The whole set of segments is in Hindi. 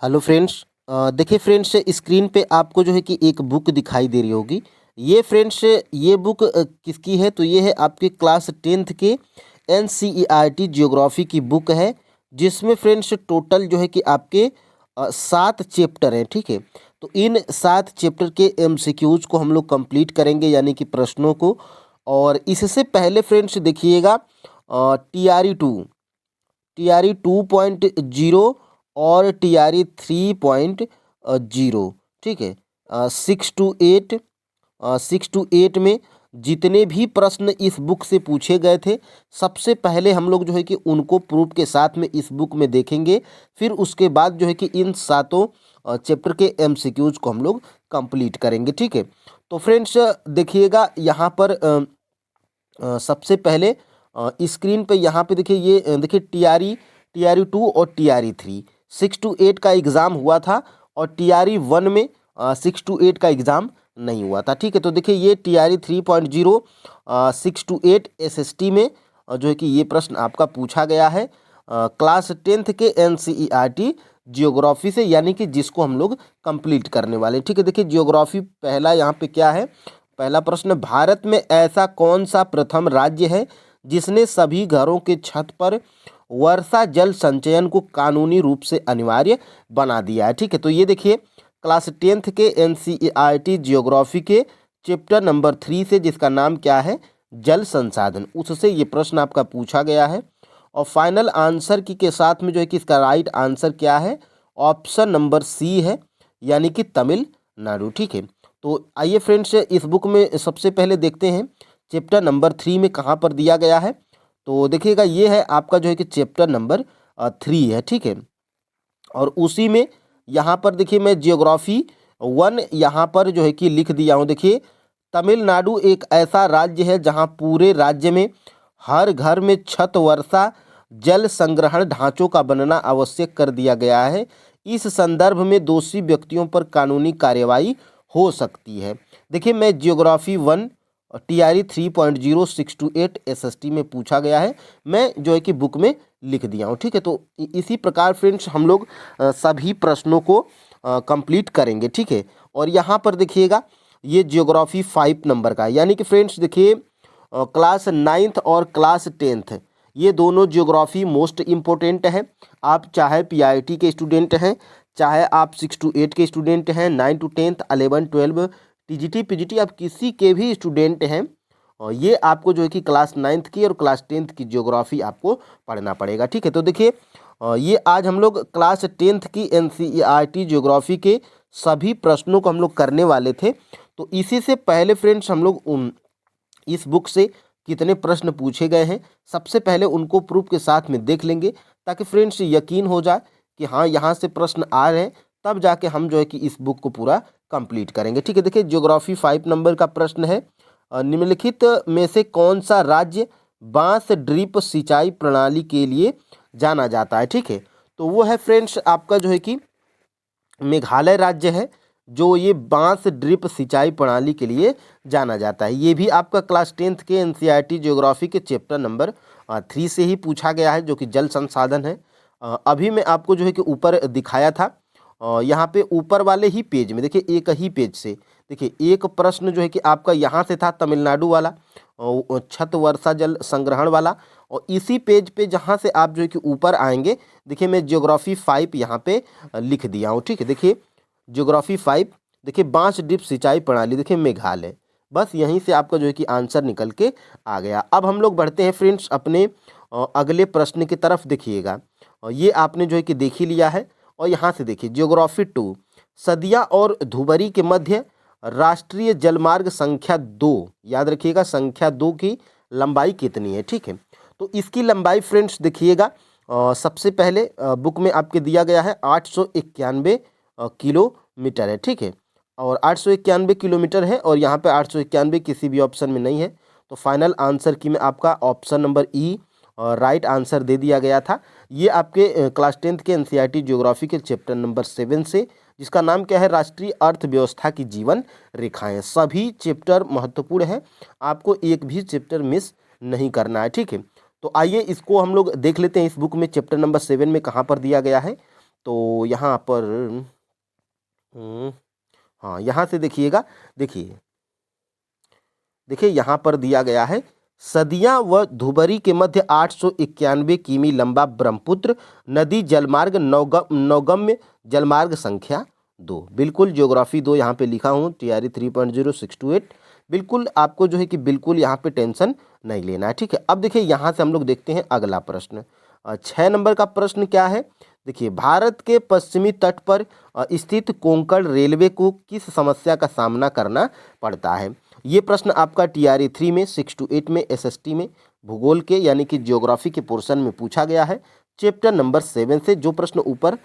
Hello friends. देखिए फ्रेंड्स, स्क्रीन पे आपको जो है कि एक बुक दिखाई दे रही होगी। ये फ्रेंड्स, ये बुक किसकी है? तो ये है आपके क्लास 10th के एनसीईआरटी जियोग्राफी की बुक है, जिसमें फ्रेंड्स टोटल जो है कि आपके 7 चैप्टर हैं। ठीक है, तो इन 7 चैप्टर के एमसीक्यूज को हम लोग कंप्लीट करेंगे, यानी कि प्रश्नों को। और इससे पहले फ्रेंड्स देखिएगा, टी आर ई 2.0 और टी आर ई 3.0। ठीक है, 6 to 8 में जितने भी प्रश्न इस बुक से पूछे गए थे, सबसे पहले हम लोग जो है कि उनको प्रूफ के साथ में इस बुक में देखेंगे। फिर उसके बाद जो है कि इन सातों चैप्टर के एमसीक्यूज को हम लोग कंप्लीट करेंगे। ठीक है, तो फ्रेंड्स देखिएगा यहाँ पर सबसे पहले स्क्रीन पे यहाँ पे देखिए, ये देखिए टी आर ई 2 और टी आर ई 3, 6 to 8 का एग्ज़ाम हुआ था। और टी आर ई 1 में 6 to 8 का एग्ज़ाम नहीं हुआ था। ठीक है, तो देखिए ये T R E 3.0 6 to 8 SST में जो है कि ये प्रश्न आपका पूछा गया है क्लास 10th के एनसीईआरटी जियोग्राफी से, यानी कि जिसको हम लोग कंप्लीट करने वाले। ठीक है, देखिए जियोग्राफी पहला यहाँ पे क्या है। पहला प्रश्न, भारत में ऐसा कौन सा प्रथम राज्य है जिसने सभी घरों के छत पर वर्षा जल संचयन को कानूनी रूप से अनिवार्य बना दिया है? ठीक है, तो ये देखिए क्लास 10th के एनसीईआरटी जियोग्राफी के चैप्टर नंबर 3 से, जिसका नाम क्या है, जल संसाधन, उससे ये प्रश्न आपका पूछा गया है। और फाइनल आंसर की के साथ में जो है कि इसका राइट आंसर क्या है, ऑप्शन नंबर सी है, यानी कि तमिलनाडु। ठीक है, तो आइए फ्रेंड्स इस बुक में सबसे पहले देखते हैं चैप्टर नंबर 3 में कहाँ पर दिया गया है। तो देखिएगा ये है आपका जो है कि चैप्टर नंबर 3 है। ठीक है, और उसी में यहाँ पर देखिए मैं जियोग्राफी 1 यहाँ पर जो है कि लिख दिया हूँ। देखिए, तमिलनाडु एक ऐसा राज्य है जहाँ पूरे राज्य में हर घर में छत वर्षा जल संग्रहण ढांचों का बनना आवश्यक कर दिया गया है। इस संदर्भ में दोषी व्यक्तियों पर कानूनी कार्यवाही हो सकती है। देखिए मैं geography 1 T R E 3.0 6 to 8 SST में पूछा गया है, मैं जो है कि बुक में लिख दिया हूँ। ठीक है, तो इसी प्रकार फ्रेंड्स हम लोग सभी प्रश्नों को कंप्लीट करेंगे। ठीक है, और यहाँ पर देखिएगा ये जियोग्राफी 5 नंबर का है, यानी कि फ्रेंड्स देखिए क्लास 9th और क्लास 10th ये दोनों जियोग्राफी मोस्ट इम्पोर्टेंट है। आप चाहे पीआईटी के स्टूडेंट हैं, चाहे आप 6 to 8 के स्टूडेंट हैं, 9 to 10th 11 12 टीजीटी पीजीटी आप किसी के भी स्टूडेंट हैं, और ये आपको जो है कि क्लास 9th की और क्लास 10th की जियोग्राफी आपको पढ़ना पड़ेगा। ठीक है, तो देखिए ये आज हम लोग क्लास 10th की एनसीईआरटी जियोग्राफी के सभी प्रश्नों को हम लोग करने वाले थे। तो इसी से पहले फ्रेंड्स हम लोग इस बुक से कितने प्रश्न पूछे गए हैं, सबसे पहले उनको प्रूफ के साथ में देख लेंगे, ताकि फ्रेंड्स यकीन हो जाए कि हाँ यहाँ से प्रश्न आ रहे हैं, तब जाके हम जो है कि इस बुक को पूरा कंप्लीट करेंगे। ठीक है, देखिए जियोग्राफी 5 नंबर का प्रश्न है, निम्नलिखित में से कौन सा राज्य बांस ड्रिप सिंचाई प्रणाली के लिए जाना जाता है? ठीक है, तो वो है फ्रेंड्स आपका जो है कि मेघालय राज्य है, जो ये बांस ड्रिप सिंचाई प्रणाली के लिए जाना जाता है। ये भी आपका क्लास 10th के एनसीईआरटी ज्योग्राफी के चैप्टर नंबर 3 से ही पूछा गया है, जो कि जल संसाधन है। अभी मैं आपको जो है कि ऊपर दिखाया था, यहाँ पे ऊपर वाले ही पेज में देखिए, एक ही पेज से देखिए एक प्रश्न जो है कि आपका यहाँ से था तमिलनाडु वाला, छत वर्षा जल संग्रहण वाला। और इसी पेज पे जहाँ से आप जो है कि ऊपर आएंगे, देखिए मैं जियोग्राफी 5 यहाँ पे लिख दिया हूँ। ठीक है, देखिए जियोग्राफी 5 देखिए बांस ड्रिप सिंचाई प्रणाली, देखिए मेघालय, बस यहीं से आपका जो है कि आंसर निकल के आ गया। अब हम लोग बढ़ते हैं फ्रेंड्स अपने अगले प्रश्न की तरफ। देखिएगा ये आपने जो है कि देख ही लिया है, और यहाँ से देखिए जियोग्राफी 2, सदिया और धुबरी के मध्य राष्ट्रीय जलमार्ग संख्या 2, याद रखिएगा संख्या 2 की लंबाई कितनी है? ठीक है, तो इसकी लंबाई फ्रेंड्स देखिएगा सबसे पहले बुक में आपके दिया गया है 891 किलोमीटर है। ठीक है, और 891 किलोमीटर है, और यहाँ पे 891 किसी भी ऑप्शन में नहीं है, तो फाइनल आंसर की में आपका option number E right answer दे दिया गया था। ये आपके क्लास 10th के एनसीईआरटी ज्योग्राफी के चैप्टर नंबर 7 से, जिसका नाम क्या है, राष्ट्रीय अर्थव्यवस्था की जीवन रेखाएं। सभी चैप्टर महत्वपूर्ण है, आपको एक भी चैप्टर मिस नहीं करना है। ठीक है, तो आइए इसको हम लोग देख लेते हैं, इस बुक में चैप्टर नंबर 7 में कहाँ पर दिया गया है। तो यहाँ पर हाँ, यहाँ से देखिएगा, देखिए देखिए यहाँ पर दिया गया है, सदिया व धुबरी के मध्य 891 किमी लंबा ब्रह्मपुत्र नदी जलमार्ग नौगम्य जलमार्ग संख्या 2। बिल्कुल ज्योग्राफी 2 यहाँ पे लिखा हूँ, TRE 3.0628। बिल्कुल आपको जो है कि बिल्कुल यहाँ पे टेंशन नहीं लेना है, ठीक है। अब देखिए यहाँ से हम लोग देखते हैं अगला प्रश्न। 6 नंबर का प्रश्न क्या है, देखिए भारत के पश्चिमी तट पर स्थित कोंकण रेलवे को किस समस्या का सामना करना पड़ता है। ये प्रश्न आपका TRE 3 में 6 to 8 में SST में भूगोल के यानी कि ज्योग्राफी के पोर्शन में पूछा गया है, चैप्टर नंबर 7 से, जो प्रश्न ऊपर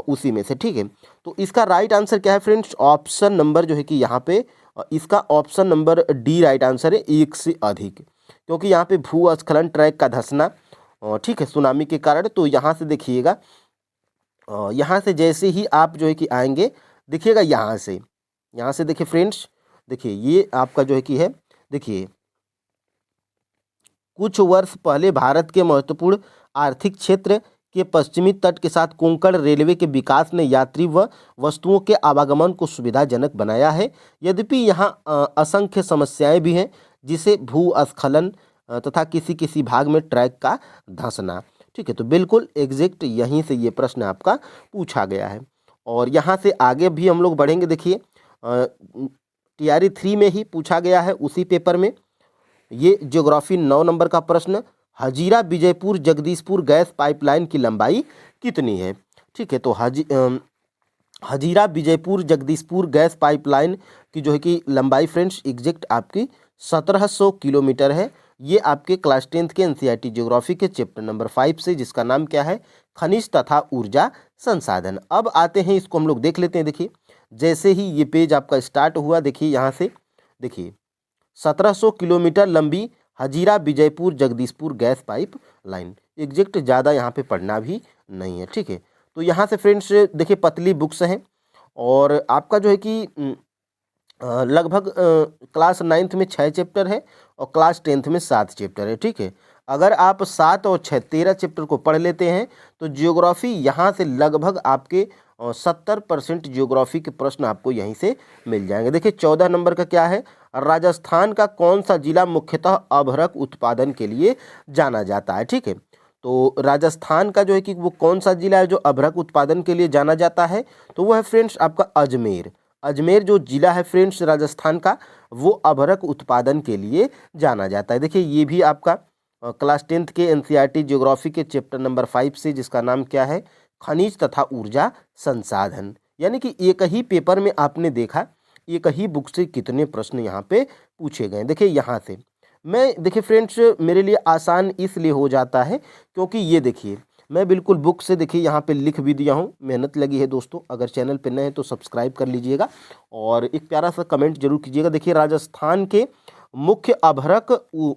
उसी में से, ठीक है। तो इसका राइट आंसर क्या है फ्रेंड्स, ऑप्शन नंबर जो है कि यहाँ पे इसका option number D right answer है, 1 से अधिक, क्योंकि यहाँ पे भूस्खलन ट्रैक का धंसना, ठीक है, सुनामी के कारण। तो यहाँ से देखिएगा, यहाँ से जैसे ही आप जो है कि आएंगे, देखिएगा यहाँ से देखिए फ्रेंड्स, देखिए ये आपका जो है कि है, देखिए कुछ वर्ष पहले भारत के महत्वपूर्ण आर्थिक क्षेत्र के पश्चिमी तट के साथ कोंकण रेलवे के विकास ने यात्री व वस्तुओं के आवागमन को सुविधाजनक बनाया है। यद्यपि यहाँ असंख्य समस्याएं भी हैं, जिसे भूस्खलन तथा किसी किसी भाग में ट्रैक का धंसना, ठीक है। तो बिल्कुल एग्जैक्ट यहीं से ये प्रश्न आपका पूछा गया है। और यहाँ से आगे भी हम लोग बढ़ेंगे, देखिए TRE 3 में ही पूछा गया है उसी पेपर में, ये ज्योग्राफी 9 नंबर का प्रश्न, हजीरा विजयपुर जगदीशपुर गैस पाइपलाइन की लंबाई कितनी है, ठीक है। तो हजीरा विजयपुर जगदीशपुर गैस पाइपलाइन की जो है कि लंबाई फ्रेंड्स एग्जैक्ट आपकी 1700 किलोमीटर है। ये आपके क्लास 10th के NCERT ज्योग्राफी के चैप्टर नंबर 5 से, जिसका नाम क्या है, खनिज तथा ऊर्जा संसाधन। अब आते हैं, इसको हम लोग देख लेते हैं। देखिए जैसे ही ये पेज आपका स्टार्ट हुआ, देखिए यहाँ से देखिए 1700 किलोमीटर लंबी Hazira Vijaypur Jagdishpur gas pipe line, exact ज़्यादा यहाँ पे पढ़ना भी नहीं है, ठीक है। तो यहाँ से फ्रेंड्स देखिए पतली बुक्स हैं, और आपका जो है कि लगभग क्लास 9th में 6 चैप्टर है और क्लास 10th में 7 चैप्टर है, ठीक है। अगर आप 7 और 6 13 चैप्टर को पढ़ लेते हैं तो जियोग्राफी यहाँ से लगभग आपके 70% जियोग्राफी के प्रश्न आपको यहीं से मिल जाएंगे। देखिए 14 नंबर का क्या है, राजस्थान का कौन सा जिला मुख्यतः अभ्रक उत्पादन के लिए जाना जाता है, ठीक है। तो राजस्थान का जो है कि वो कौन सा जिला है जो अभ्रक उत्पादन के लिए जाना जाता है, तो वो है फ्रेंड्स आपका अजमेर। अजमेर जो जिला है फ्रेंड्स राजस्थान का, वो अभ्रक उत्पादन के लिए जाना जाता है। देखिए ये भी आपका क्लास 10th के NCERT ज्योग्राफी के चैप्टर नंबर 5 से, जिसका नाम क्या है, खनिज तथा ऊर्जा संसाधन। यानी कि एक ही पेपर में आपने देखा, एक ही बुक से कितने प्रश्न यहाँ पे पूछे गए। देखिए यहाँ से देखिए फ्रेंड्स मेरे लिए आसान इसलिए हो जाता है क्योंकि ये देखिए मैं बिल्कुल बुक से देखिए यहाँ पे लिख भी दिया हूँ, मेहनत लगी है दोस्तों। अगर चैनल पे नए हैं तो सब्सक्राइब कर लीजिएगा और एक प्यारा सा कमेंट जरूर कीजिएगा। देखिए राजस्थान के मुख्य अभ्रक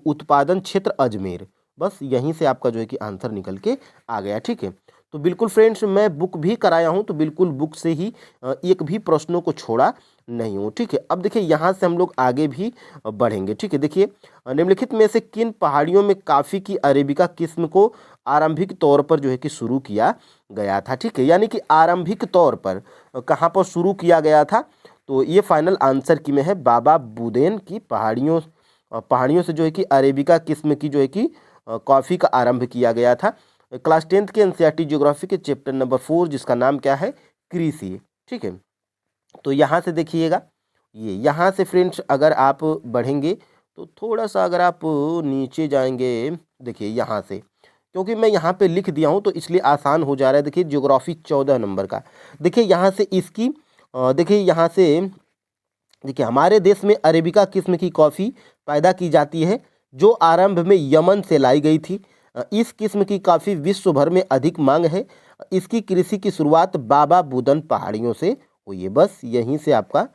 उत्पादन क्षेत्र अजमेर, बस यहीं से आपका जो है कि आंसर निकल के आ गया, ठीक है। तो बिल्कुल फ्रेंड्स मैं बुक भी कराया हूँ, तो बिल्कुल बुक से ही एक भी प्रश्नों को छोड़ा नहीं हूँ, ठीक है। अब देखिए यहाँ से हम लोग आगे भी बढ़ेंगे, ठीक है। देखिए निम्नलिखित में से किन पहाड़ियों में कॉफ़ी की अरेबिका किस्म को आरंभिक तौर पर जो है कि शुरू किया गया था, ठीक है। यानी कि आरंभिक तौर पर कहाँ पर शुरू किया गया था, तो ये फाइनल आंसर की में है बाबा बुदेन की पहाड़ियों से जो है कि अरेबिका किस्म की जो है कि कॉफ़ी का आरंभ किया गया था। क्लास 10th के NCERT ज्योग्राफी के चैप्टर नंबर 4, जिसका नाम क्या है, कृषि, ठीक है। तो यहाँ से देखिएगा, ये यहाँ से फ्रेंड्स अगर आप बढ़ेंगे तो थोड़ा सा अगर आप नीचे जाएंगे, देखिए यहाँ से, क्योंकि मैं यहाँ पे लिख दिया हूँ तो इसलिए आसान हो जा रहा है। देखिए ज्योग्राफी 14 नंबर का, देखिए यहाँ से इसकी देखिए यहाँ से देखिए हमारे देश में अरेबिका किस्म की कॉफ़ी पैदा की जाती है जो आरंभ में यमन से लाई गई थी। इस किस्म की कॉफ़ी विश्व भर में अधिक मांग है। इसकी कृषि की शुरुआत बाबा बुदन पहाड़ियों से हुई है। बस यहीं से आपका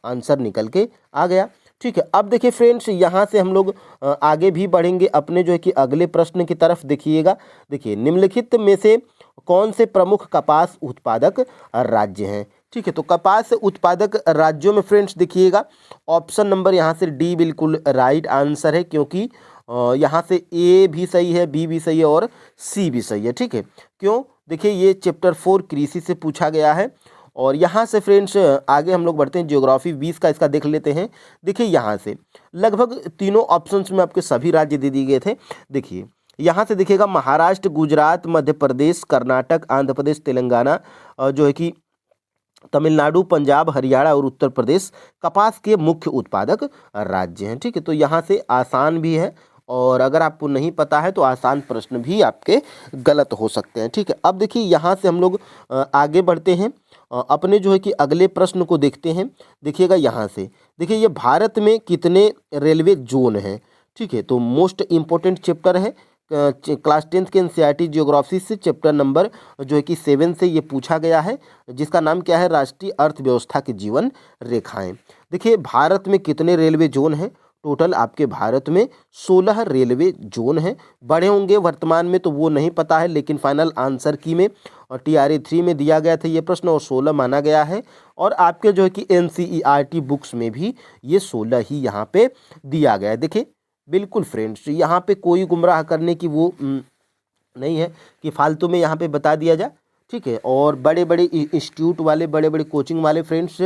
आंसर निकल के आ गया, ठीक है। अब देखिए फ्रेंड्स यहाँ से हम लोग आगे भी बढ़ेंगे अपने जो है कि अगले प्रश्न की तरफ। देखिएगा, देखिए निम्नलिखित में से कौन से प्रमुख कपास उत्पादक राज्य हैं, ठीक है। तो कपास उत्पादक राज्यों में फ्रेंड्स देखिएगा ऑप्शन नंबर यहाँ से डी बिल्कुल राइट आंसर है, क्योंकि यहाँ से ए भी सही है, बी भी सही है और सी भी सही है, ठीक है। क्यों, देखिए ये चैप्टर 4 कृषि से पूछा गया है। और यहाँ से फ्रेंड्स आगे हम लोग बढ़ते हैं, ज्योग्राफी 20 का इसका देख लेते हैं। देखिए यहाँ से लगभग तीनों ऑप्शंस में आपके सभी राज्य दे दिए गए थे। देखिए यहाँ से देखिएगा महाराष्ट्र, गुजरात, मध्य प्रदेश, कर्नाटक, आंध्र प्रदेश, तेलंगाना, जो है कि तमिलनाडु, पंजाब, हरियाणा और उत्तर प्रदेश कपास के मुख्य उत्पादक राज्य हैं। ठीक है, तो यहाँ से आसान भी है, और अगर आपको नहीं पता है तो आसान प्रश्न भी आपके गलत हो सकते हैं। ठीक है, अब देखिए यहाँ से हम लोग आगे बढ़ते हैं, अपने जो है कि अगले प्रश्न को देखते हैं। देखिएगा यहाँ से, देखिए ये भारत में कितने रेलवे जोन हैं। ठीक है, तो मोस्ट इम्पोर्टेंट चैप्टर है क्लास 10th के एनसीईआरटी ज्योग्राफी से, चैप्टर नंबर जो है कि 7 से ये पूछा गया है, जिसका नाम क्या है, राष्ट्रीय अर्थव्यवस्था की जीवन रेखाएं। देखिए भारत में कितने रेलवे जोन हैं, टोटल आपके भारत में 16 रेलवे जोन हैं। बड़े होंगे वर्तमान में तो वो नहीं पता है, लेकिन फाइनल आंसर की में और TRA 3 में दिया गया था ये प्रश्न, और 16 माना गया है। और आपके जो है कि NCERT बुक्स में भी ये 16 ही यहाँ पे दिया गया है। देखिए बिल्कुल फ्रेंड्स, यहाँ पे कोई गुमराह करने की वो नहीं है कि फालतू में यहाँ पे बता दिया जाए। ठीक है, और बड़े बड़े इंस्टीट्यूट वाले, बड़े बड़े कोचिंग वाले फ्रेंड्स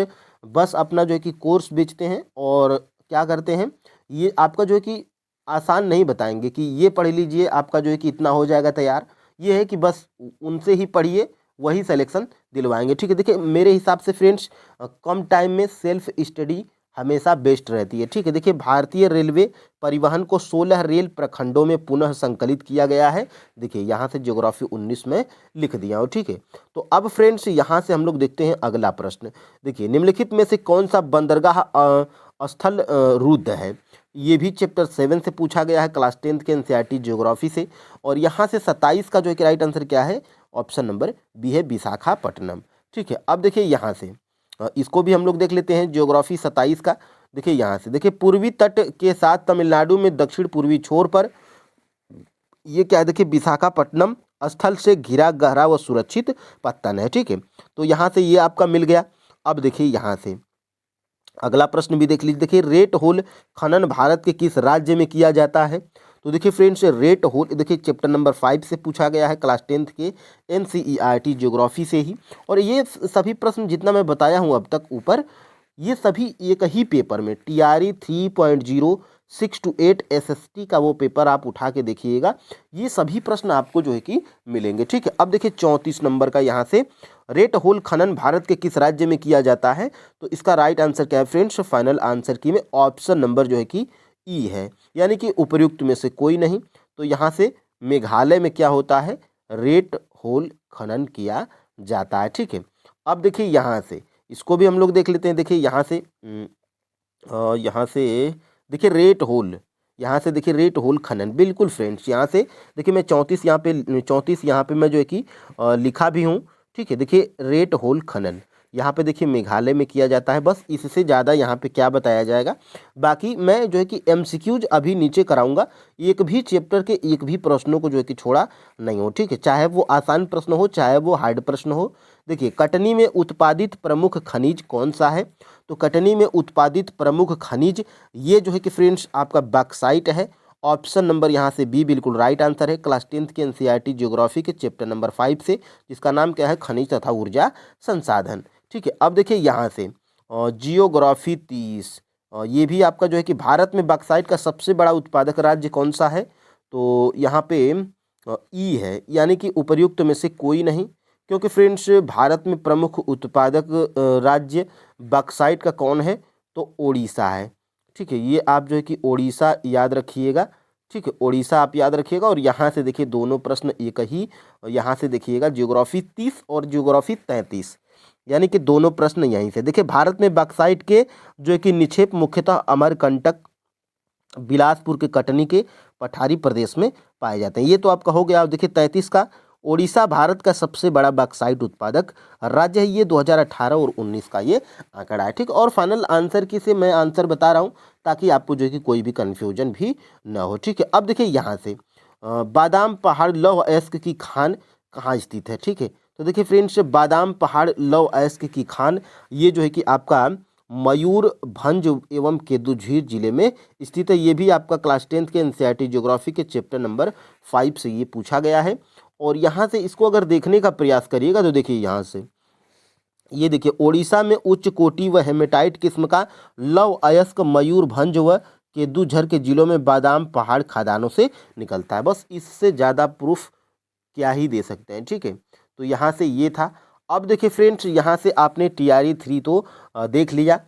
बस अपना जो है कि कोर्स बेचते हैं, और क्या करते हैं, ये आपका जो है कि आसान नहीं बताएंगे कि ये पढ़ लीजिए आपका जो है कि इतना हो जाएगा तैयार। ये है कि बस उनसे ही पढ़िए, वही सिलेक्शन दिलवाएंगे। ठीक है, देखिए मेरे हिसाब से फ्रेंड्स कम टाइम में सेल्फ स्टडी हमेशा बेस्ट रहती है। ठीक है, देखिए भारतीय रेलवे परिवहन को 16 रेल प्रखंडों में पुनः संकलित किया गया है। देखिए यहाँ से ज्योग्राफी 19 में लिख दिया हो। ठीक है, तो अब फ्रेंड्स यहाँ से हम लोग देखते हैं अगला प्रश्न। देखिए निम्नलिखित में से कौन सा बंदरगाह स्थल रुद्ध है। ये भी चैप्टर 7 से पूछा गया है, क्लास 10th के एनसीईआरटी ज्योग्राफी से। और यहाँ से 27 का जो है कि राइट आंसर क्या है, ऑप्शन नंबर बी है, विशाखापट्टनम। ठीक है, अब देखिए यहाँ से इसको भी हम लोग देख लेते हैं, ज्योग्राफी 27 का। देखिए यहाँ से, देखिए पूर्वी तट के साथ तमिलनाडु में दक्षिण पूर्वी छोर पर ये क्या है, देखिए विशाखापट्टनम स्थल से घिरा गहरा व सुरक्षित पत्तन है। ठीक है, तो यहाँ से ये आपका मिल गया। अब देखिए यहाँ से अगला प्रश्न भी देख लीजिए। देखिए रेट होल खनन भारत के किस राज्य में किया जाता है। तो देखिए फ्रेंड्स रेट होल, देखिए चैप्टर नंबर 5 से पूछा गया है, क्लास 10th के NCERT ज्योग्राफी से ही। और ये सभी प्रश्न जितना मैं बताया हूँ अब तक ऊपर, ये सभी एक ही पेपर में TRA 3.0 6 to 8 SST का वो पेपर आप उठा के देखिएगा, ये सभी प्रश्न आपको जो है कि मिलेंगे। ठीक है, अब देखिए 34 नंबर का यहाँ से, रेट होल खनन भारत के किस राज्य में किया जाता है। तो इसका राइट आंसर क्या है फ्रेंड्स, फाइनल आंसर की में ऑप्शन नंबर जो है कि ई है, यानी कि उपयुक्त में से कोई नहीं। तो यहाँ से मेघालय में क्या होता है, रेट होल खनन किया जाता है। ठीक है, अब देखिए यहाँ से इसको भी हम लोग देख लेते हैं। देखिए यहाँ से देखिए रेट होल, यहाँ से देखिए रेट होल खनन, बिल्कुल फ्रेंड्स यहाँ से देखिए मैं 34 यहाँ पे मैं जो है कि लिखा भी हूँ। ठीक है, देखिए रेट होल खनन यहाँ पे देखिए मेघालय में किया जाता है, बस इससे ज़्यादा यहाँ पे क्या बताया जाएगा। बाकी मैं जो है कि MCQs अभी नीचे कराऊंगा, एक भी चैप्टर के एक भी प्रश्नों को जो है कि छोड़ा नहीं हो। ठीक है, चाहे वो आसान प्रश्न हो चाहे वो हार्ड प्रश्न हो। देखिए कटनी में उत्पादित प्रमुख खनिज कौन सा है। तो कटनी में उत्पादित प्रमुख खनिज ये जो है कि फ्रेंड्स आपका बॉक्साइट है। ऑप्शन नंबर यहाँ से बी बिल्कुल राइट आंसर है, क्लास 10th के NCERT ज्योग्राफी के चैप्टर नंबर 5 से, जिसका नाम क्या है, खनिज तथा ऊर्जा संसाधन। ठीक है, अब देखिए यहाँ से जियोग्राफी 30, ये भी आपका जो है कि भारत में बॉक्साइट का सबसे बड़ा उत्पादक राज्य कौन सा है। तो यहाँ पे ई है, यानी कि उपर्युक्त में से कोई नहीं, क्योंकि फ्रेंड्स भारत में प्रमुख उत्पादक राज्य बॉक्साइट का कौन है, तो ओडिशा है। ठीक है, ये आप जो है कि ओडिशा याद रखिएगा। ठीक है, ओडिशा आप याद रखिएगा। और यहाँ से देखिए दोनों प्रश्न एक ही, यहाँ से देखिएगा ज्योग्राफी 30 और ज्योग्राफी 33, यानी कि दोनों प्रश्न यहीं से। देखिए भारत में बॉक्साइट के जो है कि निक्षेप मुख्यतः अमरकंटक, बिलासपुर के कटनी के पठारी प्रदेश में पाए जाते हैं। ये तो आपका हो गया। अब देखिए 33 का, ओडिशा भारत का सबसे बड़ा बॉक्साइट उत्पादक राज्य है। ये 2018 और 19 का ये आंकड़ा है। ठीक, और फाइनल आंसर की से मैं आंसर बता रहा हूँ ताकि आपको जो है कि कोई भी कन्फ्यूजन भी ना हो। ठीक है, अब देखिए यहाँ से बादाम पहाड़ लौह अयस्क की खान कहाँ स्थित है। ठीक है, तो देखिए फ्रेंड्स बादाम पहाड़ लौह अयस्क की खान ये जो है कि आपका मयूरभंज एवं केदुझीर जिले में स्थित है। ये भी आपका क्लास 10th के NCERT ज्योग्राफी के चैप्टर नंबर 5 से ये पूछा गया है। और यहाँ से इसको अगर देखने का प्रयास करिएगा तो देखिए यहाँ से ये देखिए ओडिशा में उच्च कोटि व हेमेटाइट किस्म का लव अयस्क मयूरभंज व केदुझर के जिलों में बादाम पहाड़ खदानों से निकलता है। बस इससे ज़्यादा प्रूफ क्या ही दे सकते हैं, ठीक है। तो यहाँ से ये था। अब देखिए फ्रेंड्स, यहाँ से आपने TRE 3 तो देख लिया,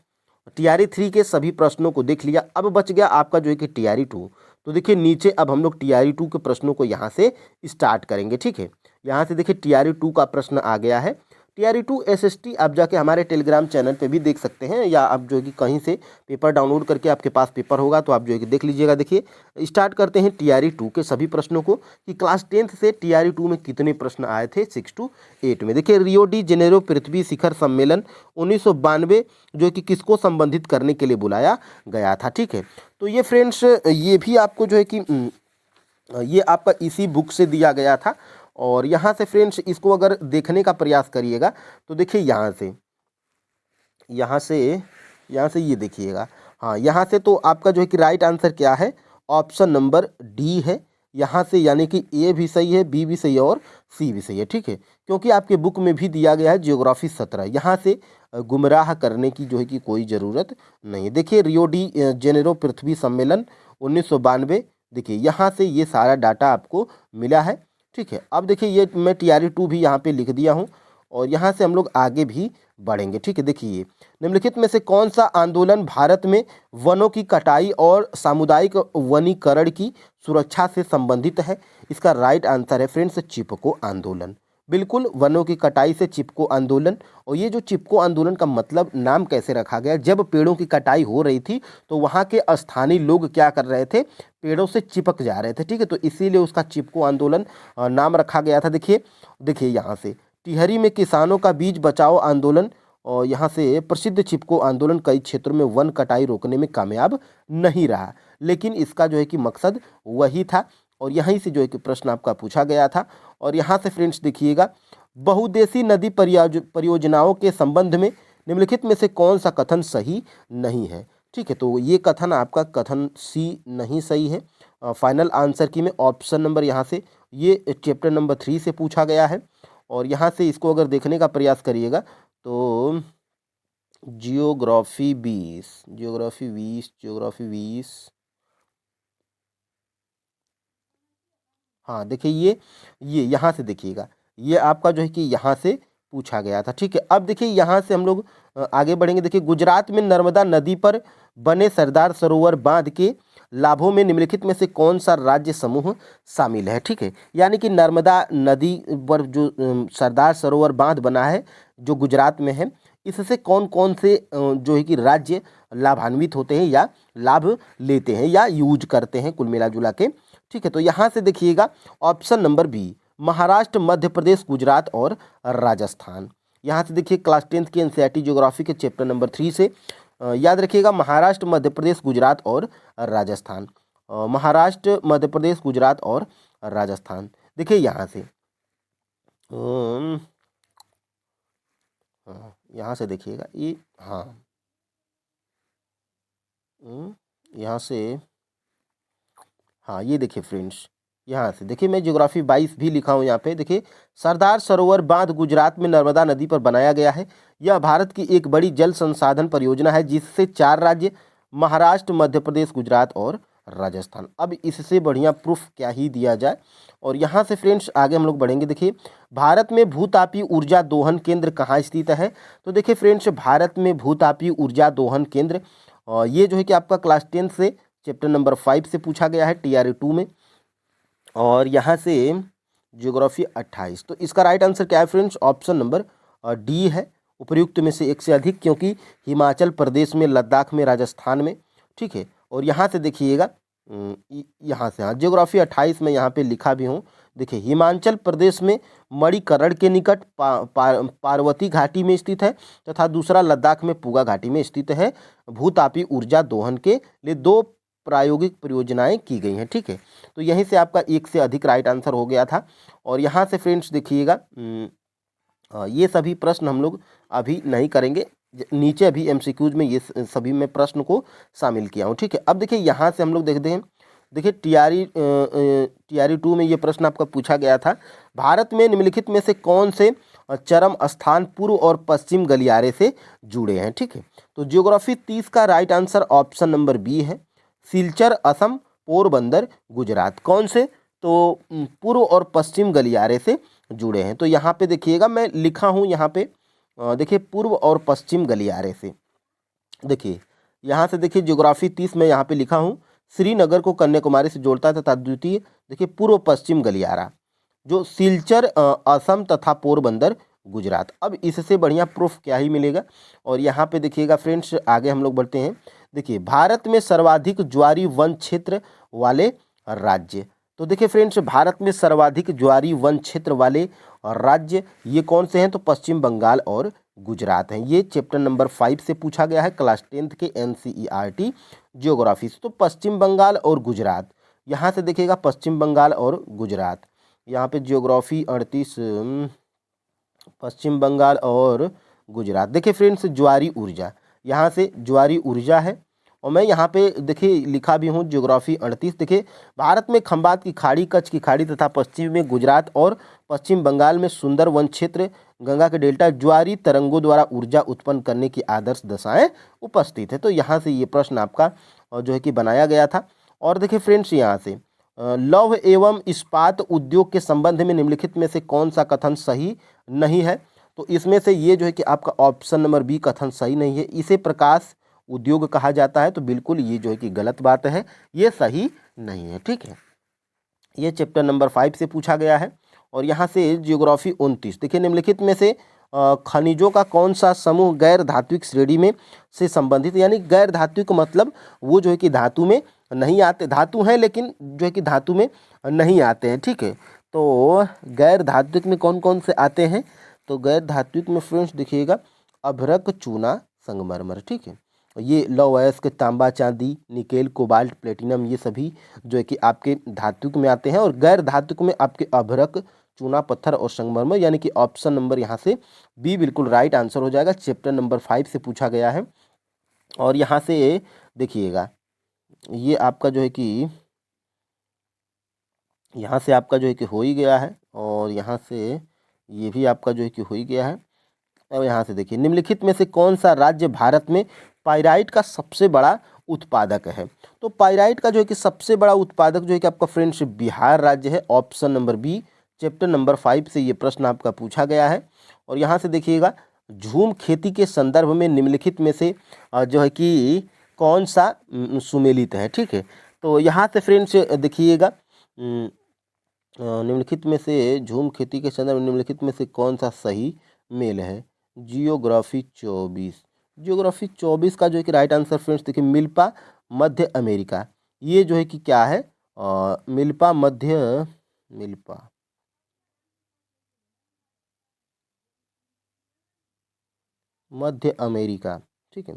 TRE 3 के सभी प्रश्नों को देख लिया। अब बच गया आपका जो है कि TRE 2। तो देखिए नीचे अब हम लोग TRE 2 के प्रश्नों को यहाँ से स्टार्ट करेंगे, ठीक है। यहाँ से देखिए TRE 2 का प्रश्न आ गया है। TRE 2 SST आप जाके हमारे टेलीग्राम चैनल पे भी देख सकते हैं, या आप जो है कि कहीं से पेपर डाउनलोड करके आपके पास पेपर होगा तो आप जो है कि देख लीजिएगा। देखिए स्टार्ट करते हैं TRE 2 के सभी प्रश्नों को कि क्लास 10th से TRE 2 में कितने प्रश्न आए थे 6 to 8 में। देखिए रियो डी जेनेरो पृथ्वी शिखर सम्मेलन 1992 जो कि किसको संबंधित करने के लिए बुलाया गया था, ठीक है। तो ये फ्रेंड्स ये भी आपको जो है कि ये आपका इसी बुक से दिया गया था। और यहाँ से फ्रेंड्स इसको अगर देखने का प्रयास करिएगा तो देखिए यहाँ से ये देखिएगा। हाँ, यहाँ से तो आपका जो है कि राइट आंसर क्या है, ऑप्शन नंबर डी है। यहाँ से यानी कि ए भी सही है, बी भी सही है और सी भी सही है, ठीक है। क्योंकि आपके बुक में भी दिया गया है जियोग्राफी 17, यहाँ से गुमराह करने की जो है कि कोई ज़रूरत नहीं। देखिए रियो डी जेनेरो पृथ्वी सम्मेलन 1992, देखिए यहाँ से ये सारा डाटा आपको मिला है, ठीक है। अब देखिए ये मैं TRE 2 भी यहाँ पे लिख दिया हूँ और यहाँ से हम लोग आगे भी बढ़ेंगे, ठीक है। देखिए निम्नलिखित में से कौन सा आंदोलन भारत में वनों की कटाई और सामुदायिक वनीकरण की सुरक्षा से संबंधित है? इसका राइट आंसर है फ्रेंड्स चिपको आंदोलन। बिल्कुल, वनों की कटाई से चिपको आंदोलन। और ये जो चिपको आंदोलन का मतलब नाम कैसे रखा गया, जब पेड़ों की कटाई हो रही थी तो वहाँ के स्थानीय लोग क्या कर रहे थे, पेड़ों से चिपक जा रहे थे, ठीक है। तो इसीलिए उसका चिपको आंदोलन नाम रखा गया था। देखिए यहाँ से टिहरी में किसानों का बीज बचाओ आंदोलन, और यहाँ से प्रसिद्ध चिपको आंदोलन कई क्षेत्रों में वन कटाई रोकने में कामयाब नहीं रहा, लेकिन इसका जो है कि मकसद वही था। और यहीं से जो है कि प्रश्न आपका पूछा गया था। और यहाँ से फ्रेंड्स देखिएगा, बहुउद्देशीय नदी परियोजनाओं के संबंध में निम्नलिखित में से कौन सा कथन सही नहीं है, ठीक है। तो ये कथन आपका कथन सी नहीं सही है। फाइनल आंसर की में ऑप्शन नंबर यहाँ से ये चैप्टर नंबर 3 से पूछा गया है। और यहाँ से इसको अगर देखने का प्रयास करिएगा तो जियोग्राफी 20 हाँ देखिए ये यहाँ से देखिएगा, ये आपका जो है कि यहाँ से पूछा गया था, ठीक है। अब देखिए यहाँ से हम लोग आगे बढ़ेंगे। देखिए गुजरात में नर्मदा नदी पर बने सरदार सरोवर बांध के लाभों में निम्नलिखित में से कौन सा राज्य समूह शामिल है, ठीक है। यानी कि नर्मदा नदी पर जो सरदार सरोवर बांध बना है जो गुजरात में है, इससे कौन कौन से जो है कि राज्य लाभान्वित होते हैं या लाभ लेते हैं या यूज करते हैं कुल मिला जुला के, ठीक है। तो यहाँ से देखिएगा option number B, Maharashtra, Madhya Pradesh, Gujarat और राजस्थान। यहाँ से देखिए क्लास 10th के NCERT ज्योग्राफी के चैप्टर नंबर 3 से याद रखिएगा, महाराष्ट्र, मध्य प्रदेश, गुजरात और राजस्थान। महाराष्ट्र, मध्य प्रदेश, गुजरात और राजस्थान। देखिए यहाँ से यहाँ से देखिएगा ये, हाँ यहाँ से, हाँ ये देखिए फ्रेंड्स, यहाँ से देखिए मैं ज्योग्राफी 22 भी लिखा हूँ यहाँ पे। देखिए सरदार सरोवर बांध गुजरात में नर्मदा नदी पर बनाया गया है। यह भारत की एक बड़ी जल संसाधन परियोजना है जिससे 4 राज्य महाराष्ट्र, मध्य प्रदेश, गुजरात और राजस्थान। अब इससे बढ़िया प्रूफ क्या ही दिया जाए। और यहाँ से फ्रेंड्स आगे हम लोग बढ़ेंगे। देखिए भारत में भूतापीय ऊर्जा दोहन केंद्र कहाँ स्थित है? तो देखिए फ्रेंड्स भारत में भूतापीय ऊर्जा दोहन केंद्र ये जो है कि आपका क्लास 10 से चैप्टर नंबर 5 से पूछा गया है TRE 2 में। और यहाँ से ज्योग्राफी 28, तो इसका राइट आंसर क्या है फ्रेंड्स? ऑप्शन नंबर डी है, उपर्युक्त में से एक से अधिक, क्योंकि हिमाचल प्रदेश में, लद्दाख में, राजस्थान में, ठीक है। और यहाँ से देखिएगा यहाँ से, हाँ ज्योग्राफी 28 में यहाँ पे लिखा भी हूँ। देखिए हिमाचल प्रदेश में मणिकरण के निकट पार्वती घाटी में स्थित है तथा दूसरा लद्दाख में पूगा घाटी में स्थित है। भूतापीय ऊर्जा दोहन के लिए 2 प्रायोगिक परियोजनाएं की गई हैं, ठीक है। तो यहीं से आपका एक से अधिक राइट आंसर हो गया था। और यहाँ से फ्रेंड्स देखिएगा ये सभी प्रश्न हम लोग अभी नहीं करेंगे, नीचे अभी MCQs में ये सभी मैं प्रश्न को शामिल किया हूँ, ठीक है। अब देखिए यहाँ से हम लोग देखते हैं देखिए टीआरई 2 में ये प्रश्न आपका पूछा गया था, भारत में निम्नलिखित में से कौन से चरम स्थान पूर्व और पश्चिम गलियारे से जुड़े हैं। ठीक है, तो ज्योग्राफी 30 का right answer option number B है, सिलचर, असम, पोरबंदर, गुजरात। कौन से? तो पूर्व और पश्चिम गलियारे से जुड़े हैं। तो यहाँ पे देखिएगा मैं लिखा हूँ, यहाँ पे देखिए पूर्व और पश्चिम गलियारे से। देखिए यहाँ से देखिए ज्योग्राफी 30 में यहाँ पे लिखा हूँ, श्रीनगर को कन्याकुमारी से जोड़ता है तथा द्वितीय देखिए पूर्व पश्चिम गलियारा जो सिलचर असम तथा पोरबंदर गुजरात। अब इससे बढ़िया प्रूफ क्या ही मिलेगा। और यहाँ पे देखिएगा फ्रेंड्स, आगे हम लोग बढ़ते हैं। देखिए भारत में सर्वाधिक ज्वारी वन क्षेत्र वाले राज्य। तो देखिए फ्रेंड्स, भारत में सर्वाधिक ज्वारी वन क्षेत्र वाले राज्य ये कौन से हैं? तो पश्चिम बंगाल और गुजरात हैं। ये चैप्टर नंबर 5 से पूछा गया है क्लास 10th के एनसीईआरटी ज्योग्राफी से। तो पश्चिम बंगाल और गुजरात, यहाँ से देखिएगा पश्चिम बंगाल और गुजरात। यहाँ पे ज्योग्राफी 38 पश्चिम बंगाल और गुजरात। देखिए फ्रेंड्स, ज्वारी ऊर्जा, यहाँ से ज्वारी ऊर्जा है। और मैं यहाँ पे देखिए लिखा भी हूँ ज्योग्राफी 38। देखिए भारत में खंबात की खाड़ी, कच्छ की खाड़ी तथा पश्चिम में गुजरात और पश्चिम बंगाल में सुंदर वन क्षेत्र, गंगा के डेल्टा, ज्वारी तरंगों द्वारा ऊर्जा उत्पन्न करने की आदर्श दशाएं उपस्थित है। तो यहाँ से ये प्रश्न आपका जो है कि बनाया गया था। और देखिए फ्रेंड्स, यहाँ से लौह एवं इस्पात उद्योग के संबंध में निम्नलिखित में से कौन सा कथन सही नहीं है? तो इसमें से ये जो है कि आपका ऑप्शन नंबर बी कथन सही नहीं है। इसे प्रकाश उद्योग कहा जाता है, तो बिल्कुल ये जो है कि गलत बात है, ये सही नहीं है। ठीक है, ये चैप्टर नंबर 5 से पूछा गया है। और यहाँ से जियोग्राफी 29, देखिए निम्नलिखित में से खनिजों का कौन सा समूह गैर धात्विक श्रेणी में से संबंधित, यानी गैर धात्विक मतलब वो जो है कि धातु में नहीं आते, धातु हैं लेकिन जो है कि धातु में नहीं आते हैं। ठीक है, तो गैर धात्विक में कौन कौन से आते हैं? तो गैर धात्विक में फ्रेंड्स देखिएगा अभ्रक, चूना, संगमरमर। ठीक है, ये लौह अयस्क, तांबा, चांदी, निकेल, कोबाल्ट, प्लेटिनम, ये सभी जो है कि आपके धात्विक में आते हैं। और गैर धात्विक में आपके अभ्रक, चूना पत्थर और संगमरमर, यानी कि ऑप्शन नंबर यहाँ से बी बिल्कुल राइट आंसर हो जाएगा। चैप्टर नंबर 5 से पूछा गया है। और यहाँ से देखिएगा ये आपका जो है कि यहाँ से आपका जो है कि हो ही गया है, और यहाँ से ये भी आपका जो है कि हो ही गया है। और यहाँ से देखिए निम्नलिखित में से कौन सा राज्य भारत में पाइराइट का सबसे बड़ा उत्पादक है? तो पाइराइट का जो है कि सबसे बड़ा उत्पादक जो है कि आपका फ्रेंड्स बिहार राज्य है। Option number B, chapter number 5 से ये प्रश्न आपका पूछा गया है। और यहाँ से देखिएगा झूम खेती के संदर्भ में निम्नलिखित में से जो है कि कौन सा सुमेलित है? ठीक है, तो यहाँ से फ्रेंड्स देखिएगा निम्नलिखित में से झूम खेती के संदर्भ में निम्नलिखित में से कौन सा सही मेल है? जियोग्राफी 24, जियोग्राफी 24 का जो है कि राइट आंसर फ्रेंड्स देखिए मिल्पा, मध्य अमेरिका। ये जो है कि क्या है? मिल्पा, मध्य अमेरिका। ठीक है,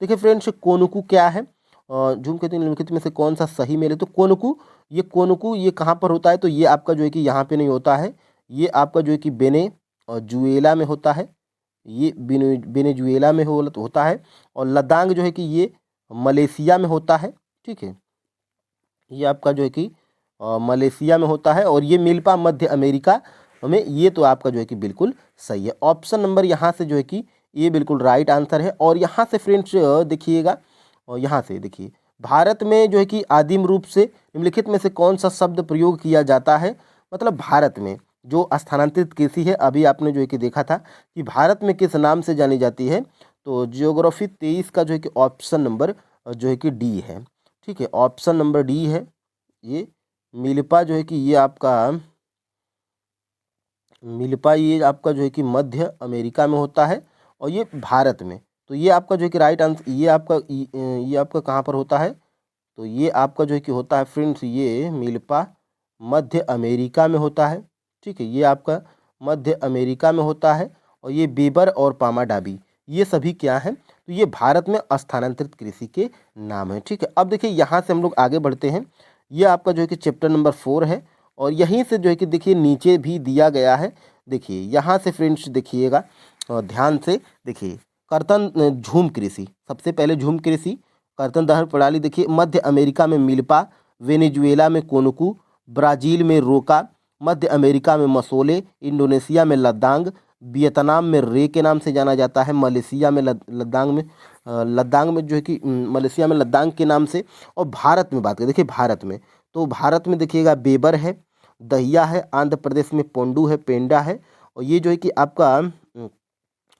देखिए फ्रेंड्स कोनुकू क्या है? झूम खेती निम्नलिखित में से कौन सा सही मेल है? तो कोनुकू ये कहाँ पर होता है? तो ये आपका जो है कि यहाँ पे नहीं होता है, ये आपका जो है कि वेनेजुएला में होता है। ये वेनेजुएला में होता है। और लद्दाख जो है कि ये मलेशिया में होता है। ठीक है, ये आपका जो है कि मलेशिया में होता है। और ये मिल्पा मध्य अमेरिका में, ये तो आपका जो है कि बिल्कुल सही है। ऑप्शन नंबर यहाँ से जो है कि ये बिल्कुल राइट आंसर है। और यहाँ से फ्रेंड्स देखिएगा, और यहाँ से देखिए भारत में जो है कि आदिम रूप से निम्नलिखित में से कौन सा शब्द प्रयोग किया जाता है? मतलब भारत में जो स्थानांतरित कृषि है, अभी आपने जो है कि देखा था कि भारत में किस नाम से जानी जाती है? तो जियोग्राफी 23 का जो है कि ऑप्शन नंबर जो है कि डी है। ठीक है, ऑप्शन नंबर डी है। ये मिल्पा जो है कि ये आपका मिल्पा, ये आपका जो है कि मध्य अमेरिका में होता है, और ये भारत में। तो ये आपका जो है कि राइट आंसर, ये आपका कहाँ पर होता है? तो ये आपका जो है कि होता है फ्रेंड्स, ये मिल्पा मध्य अमेरिका में होता है। ठीक है, ये आपका मध्य अमेरिका में होता है। और ये बीबर और पामाडाबी, ये सभी क्या हैं? तो ये भारत में स्थानांतरित कृषि के नाम हैं। ठीक है, अब देखिए यहाँ से हम लोग आगे बढ़ते हैं। ये आपका जो है कि चैप्टर नंबर 4 है। और यहीं से जो है कि देखिए नीचे भी दिया गया है। देखिए यहाँ से फ्रेंड्स देखिएगा, और ध्यान से देखिए कर्तन झूम कृषि, सबसे पहले झूम कृषि, कर्तन दहन प्रणाली। देखिए मध्य अमेरिका में मिल्पा, वेनेजुएला में कोनकू, ब्राज़ील में रोका, मध्य अमेरिका में मसोले, इंडोनेशिया में लद्दांग, वियतनाम में रे के नाम से जाना जाता है, मलेशिया में लद्दांग में जो है कि मलेशिया में लद्दांग के नाम से। और भारत में बात करें, देखिए भारत में, तो भारत में देखिएगा बेबर है, दहिया है, आंध्र प्रदेश में पोंडू है, पेंडा है, और ये जो है कि आपका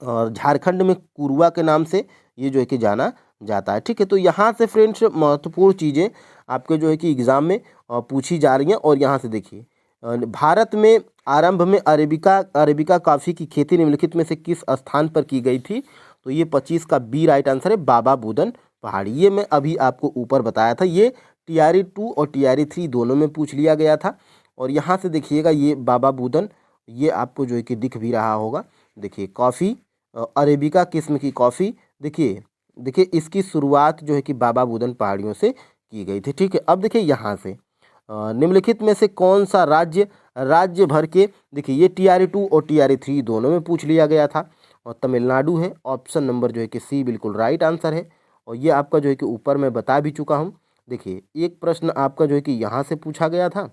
और झारखंड में कुरुआ के नाम से ये जो है कि जाना जाता है। ठीक है, तो यहाँ से फ्रेंड्स महत्वपूर्ण चीज़ें आपके जो है कि एग्ज़ाम में पूछी जा रही हैं। और यहाँ से देखिए भारत में आरंभ में अरेबिका कॉफ़ी की खेती निम्नलिखित में से किस स्थान पर की गई थी? तो ये 25 का बी राइट आंसर है, बाबा बुदन पहाड़ी। ये मैं अभी आपको ऊपर बताया था, ये टीआरई 2 और टीआरई 3 दोनों में पूछ लिया गया था। और यहाँ से देखिएगा ये बाबा बुदन, ये आपको जो है कि दिख भी रहा होगा। देखिए कॉफ़ी, अरेबिका किस्म की कॉफ़ी, देखिए इसकी शुरुआत जो है कि बाबा बुदन पहाड़ियों से की गई थी। ठीक है, अब देखिए यहाँ से निम्नलिखित में से कौन सा राज्य भर के, देखिए ये टीआरई 2 और टीआरई 3 दोनों में पूछ लिया गया था, और तमिलनाडु है। ऑप्शन नंबर जो है कि सी बिल्कुल राइट आंसर है। और ये आपका जो है कि ऊपर मैं बता भी चुका हूँ। देखिए एक प्रश्न आपका जो है कि यहाँ से पूछा गया था,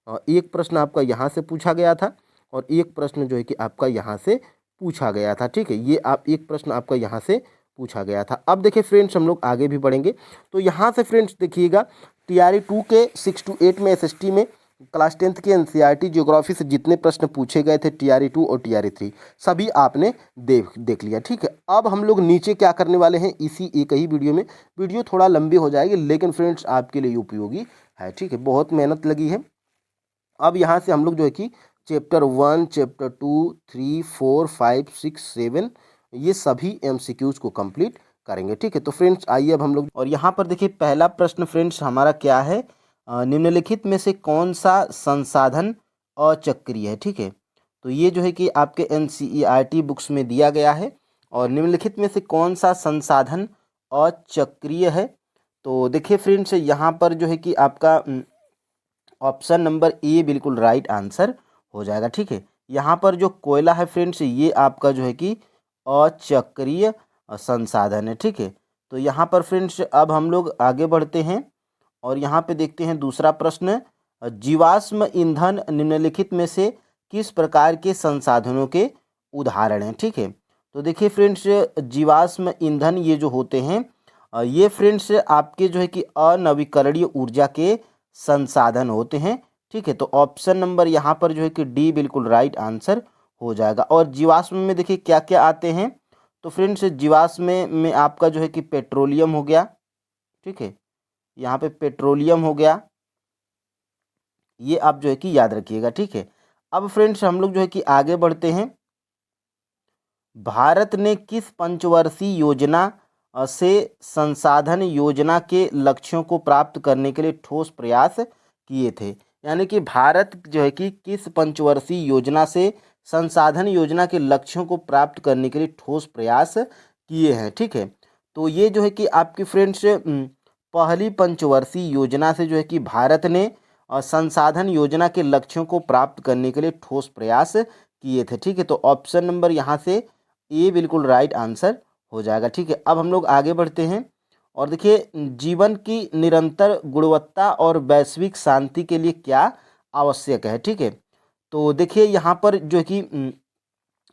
और एक प्रश्न आपका यहाँ से पूछा गया था, और एक प्रश्न जो है कि आपका यहाँ से पूछा गया था। ठीक है, ये आप एक प्रश्न आपका यहाँ से पूछा गया था। अब देखिए फ्रेंड्स हम लोग आगे भी बढ़ेंगे। तो यहाँ से फ्रेंड्स देखिएगा टीआरई 2 के 6 to 8 में एसएसटी में क्लास 10th के एनसीईआरटी ज्योग्राफी से जितने प्रश्न पूछे गए थे टीआरई 2 और टीआरई 3 सभी आपने देख लिया। ठीक है, अब हम लोग नीचे क्या करने वाले हैं, इसी एक ही वीडियो में, वीडियो थोड़ा लंबी हो जाएगी लेकिन फ्रेंड्स आपके लिए उपयोगी है। ठीक है, बहुत मेहनत लगी है। अब यहाँ से हम लोग जो है कि चैप्टर 1, चैप्टर 2, 3, 4, 5, 6, 7 ये सभी एमसीक्यूज को कंप्लीट करेंगे। ठीक है, तो फ्रेंड्स आइए अब हम लोग, और यहाँ पर देखिए पहला प्रश्न फ्रेंड्स हमारा क्या है, निम्नलिखित में से कौन सा संसाधन अचक्रीय है? ठीक है, तो ये जो है कि आपके एनसीईआरटी बुक्स में दिया गया है, और निम्नलिखित में से कौन सा संसाधन अचक्रीय है? तो देखिए फ्रेंड्स यहाँ पर जो है कि आपका ऑप्शन नंबर ए बिल्कुल राइट आंसर हो जाएगा। ठीक है, यहाँ पर जो कोयला है फ्रेंड्स ये आपका जो है कि अचक्रीय संसाधन है। ठीक है, तो यहाँ पर फ्रेंड्स अब हम लोग आगे बढ़ते हैं, और यहाँ पे देखते हैं दूसरा प्रश्न, जीवाश्म ईंधन निम्नलिखित में से किस प्रकार के संसाधनों के उदाहरण हैं? ठीक है, तो देखिए फ्रेंड्स जीवाश्म ईंधन ये जो होते हैं ये फ्रेंड्स आपके जो है कि अनवीकरणीय ऊर्जा के संसाधन होते हैं। ठीक है, तो ऑप्शन नंबर यहाँ पर जो है कि डी बिल्कुल राइट आंसर हो जाएगा। और जीवाश्म में देखिए क्या क्या आते हैं, तो फ्रेंड्स जीवाश्म में आपका जो है कि पेट्रोलियम हो गया। ठीक है, यहाँ पे पेट्रोलियम हो गया, ये आप जो है कि याद रखिएगा। ठीक है, अब फ्रेंड्स हम लोग जो है कि आगे बढ़ते हैं। भारत ने किस पंचवर्षीय योजना से संसाधन योजना के लक्ष्यों को प्राप्त करने के लिए ठोस प्रयास किए थे? यानी कि भारत जो है कि किस पंचवर्षीय योजना से संसाधन योजना के लक्ष्यों को प्राप्त करने के लिए ठोस प्रयास किए हैं? ठीक है, तो ये जो है कि आपकी फ्रेंड्स पहली पंचवर्षीय योजना से जो है कि भारत ने संसाधन योजना के लक्ष्यों को प्राप्त करने के लिए ठोस प्रयास किए थे। ठीक है, तो ऑप्शन नंबर यहाँ से ए बिल्कुल राइट आंसर हो जाएगा। ठीक है, अब हम लोग आगे बढ़ते हैं, और देखिए जीवन की निरंतर गुणवत्ता और वैश्विक शांति के लिए क्या आवश्यक है? ठीक है, तो देखिए यहाँ पर जो है कि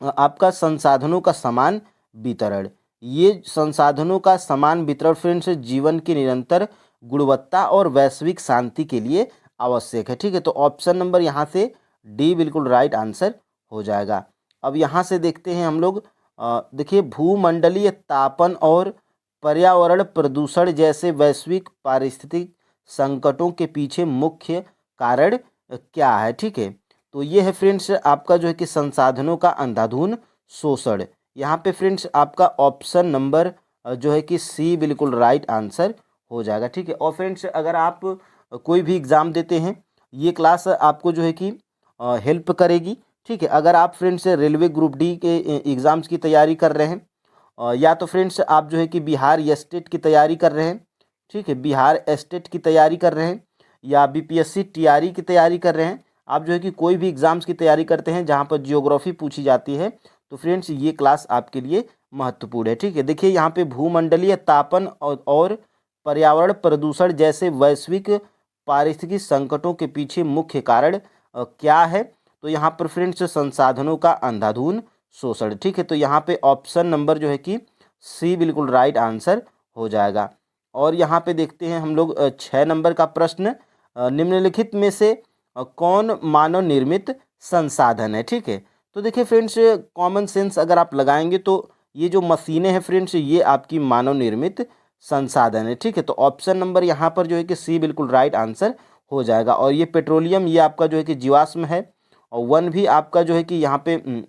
आपका संसाधनों का समान वितरण, ये संसाधनों का समान वितरण फ्रेंड्स जीवन की निरंतर गुणवत्ता और वैश्विक शांति के लिए आवश्यक है। ठीक है, तो ऑप्शन नंबर यहाँ से डी बिल्कुल राइट आंसर हो जाएगा। अब यहाँ से देखते हैं हम लोग, देखिए भूमंडलीय तापन और पर्यावरण प्रदूषण जैसे वैश्विक पारिस्थितिक संकटों के पीछे मुख्य कारण क्या है? ठीक है, तो ये है फ्रेंड्स आपका जो है कि संसाधनों का अंधाधुंध शोषण। यहाँ पे फ्रेंड्स आपका ऑप्शन नंबर जो है कि सी बिल्कुल राइट आंसर हो जाएगा। ठीक है, और फ्रेंड्स अगर आप कोई भी एग्ज़ाम देते हैं ये क्लास आपको जो है कि हेल्प करेगी। ठीक है, अगर आप फ्रेंड्स रेलवे ग्रुप डी के एग्ज़ाम्स की तैयारी कर रहे हैं, या तो फ्रेंड्स आप जो है कि बिहार एस्टेट की तैयारी कर रहे हैं, ठीक है बिहार एस्टेट की तैयारी कर रहे हैं, या बीपीएससी टीआरई की तैयारी कर रहे हैं, आप जो है कि कोई भी एग्ज़ाम्स की तैयारी करते हैं जहाँ पर जियोग्राफी पूछी जाती है, तो फ्रेंड्स ये क्लास आपके लिए महत्वपूर्ण है। ठीक है, देखिए यहाँ पे भूमंडलीय तापन और पर्यावरण प्रदूषण जैसे वैश्विक पारिस्थितिक संकटों के पीछे मुख्य कारण क्या है? तो यहाँ पर फ्रेंड्स संसाधनों का अंधाधुंध शोषण। ठीक है, तो यहाँ पे ऑप्शन नंबर जो है कि सी बिल्कुल राइट आंसर हो जाएगा। और यहाँ पे देखते हैं हम लोग 6 नंबर का प्रश्न, निम्नलिखित में से कौन मानव निर्मित संसाधन है? ठीक है, तो देखिए फ्रेंड्स कॉमन सेंस अगर आप लगाएंगे तो ये जो मशीनें हैं फ्रेंड्स ये आपकी मानव निर्मित संसाधन है। ठीक है, तो ऑप्शन नंबर यहाँ पर जो है कि सी बिल्कुल राइट आंसर हो जाएगा। और ये पेट्रोलियम ये आपका जो है कि जीवाश्म है, और वन भी आपका जो है कि यहाँ पे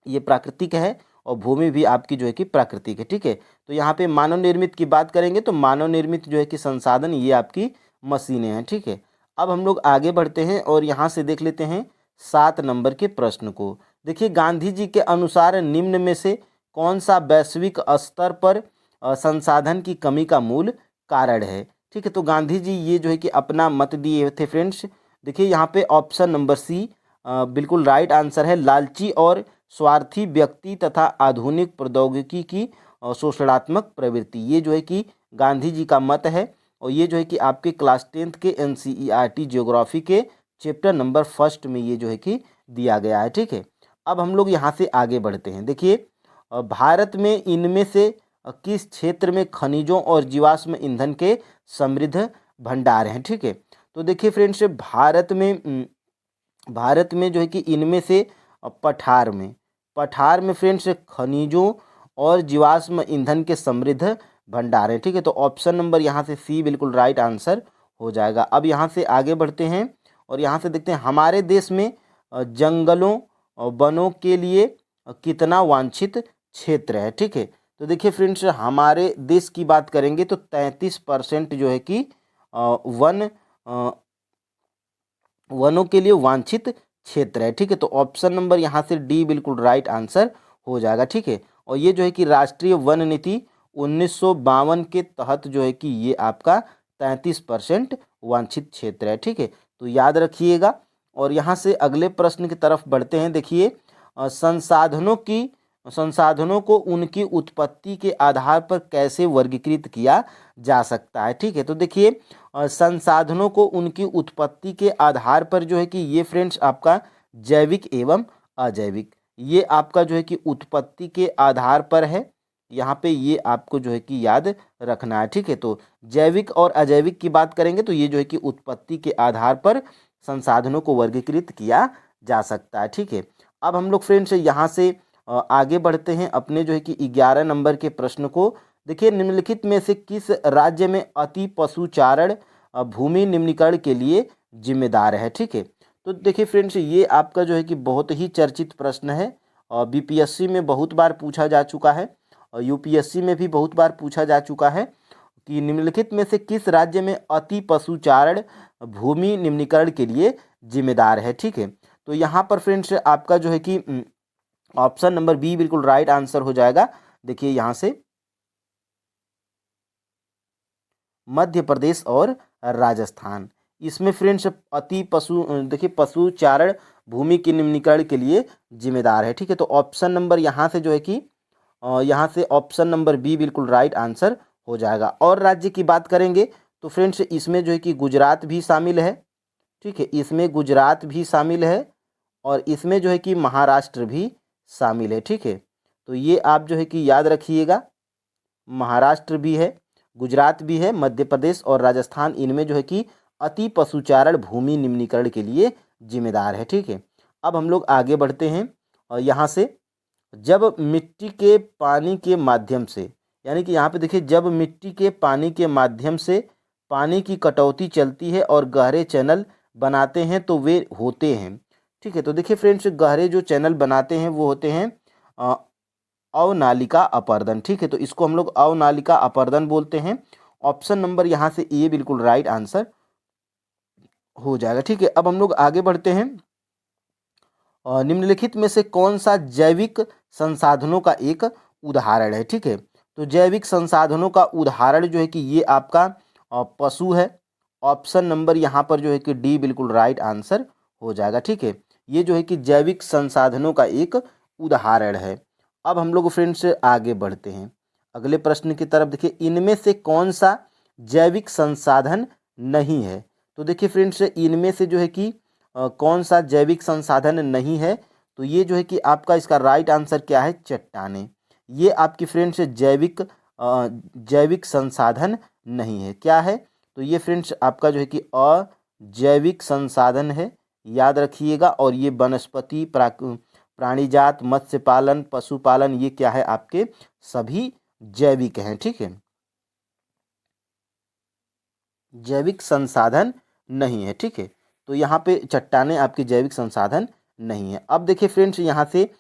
ये प्राकृतिक है, और भूमि भी आपकी जो है कि प्राकृतिक है। ठीक है, तो यहाँ पे मानव निर्मित की बात करेंगे तो मानव निर्मित जो है कि संसाधन ये आपकी मशीनें हैं। ठीक है, अब हम लोग आगे बढ़ते हैं और यहाँ से देख लेते हैं 7 नंबर के प्रश्न को। देखिए गांधी जी के अनुसार निम्न में से कौन सा वैश्विक स्तर पर संसाधन की कमी का मूल कारण है? ठीक है, तो गांधी जी ये जो है कि अपना मत दिए थे फ्रेंड्स। देखिए यहाँ पे ऑप्शन नंबर सी बिल्कुल राइट आंसर है। लालची और स्वार्थी व्यक्ति तथा आधुनिक प्रौद्योगिकी की शोषणात्मक प्रवृत्ति, ये जो है कि गांधी जी का मत है। और ये जो है कि आपके क्लास 10th के NCERT ज्योग्राफी के चैप्टर नंबर 1 में ये जो है कि दिया गया है। ठीक है, अब हम लोग यहाँ से आगे बढ़ते हैं। देखिए भारत में इनमें से किस क्षेत्र में खनिजों और जीवाश्म ईंधन के समृद्ध भंडार हैं? ठीक है, तो देखिए फ्रेंड्स भारत में जो है कि इनमें से पठार में फ्रेंड्स खनिजों और जीवाश्म ईंधन के समृद्ध भंडार हैं। ठीक है, तो ऑप्शन नंबर यहाँ से सी बिल्कुल राइट आंसर हो जाएगा। अब यहाँ से आगे बढ़ते हैं और यहाँ से देखते हैं हमारे देश में जंगलों और वनों के लिए कितना वांछित क्षेत्र है? ठीक है, तो देखिए फ्रेंड्स हमारे देश की बात करेंगे तो 33% जो है कि वनों के लिए वांछित क्षेत्र है। ठीक है, तो ऑप्शन नंबर यहाँ से डी बिल्कुल राइट आंसर हो जाएगा। ठीक है, और ये जो है कि राष्ट्रीय वन नीति 1952 के तहत जो है कि ये आपका 33% वांछित क्षेत्र है। ठीक है, तो याद रखिएगा। और यहाँ से अगले प्रश्न की तरफ बढ़ते हैं। देखिए संसाधनों को उनकी उत्पत्ति के आधार पर कैसे वर्गीकृत किया जा सकता है? ठीक है, तो देखिए संसाधनों को उनकी उत्पत्ति के आधार पर जो है कि ये फ्रेंड्स आपका जैविक एवं अजैविक, ये आपका जो है कि उत्पत्ति के आधार पर है। यहाँ पे ये आपको जो है कि याद रखना है। ठीक है, तो जैविक और अजैविक की बात करेंगे तो ये जो है कि उत्पत्ति के आधार पर संसाधनों को वर्गीकृत किया जा सकता है। ठीक है, अब हम लोग फ्रेंड्स यहाँ से आगे बढ़ते हैं अपने जो है कि 11 नंबर के प्रश्न को। देखिए निम्नलिखित में से किस राज्य में अति पशुचारण भूमि निम्नीकरण के लिए जिम्मेदार है? ठीक है, तो देखिए फ्रेंड्स ये आपका जो है कि बहुत ही चर्चित प्रश्न है और BPSC में बहुत बार पूछा जा चुका है और UPSC में भी बहुत बार पूछा जा चुका है कि निम्नलिखित में से किस राज्य में अति पशुचारण भूमि निम्नीकरण के लिए जिम्मेदार है? ठीक है, तो यहाँ पर फ्रेंड्स आपका जो है कि ऑप्शन नंबर बी बिल्कुल राइट आंसर हो जाएगा। देखिए यहाँ से मध्य प्रदेश और राजस्थान, इसमें फ्रेंड्स देखिए पशुचारण भूमि के निम्नीकरण के लिए जिम्मेदार है। ठीक है, तो ऑप्शन नंबर यहाँ से जो है कि यहाँ से ऑप्शन नंबर बी बिल्कुल राइट आंसर हो जाएगा। और राज्य की बात करेंगे तो फ्रेंड्स इसमें जो है कि गुजरात भी शामिल है। ठीक है, इसमें गुजरात भी शामिल है और इसमें जो है कि महाराष्ट्र भी शामिल है। ठीक है, तो ये आप जो है कि याद रखिएगा, महाराष्ट्र भी है, गुजरात भी है, मध्य प्रदेश और राजस्थान इनमें जो है कि अति पशुचारण भूमि निम्नीकरण के लिए जिम्मेदार है। ठीक है, अब हम लोग आगे बढ़ते हैं और यहाँ से जब मिट्टी के पानी के माध्यम से, यानी कि यहाँ पे देखिए जब मिट्टी के पानी के माध्यम से पानी की कटौती चलती है और गहरे चैनल बनाते हैं तो वे होते हैं। ठीक है, तो देखिए फ्रेंड्स गहरे जो चैनल बनाते हैं वो होते हैं अवनालिका अपर्दन। ठीक है, तो इसको हम लोग अवनालिका अपर्दन बोलते हैं। ऑप्शन नंबर यहाँ से ए बिल्कुल राइट आंसर हो जाएगा। ठीक है, अब हम लोग आगे बढ़ते हैं। निम्नलिखित में से कौन सा जैविक संसाधनों का एक उदाहरण है? ठीक है, तो जैविक संसाधनों का उदाहरण जो है कि ये आपका पशु है। ऑप्शन नंबर यहाँ पर जो है कि डी बिल्कुल राइट आंसर हो जाएगा। ठीक है, ये जो है कि जैविक संसाधनों का एक उदाहरण है। अब हम लोग फ्रेंड्स आगे बढ़ते हैं अगले प्रश्न की तरफ। देखिए इनमें से कौन सा जैविक संसाधन नहीं है? तो देखिए फ्रेंड्स, इनमें से जो है कि कौन सा जैविक संसाधन नहीं है, तो ये जो है कि आपका इसका राइट आंसर क्या है, चट्टानें। ये आपकी फ्रेंड्स जैविक संसाधन नहीं है। क्या है, तो ये फ्रेंड्स आपका जो है कि अजैविक संसाधन है, याद रखिएगा। और ये वनस्पति, प्राणीजात, मत्स्य पालन, पशुपालन, ये क्या है, आपके सभी जैविक हैं। ठीक है, जैविक संसाधन नहीं है। ठीक है, तो यहाँ पे चट्टानें आपकी जैविक संसाधन नहीं है। अब देखिए फ्रेंड्स, यहाँ से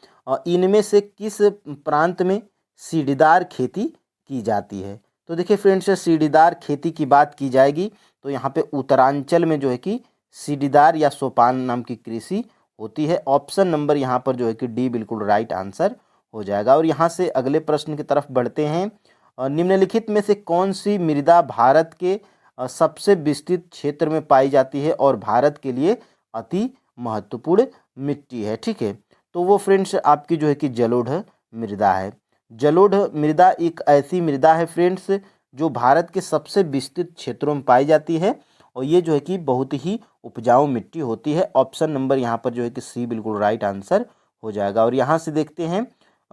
इनमें से किस प्रांत में सीढ़ीदार खेती की जाती है। तो देखिए फ्रेंड्स, सीढ़ीदार खेती की बात की जाएगी तो यहाँ पे उत्तरांचल में जो है कि सीढ़ीदार या सोपान नाम की कृषि होती है। ऑप्शन नंबर यहाँ पर जो है कि डी बिल्कुल राइट आंसर हो जाएगा। और यहाँ से अगले प्रश्न की तरफ बढ़ते हैं। निम्नलिखित में से कौन सी मृदा भारत के सबसे विस्तृत क्षेत्र में पाई जाती है और भारत के लिए अति महत्वपूर्ण मिट्टी है। ठीक है, तो वो फ्रेंड्स आपकी जो है कि जलोढ़ मृदा है। जलोढ़ मृदा एक ऐसी मृदा है फ्रेंड्स जो भारत के सबसे विस्तृत क्षेत्रों में पाई जाती है और ये जो है कि बहुत ही उपजाऊ मिट्टी होती है। ऑप्शन नंबर यहाँ पर जो है कि सी बिल्कुल राइट आंसर हो जाएगा। और यहाँ से देखते हैं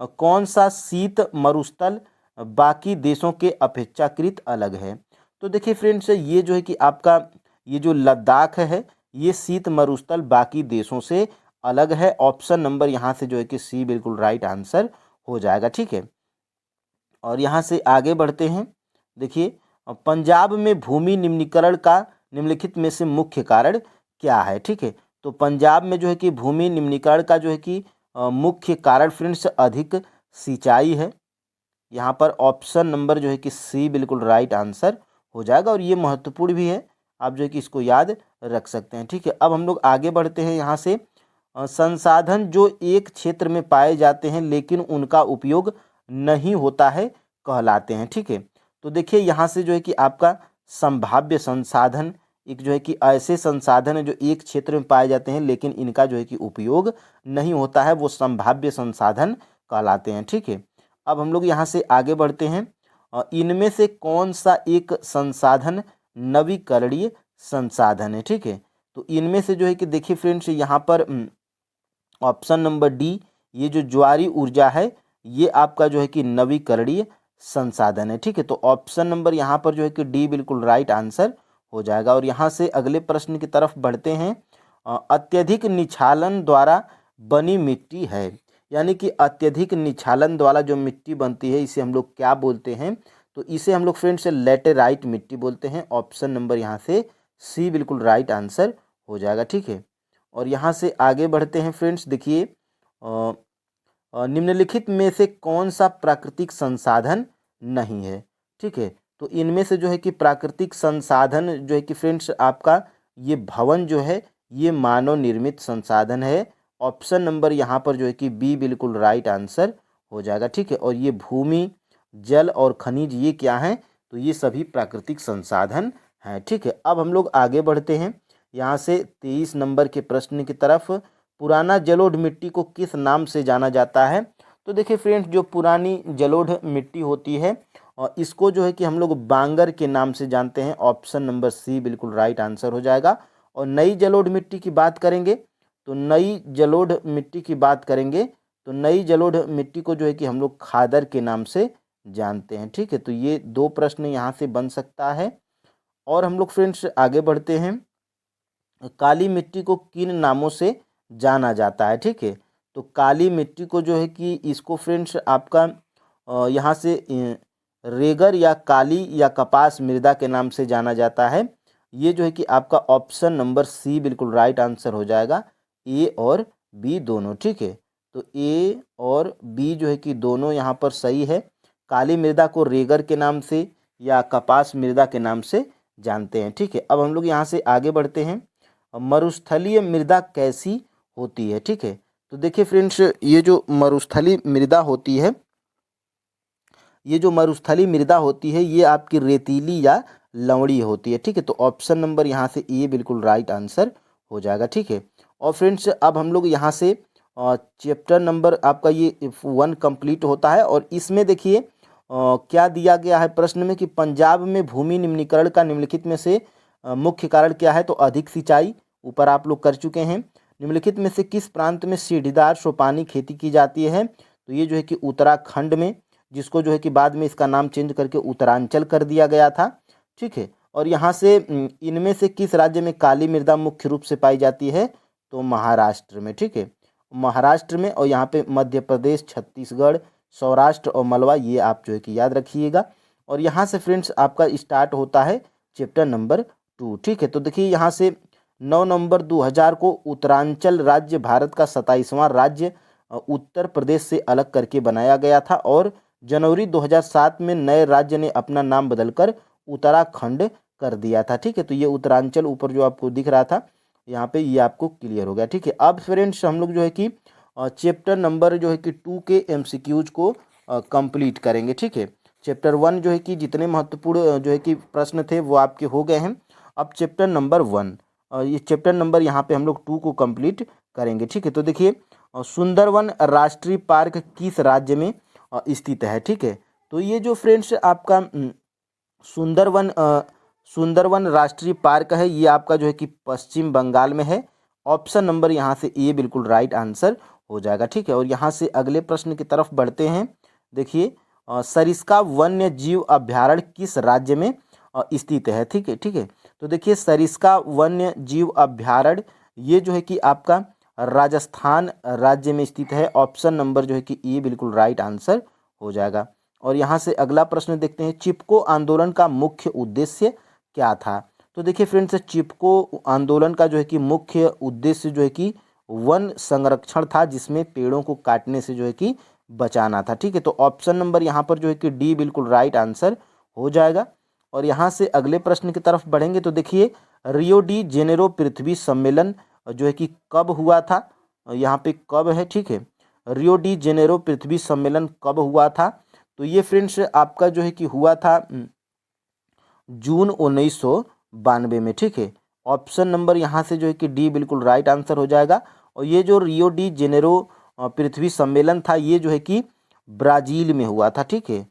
कौन सा शीत मरुस्थल बाकी देशों के अपेक्षाकृत अलग है। तो देखिए फ्रेंड्स, ये जो है कि आपका ये जो लद्दाख है, ये शीत मरुस्थल बाकी देशों से अलग है। ऑप्शन नंबर यहाँ से जो है कि सी बिल्कुल राइट आंसर हो जाएगा। ठीक है, और यहाँ से आगे बढ़ते हैं। देखिए, पंजाब में भूमि निम्नीकरण का निम्नलिखित में से मुख्य कारण क्या है। ठीक है, तो पंजाब में जो है कि भूमि निम्नीकरण का जो है कि मुख्य कारण फ्रेंड्स अधिक सिंचाई है। यहाँ पर ऑप्शन नंबर जो है कि सी बिल्कुल राइट आंसर हो जाएगा और ये महत्वपूर्ण भी है, आप जो है कि इसको याद रख सकते हैं। ठीक है, अब हम लोग आगे बढ़ते हैं। यहाँ से संसाधन जो एक क्षेत्र में पाए जाते हैं लेकिन उनका उपयोग नहीं होता है कहलाते हैं। ठीक है, तो देखिए यहाँ से जो है कि आपका संभाव्य संसाधन एक जो है कि ऐसे संसाधन है जो एक क्षेत्र में पाए जाते हैं लेकिन इनका जो है कि उपयोग नहीं होता है, वो संभाव्य संसाधन कहलाते हैं। ठीक है, अब हम लोग यहाँ से आगे बढ़ते हैं। इनमें से कौन सा एक संसाधन नवीकरणीय संसाधन है। ठीक है, तो इनमें से जो है कि देखिए फ्रेंड्स, यहाँ पर ऑप्शन नंबर डी, ये जो ज्वारी ऊर्जा है ये आपका जो है कि नवीकरणीय संसाधन है। ठीक है, तो ऑप्शन नंबर यहाँ पर जो है कि डी बिल्कुल राइट आंसर हो जाएगा। और यहाँ से अगले प्रश्न की तरफ बढ़ते हैं। अत्यधिक निछालन द्वारा बनी मिट्टी है, यानी कि अत्यधिक निछालन द्वारा जो मिट्टी बनती है इसे हम लोग क्या बोलते हैं, तो इसे हम लोग फ्रेंड्स लेटेराइट मिट्टी बोलते हैं। ऑप्शन नंबर यहाँ से सी बिल्कुल राइट आंसर हो जाएगा। ठीक है, और यहाँ से आगे बढ़ते हैं फ्रेंड्स। देखिए, निम्नलिखित में से कौन सा प्राकृतिक संसाधन नहीं है। ठीक है, तो इनमें से जो है कि प्राकृतिक संसाधन जो है कि फ्रेंड्स आपका ये भवन जो है ये मानव निर्मित संसाधन है। ऑप्शन नंबर यहाँ पर जो है कि बी बिल्कुल राइट आंसर हो जाएगा। ठीक है, और ये भूमि, जल और खनिज ये क्या हैं, तो ये सभी प्राकृतिक संसाधन हैं। ठीक है, अब हम लोग आगे बढ़ते हैं। यहाँ से 23 नंबर के प्रश्न की तरफ। पुराना जलोढ़ मिट्टी को किस नाम से जाना जाता है। तो देखिए फ्रेंड्स, जो पुरानी जलोढ़ मिट्टी होती है और इसको जो है कि हम लोग बांगर के नाम से जानते हैं। ऑप्शन नंबर सी बिल्कुल राइट आंसर हो जाएगा। और नई जलोढ़ मिट्टी की बात करेंगे तो नई जलोढ़ मिट्टी की बात करेंगे तो नई जलोढ़ मिट्टी को जो है कि हम लोग खादर के नाम से जानते हैं। ठीक है, तो ये दो प्रश्न यहाँ से बन सकता है। और हम लोग फ्रेंड्स आगे बढ़ते हैं। काली मिट्टी को किन नामों से जाना जाता है। ठीक है, तो काली मिट्टी को जो है कि इसको फ्रेंड्स आपका यहाँ से रेगर या काली या कपास मृदा के नाम से जाना जाता है। ये जो है कि आपका ऑप्शन नंबर सी बिल्कुल राइट आंसर हो जाएगा, ए और बी दोनों। ठीक है, तो ए और बी जो है कि दोनों यहाँ पर सही है। काली मृदा को रेगर के नाम से या कपास मृदा के नाम से जानते हैं। ठीक है, अब हम लोग यहाँ से आगे बढ़ते हैं। मरुस्थलीय मृदा कैसी होती है। ठीक है, तो देखिए फ्रेंड्स, ये जो मरुस्थलीय मृदा होती है ये आपकी रेतीली या लवणी होती है। ठीक है, तो ऑप्शन नंबर यहाँ से ए बिल्कुल राइट आंसर हो जाएगा। ठीक है, और फ्रेंड्स अब हम लोग यहाँ से चैप्टर नंबर आपका ये 1 कंप्लीट होता है। और इसमें देखिए क्या दिया गया है प्रश्न में कि पंजाब में भूमि निम्नीकरण का निम्नलिखित में से मुख्य कारण क्या है, तो अधिक सिंचाई, ऊपर आप लोग कर चुके हैं। निम्नलिखित में से किस प्रांत में सीढ़ीदार सोपानी खेती की जाती है, तो ये जो है कि उत्तराखंड में, जिसको जो है कि बाद में इसका नाम चेंज करके उत्तरांचल कर दिया गया था। ठीक है, और यहाँ से इनमें से किस राज्य में काली मृदा मुख्य रूप से पाई जाती है, तो महाराष्ट्र में। ठीक है, महाराष्ट्र में, और यहाँ पे मध्य प्रदेश, छत्तीसगढ़, सौराष्ट्र और मलवा, ये आप जो है कि याद रखिएगा। और यहाँ से फ्रेंड्स आपका स्टार्ट होता है चैप्टर नंबर 2। ठीक है, तो देखिए यहाँ से 9 नवंबर 2000 को उत्तरांचल राज्य भारत का 27वां राज्य उत्तर प्रदेश से अलग करके बनाया गया था, और जनवरी 2007 में नए राज्य ने अपना नाम बदलकर उत्तराखंड कर दिया था। ठीक है, तो ये उत्तरांचल ऊपर जो आपको दिख रहा था यहाँ पे, ये आपको क्लियर हो गया। ठीक है, अब फ्रेंड्स हम लोग जो है कि चैप्टर नंबर जो है कि 2 के एमसीक्यूज को कंप्लीट करेंगे। ठीक है, चैप्टर 1 जो है कि जितने महत्वपूर्ण जो है कि प्रश्न थे वो आपके हो गए हैं। अब चैप्टर नंबर 1, ये चैप्टर नंबर यहाँ पे हम लोग 2 को कंप्लीट करेंगे। ठीक है, तो देखिए सुंदरवन राष्ट्रीय पार्क किस राज्य में स्थित है। ठीक है, तो ये जो फ्रेंड्स आपका सुंदरवन राष्ट्रीय पार्क है, ये आपका जो है कि पश्चिम बंगाल में है। ऑप्शन नंबर यहाँ से ए बिल्कुल राइट आंसर हो जाएगा। ठीक है, और यहाँ से अगले प्रश्न की तरफ बढ़ते हैं। देखिए सरिस्का वन्य जीव अभ्यारण्य किस राज्य में स्थित है। ठीक है, ठीक है, तो देखिए सरिस्का वन्य जीव अभ्यारण्य ये जो है कि आपका राजस्थान राज्य में स्थित है। ऑप्शन नंबर जो है कि ए बिल्कुल राइट आंसर हो जाएगा। और यहाँ से अगला प्रश्न देखते हैं, चिपको आंदोलन का मुख्य उद्देश्य क्या था। तो देखिए फ्रेंड्स, चिपको आंदोलन का जो है कि मुख्य उद्देश्य जो है कि वन संरक्षण था, जिसमें पेड़ों को काटने से जो है कि बचाना था। ठीक है, तो ऑप्शन नंबर यहाँ पर जो है कि डी बिल्कुल राइट आंसर हो जाएगा। और यहाँ से अगले प्रश्न की तरफ बढ़ेंगे, तो देखिए रियो डी जेनेरो पृथ्वी सम्मेलन जो है कि कब हुआ था, यहाँ पे कब है। ठीक है, रियो डी जेनेरो पृथ्वी सम्मेलन कब हुआ था, तो ये फ्रेंड्स आपका जो है कि हुआ था जून 1992 में। ठीक है, ऑप्शन नंबर यहाँ से जो है कि डी बिल्कुल राइट आंसर हो जाएगा। और ये जो रियो डी जेनेरो पृथ्वी सम्मेलन था, ये जो है कि ब्राज़ील में हुआ था। ठीक है,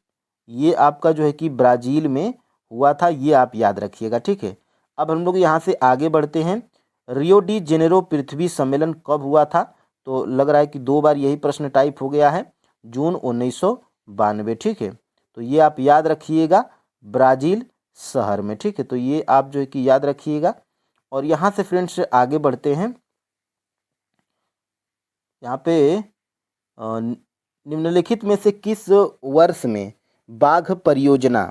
ये आपका जो है कि ब्राज़ील में हुआ था, ये आप याद रखिएगा। ठीक है, अब हम लोग यहाँ से आगे बढ़ते हैं। रियो डी जेनेरो पृथ्वी सम्मेलन कब हुआ था, तो लग रहा है कि 2 बार यही प्रश्न टाइप हो गया है, जून 1992। ठीक है, तो ये आप याद रखिएगा, ब्राज़ील शहर में। ठीक है, तो ये आप जो है कि याद रखिएगा। और यहाँ से फ्रेंड्स आगे बढ़ते हैं। यहाँ पे निम्नलिखित में से किस वर्ष में बाघ परियोजना,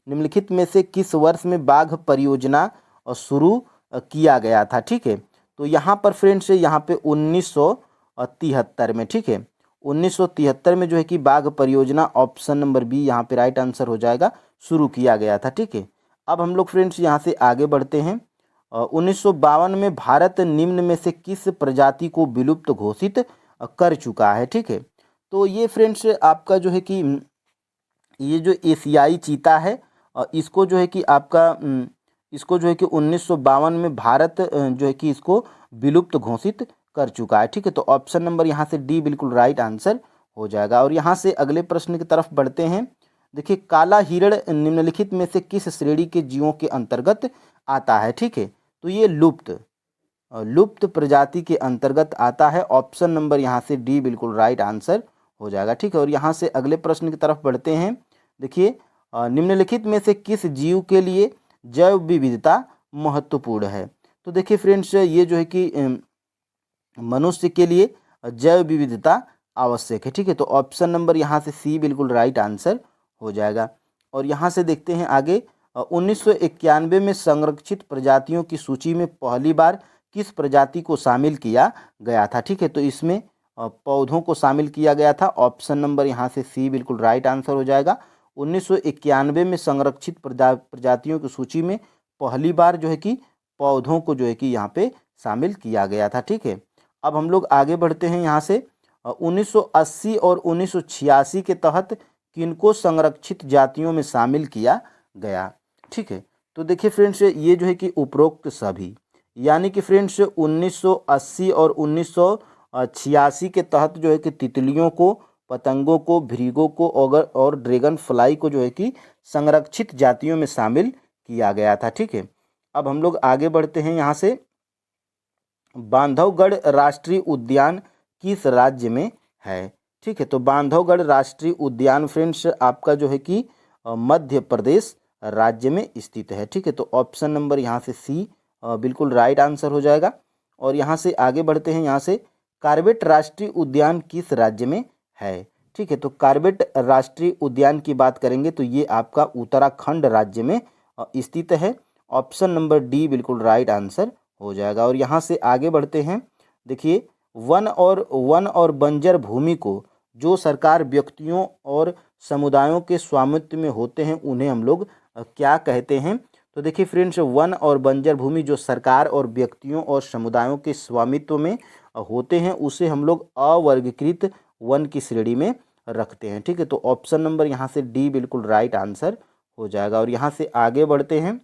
निम्नलिखित में से किस वर्ष में बाघ परियोजना शुरू किया गया था। ठीक है, तो यहाँ पर फ्रेंड्स यहाँ पे 1973 में। ठीक है, 1973 में जो है कि बाघ परियोजना, ऑप्शन नंबर बी यहाँ पे राइट आंसर हो जाएगा, शुरू किया गया था। ठीक है, अब हम लोग फ्रेंड्स यहाँ से आगे बढ़ते हैं। 1952 में भारत निम्न में से किस प्रजाति को विलुप्त घोषित कर चुका है। ठीक है, तो ये फ्रेंड्स आपका जो है कि ये जो एशियाई चीता है, इसको जो है कि आपका इसको जो है कि 1952 में भारत जो है कि इसको विलुप्त घोषित कर चुका है। ठीक है, तो ऑप्शन नंबर यहाँ से डी बिल्कुल राइट आंसर हो जाएगा। और यहाँ से अगले प्रश्न की तरफ बढ़ते हैं। देखिए काला हिरण निम्नलिखित में से किस श्रेणी के जीवों के अंतर्गत आता है। ठीक है, तो ये लुप्त प्रजाति के अंतर्गत आता है। ऑप्शन नंबर यहाँ से डी बिल्कुल राइट आंसर हो जाएगा। ठीक है, और यहाँ से अगले प्रश्न की तरफ बढ़ते हैं। देखिए निम्नलिखित में से किस जीव के लिए जैव विविधता महत्वपूर्ण है। तो देखिए फ्रेंड्स, ये जो है कि मनुष्य के लिए जैव विविधता आवश्यक है। ठीक है, तो ऑप्शन नंबर यहाँ से सी बिल्कुल राइट आंसर हो जाएगा। और यहाँ से देखते हैं आगे। 1991 में संरक्षित प्रजातियों की सूची में पहली बार किस प्रजाति को शामिल किया गया था। ठीक है, तो इसमें पौधों को शामिल किया गया था। ऑप्शन नंबर यहाँ से सी बिल्कुल राइट आंसर हो जाएगा। 1991 में संरक्षित प्रजातियों की सूची में पहली बार जो है कि पौधों को जो है कि यहाँ पे शामिल किया गया था। ठीक है, अब हम लोग आगे बढ़ते हैं। यहाँ से 1980 और 1986 के तहत किनको संरक्षित जातियों में शामिल किया गया। ठीक है, तो देखिए फ्रेंड्स, ये जो है कि उपरोक्त सभी, यानी कि फ्रेंड्स 1980 और 1986 के तहत जो है कि तितलियों को, पतंगों को, भृगों को और ड्रैगन फ्लाई को जो है कि संरक्षित जातियों में शामिल किया गया था। ठीक है, अब हम लोग आगे बढ़ते हैं यहाँ से। बांधवगढ़ राष्ट्रीय उद्यान किस राज्य में है? ठीक है, तो बांधवगढ़ राष्ट्रीय उद्यान फ्रेंड्स आपका जो है कि मध्य प्रदेश राज्य में स्थित है। ठीक है, तो ऑप्शन नंबर यहाँ से सी बिल्कुल राइट आंसर हो जाएगा। और यहाँ से आगे बढ़ते हैं। यहाँ से कार्बेट राष्ट्रीय उद्यान किस राज्य में है? ठीक है, तो कार्बेट राष्ट्रीय उद्यान की बात करेंगे तो ये आपका उत्तराखंड राज्य में स्थित है। ऑप्शन नंबर डी बिल्कुल राइट आंसर हो जाएगा। और यहाँ से आगे बढ़ते हैं। देखिए, वन और बंजर भूमि को जो सरकार व्यक्तियों और समुदायों के स्वामित्व में होते हैं उन्हें हम लोग क्या कहते हैं? तो देखिए फ्रेंड्स, वन और बंजर भूमि जो सरकार और व्यक्तियों और समुदायों के स्वामित्व में होते हैं उसे हम लोग अवर्गीकृत वन की श्रेणी में रखते हैं। ठीक है, तो ऑप्शन नंबर यहाँ से डी बिल्कुल राइट आंसर हो जाएगा। और यहाँ से आगे बढ़ते हैं।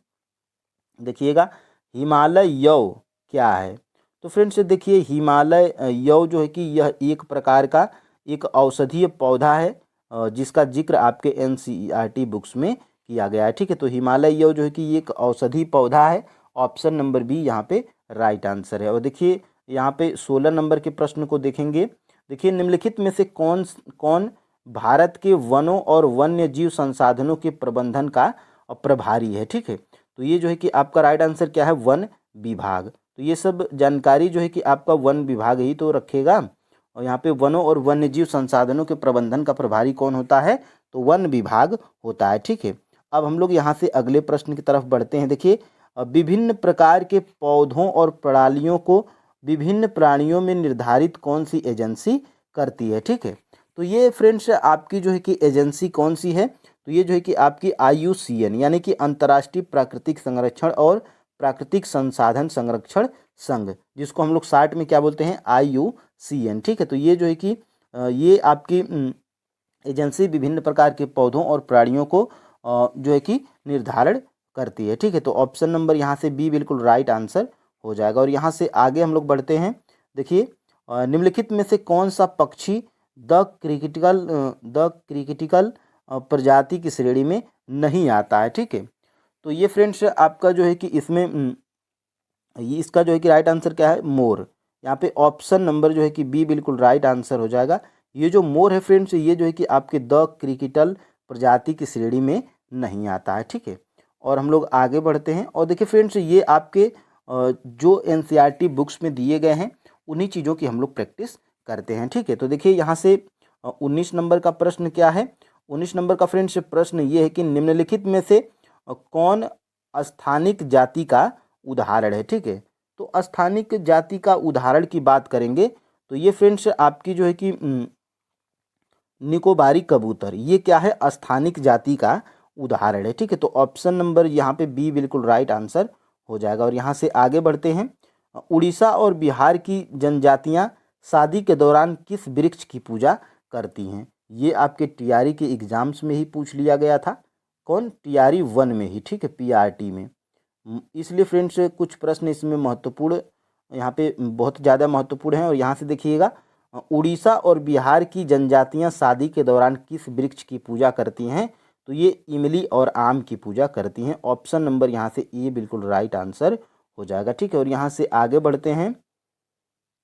देखिएगा, हिमालय यव क्या है? तो फ्रेंड्स देखिए, हिमालय यव जो है कि यह एक प्रकार का एक औषधीय पौधा है जिसका जिक्र आपके एनसीईआरटी बुक्स में किया गया है। ठीक है, तो हिमालय यव जो है कि एक औषधि पौधा है। ऑप्शन नंबर बी यहाँ पे राइट आंसर है। और देखिए, यहाँ पे 16 नंबर के प्रश्न को देखेंगे। देखिए, निम्नलिखित में से कौन भारत के वनों और वन्य जीव संसाधनों के प्रबंधन का प्रभारी है? ठीक है, तो ये जो है कि आपका राइट आंसर क्या है? वन विभाग। तो ये सब जानकारी जो है कि आपका वन विभाग ही तो रखेगा। और यहाँ पे वनों और वन्य जीव संसाधनों के प्रबंधन का प्रभारी कौन होता है? तो वन विभाग होता है। ठीक है, अब हम लोग यहाँ से अगले प्रश्न की तरफ बढ़ते हैं। देखिए, विभिन्न प्रकार के पौधों और प्रणालियों को विभिन्न प्राणियों में निर्धारित कौन सी एजेंसी करती है? ठीक है, तो ये फ्रेंड्स आपकी जो है कि एजेंसी कौन सी है? तो ये जो है कि आपकी IUCN यानी कि अंतर्राष्ट्रीय प्राकृतिक संरक्षण और प्राकृतिक संसाधन संरक्षण संघ, जिसको हम लोग शार्ट में क्या बोलते हैं? IUCN। ठीक है, तो ये जो है कि ये आपकी एजेंसी विभिन्न प्रकार के पौधों और प्राणियों को जो है कि निर्धारण करती है। ठीक है, तो ऑप्शन नंबर यहाँ से बी बिल्कुल राइट आंसर हो जाएगा। और यहाँ से आगे हम लोग बढ़ते हैं। देखिए, निम्नलिखित में से कौन सा पक्षी द क्रिटिकल प्रजाति की श्रेणी में नहीं आता है? ठीक है, तो ये फ्रेंड्स आपका जो है कि इसमें ये इसका जो है कि राइट आंसर क्या है? मोर। यहाँ पे ऑप्शन नंबर जो है कि बी बिल्कुल राइट आंसर हो जाएगा। ये जो मोर है फ्रेंड्स, ये जो है कि आपके द क्रिटिकल प्रजाति की श्रेणी में नहीं आता है। ठीक है, और हम लोग आगे बढ़ते हैं। और देखिए फ्रेंड्स, ये आपके जो एनसीईआरटी बुक्स में दिए गए हैं उन्हीं चीज़ों की हम लोग प्रैक्टिस करते हैं। ठीक है, तो देखिए यहाँ से 19 नंबर का प्रश्न क्या है? 19 नंबर का फ्रेंड्स प्रश्न ये है कि निम्नलिखित में से कौन स्थानिक जाति का उदाहरण है? ठीक है, तो स्थानिक जाति का उदाहरण की बात करेंगे तो ये फ्रेंड्स आपकी जो है कि निकोबारी कबूतर, ये क्या है? स्थानिक जाति का उदाहरण है। ठीक है, तो ऑप्शन नंबर यहाँ पे बी बिल्कुल राइट आंसर हो जाएगा। और यहाँ से आगे बढ़ते हैं। उड़ीसा और बिहार की जनजातियाँ शादी के दौरान किस वृक्ष की पूजा करती हैं? ये आपके टीआरई के एग्जाम्स में ही पूछ लिया गया था। कौन? टीआरई 1 में ही। ठीक है, PRT में। इसलिए फ्रेंड्स कुछ प्रश्न इसमें महत्वपूर्ण, यहाँ पे बहुत ज़्यादा महत्वपूर्ण हैं। और यहाँ से देखिएगा, उड़ीसा और बिहार की जनजातियाँ शादी के दौरान किस वृक्ष की पूजा करती हैं? तो ये इमली और आम की पूजा करती हैं। ऑप्शन नंबर यहाँ से ए बिल्कुल राइट आंसर हो जाएगा। ठीक है, और यहाँ से आगे बढ़ते हैं।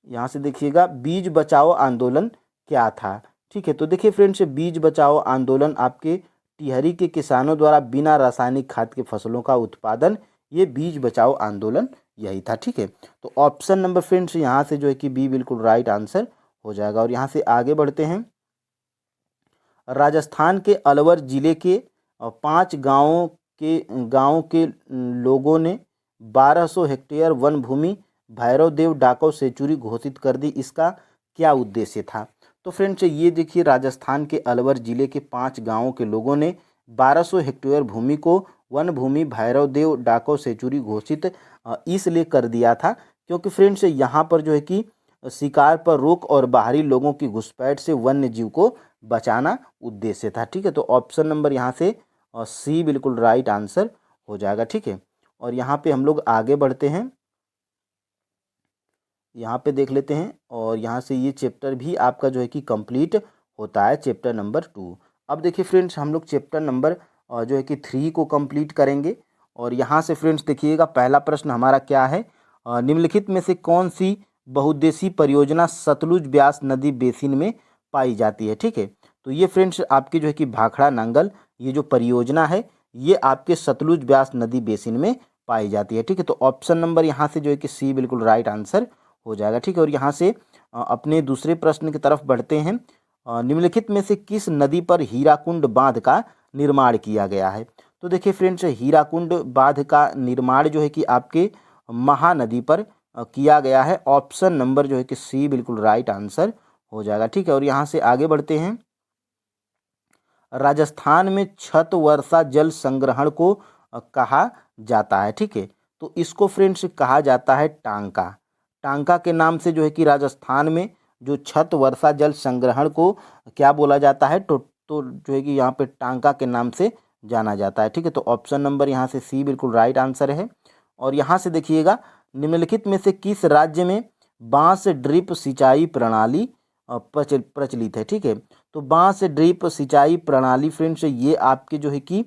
यहाँ से देखिएगा, बीज बचाओ आंदोलन क्या था? ठीक है, तो देखिए फ्रेंड्स, बीज बचाओ आंदोलन आपके टिहरी के किसानों द्वारा बिना रासायनिक खाद के फसलों का उत्पादन, ये बीज बचाओ आंदोलन यही था। ठीक है, तो ऑप्शन नंबर फ्रेंड्स यहाँ से जो है कि बी बिल्कुल राइट आंसर हो जाएगा। और यहाँ से आगे बढ़ते हैं। राजस्थान के अलवर जिले के 5 गाँव के लोगों ने 1200 हेक्टेयर वन भूमि भैरव देव डाकौ सेंचुरी घोषित कर दी। इसका क्या उद्देश्य था? तो फ्रेंड्स ये देखिए, राजस्थान के अलवर जिले के 5 गाँवों के लोगों ने 1200 हेक्टेयर भूमि को वन भूमि भैरव देव डाकौ सेंचुरी घोषित इसलिए कर दिया था क्योंकि फ्रेंड्स यहाँ पर जो है कि शिकार पर रोक और बाहरी लोगों की घुसपैठ से वन्य जीव को बचाना उद्देश्य था। ठीक है, तो ऑप्शन नंबर यहाँ से सी बिल्कुल राइट आंसर हो जाएगा। ठीक है, और यहाँ पे हम लोग आगे बढ़ते हैं। यहाँ पे देख लेते हैं और यहाँ से ये चैप्टर भी आपका जो है कि कंप्लीट होता है, चैप्टर नंबर 2। अब देखिए फ्रेंड्स, हम लोग चैप्टर नंबर जो है कि 3 को कंप्लीट करेंगे। और यहाँ से फ्रेंड्स देखिएगा पहला प्रश्न हमारा क्या है, निम्नलिखित में से कौन सी बहुउद्देशीय परियोजना सतलुज ब्यास नदी बेसिन में पाई जाती है। ठीक है, तो ये फ्रेंड्स आपकी जो है कि भाखड़ा नांगल ये जो परियोजना है ये आपके सतलुज ब्यास नदी बेसिन में पाई जाती है। ठीक है, तो ऑप्शन नंबर यहाँ से जो है कि सी बिल्कुल राइट आंसर हो जाएगा। ठीक है, और यहाँ से अपने दूसरे प्रश्न की तरफ बढ़ते हैं। निम्नलिखित में से किस नदी पर हीराकुंड बांध का निर्माण किया गया है। तो देखिए फ्रेंड्स, हीराकुंड बांध का निर्माण जो है कि आपके महानदी पर किया गया है। ऑप्शन नंबर जो है कि सी बिल्कुल राइट आंसर हो जाएगा। ठीक है, और यहाँ से आगे बढ़ते हैं। राजस्थान में छत वर्षा जल संग्रहण को कहा जाता है। ठीक है, तो इसको फ्रेंड्स कहा जाता है टांका। टांका के नाम से जो है कि राजस्थान में जो छत वर्षा जल संग्रहण को क्या बोला जाता है, तो जो है कि यहाँ पे टांका के नाम से जाना जाता है। ठीक है, तो ऑप्शन नंबर यहाँ से सी बिल्कुल राइट आंसर है। और यहाँ से देखिएगा, निम्नलिखित में से किस राज्य में बांस ड्रिप सिंचाई प्रणाली प्रचलित है। ठीक है, तो बांस ड्रिप सिंचाई प्रणाली फ्रेंड्स ये आपके जो है कि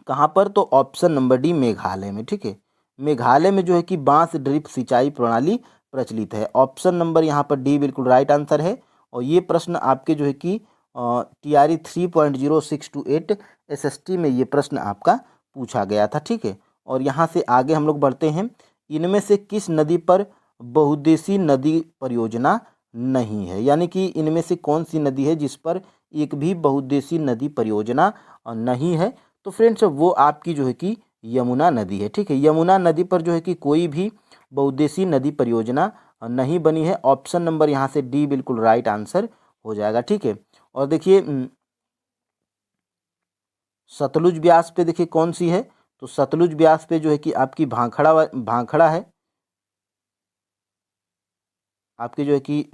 कहाँ पर, तो ऑप्शन नंबर डी मेघालय में। ठीक है, मेघालय में जो है कि बांस ड्रिप सिंचाई प्रणाली प्रचलित है। ऑप्शन नंबर यहाँ पर डी बिल्कुल राइट आंसर है। और ये प्रश्न आपके जो है कि TRE 3.0628 SST में ये प्रश्न आपका पूछा गया था। ठीक है, और यहाँ से आगे हम लोग बढ़ते हैं। इनमें से किस नदी पर बहुउद्देशीय नदी परियोजना नहीं है, यानी कि इनमें से कौन सी नदी है जिस पर एक भी बहुउद्देशीय नदी परियोजना नहीं है। तो फ्रेंड्स वो आपकी जो है कि यमुना नदी है। ठीक है, यमुना नदी पर जो है कि कोई भी बहुउद्देशीय नदी परियोजना नहीं बनी है। ऑप्शन नंबर यहाँ से डी बिल्कुल राइट आंसर हो जाएगा। ठीक है, और देखिए सतलुज ब्यास पे देखिए कौन सी है, तो सतलुज ब्यास पे जो है कि आपकी भांखड़ा है, आपकी जो है कि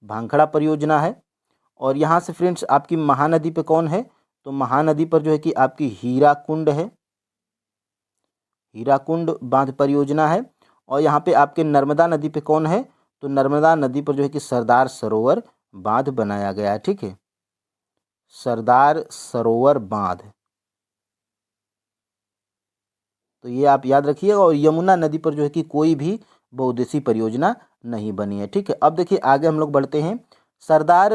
भांखड़ा परियोजना है। और यहाँ से फ्रेंड्स आपकी महानदी पे कौन है, तो महानदी पर जो है कि आपकी हीराकुंड है, हीराकुंड बांध परियोजना है। और यहाँ पे आपके नर्मदा नदी पे कौन है, तो नर्मदा नदी पर जो है कि सरदार सरोवर बांध बनाया गया है। ठीक है, सरदार सरोवर बांध, तो ये आप याद रखिएगा। और यमुना नदी पर जो है कि कोई भी बहुउद्देशीय परियोजना नहीं बनी है। ठीक है, अब देखिए आगे हम लोग बढ़ते हैं। सरदार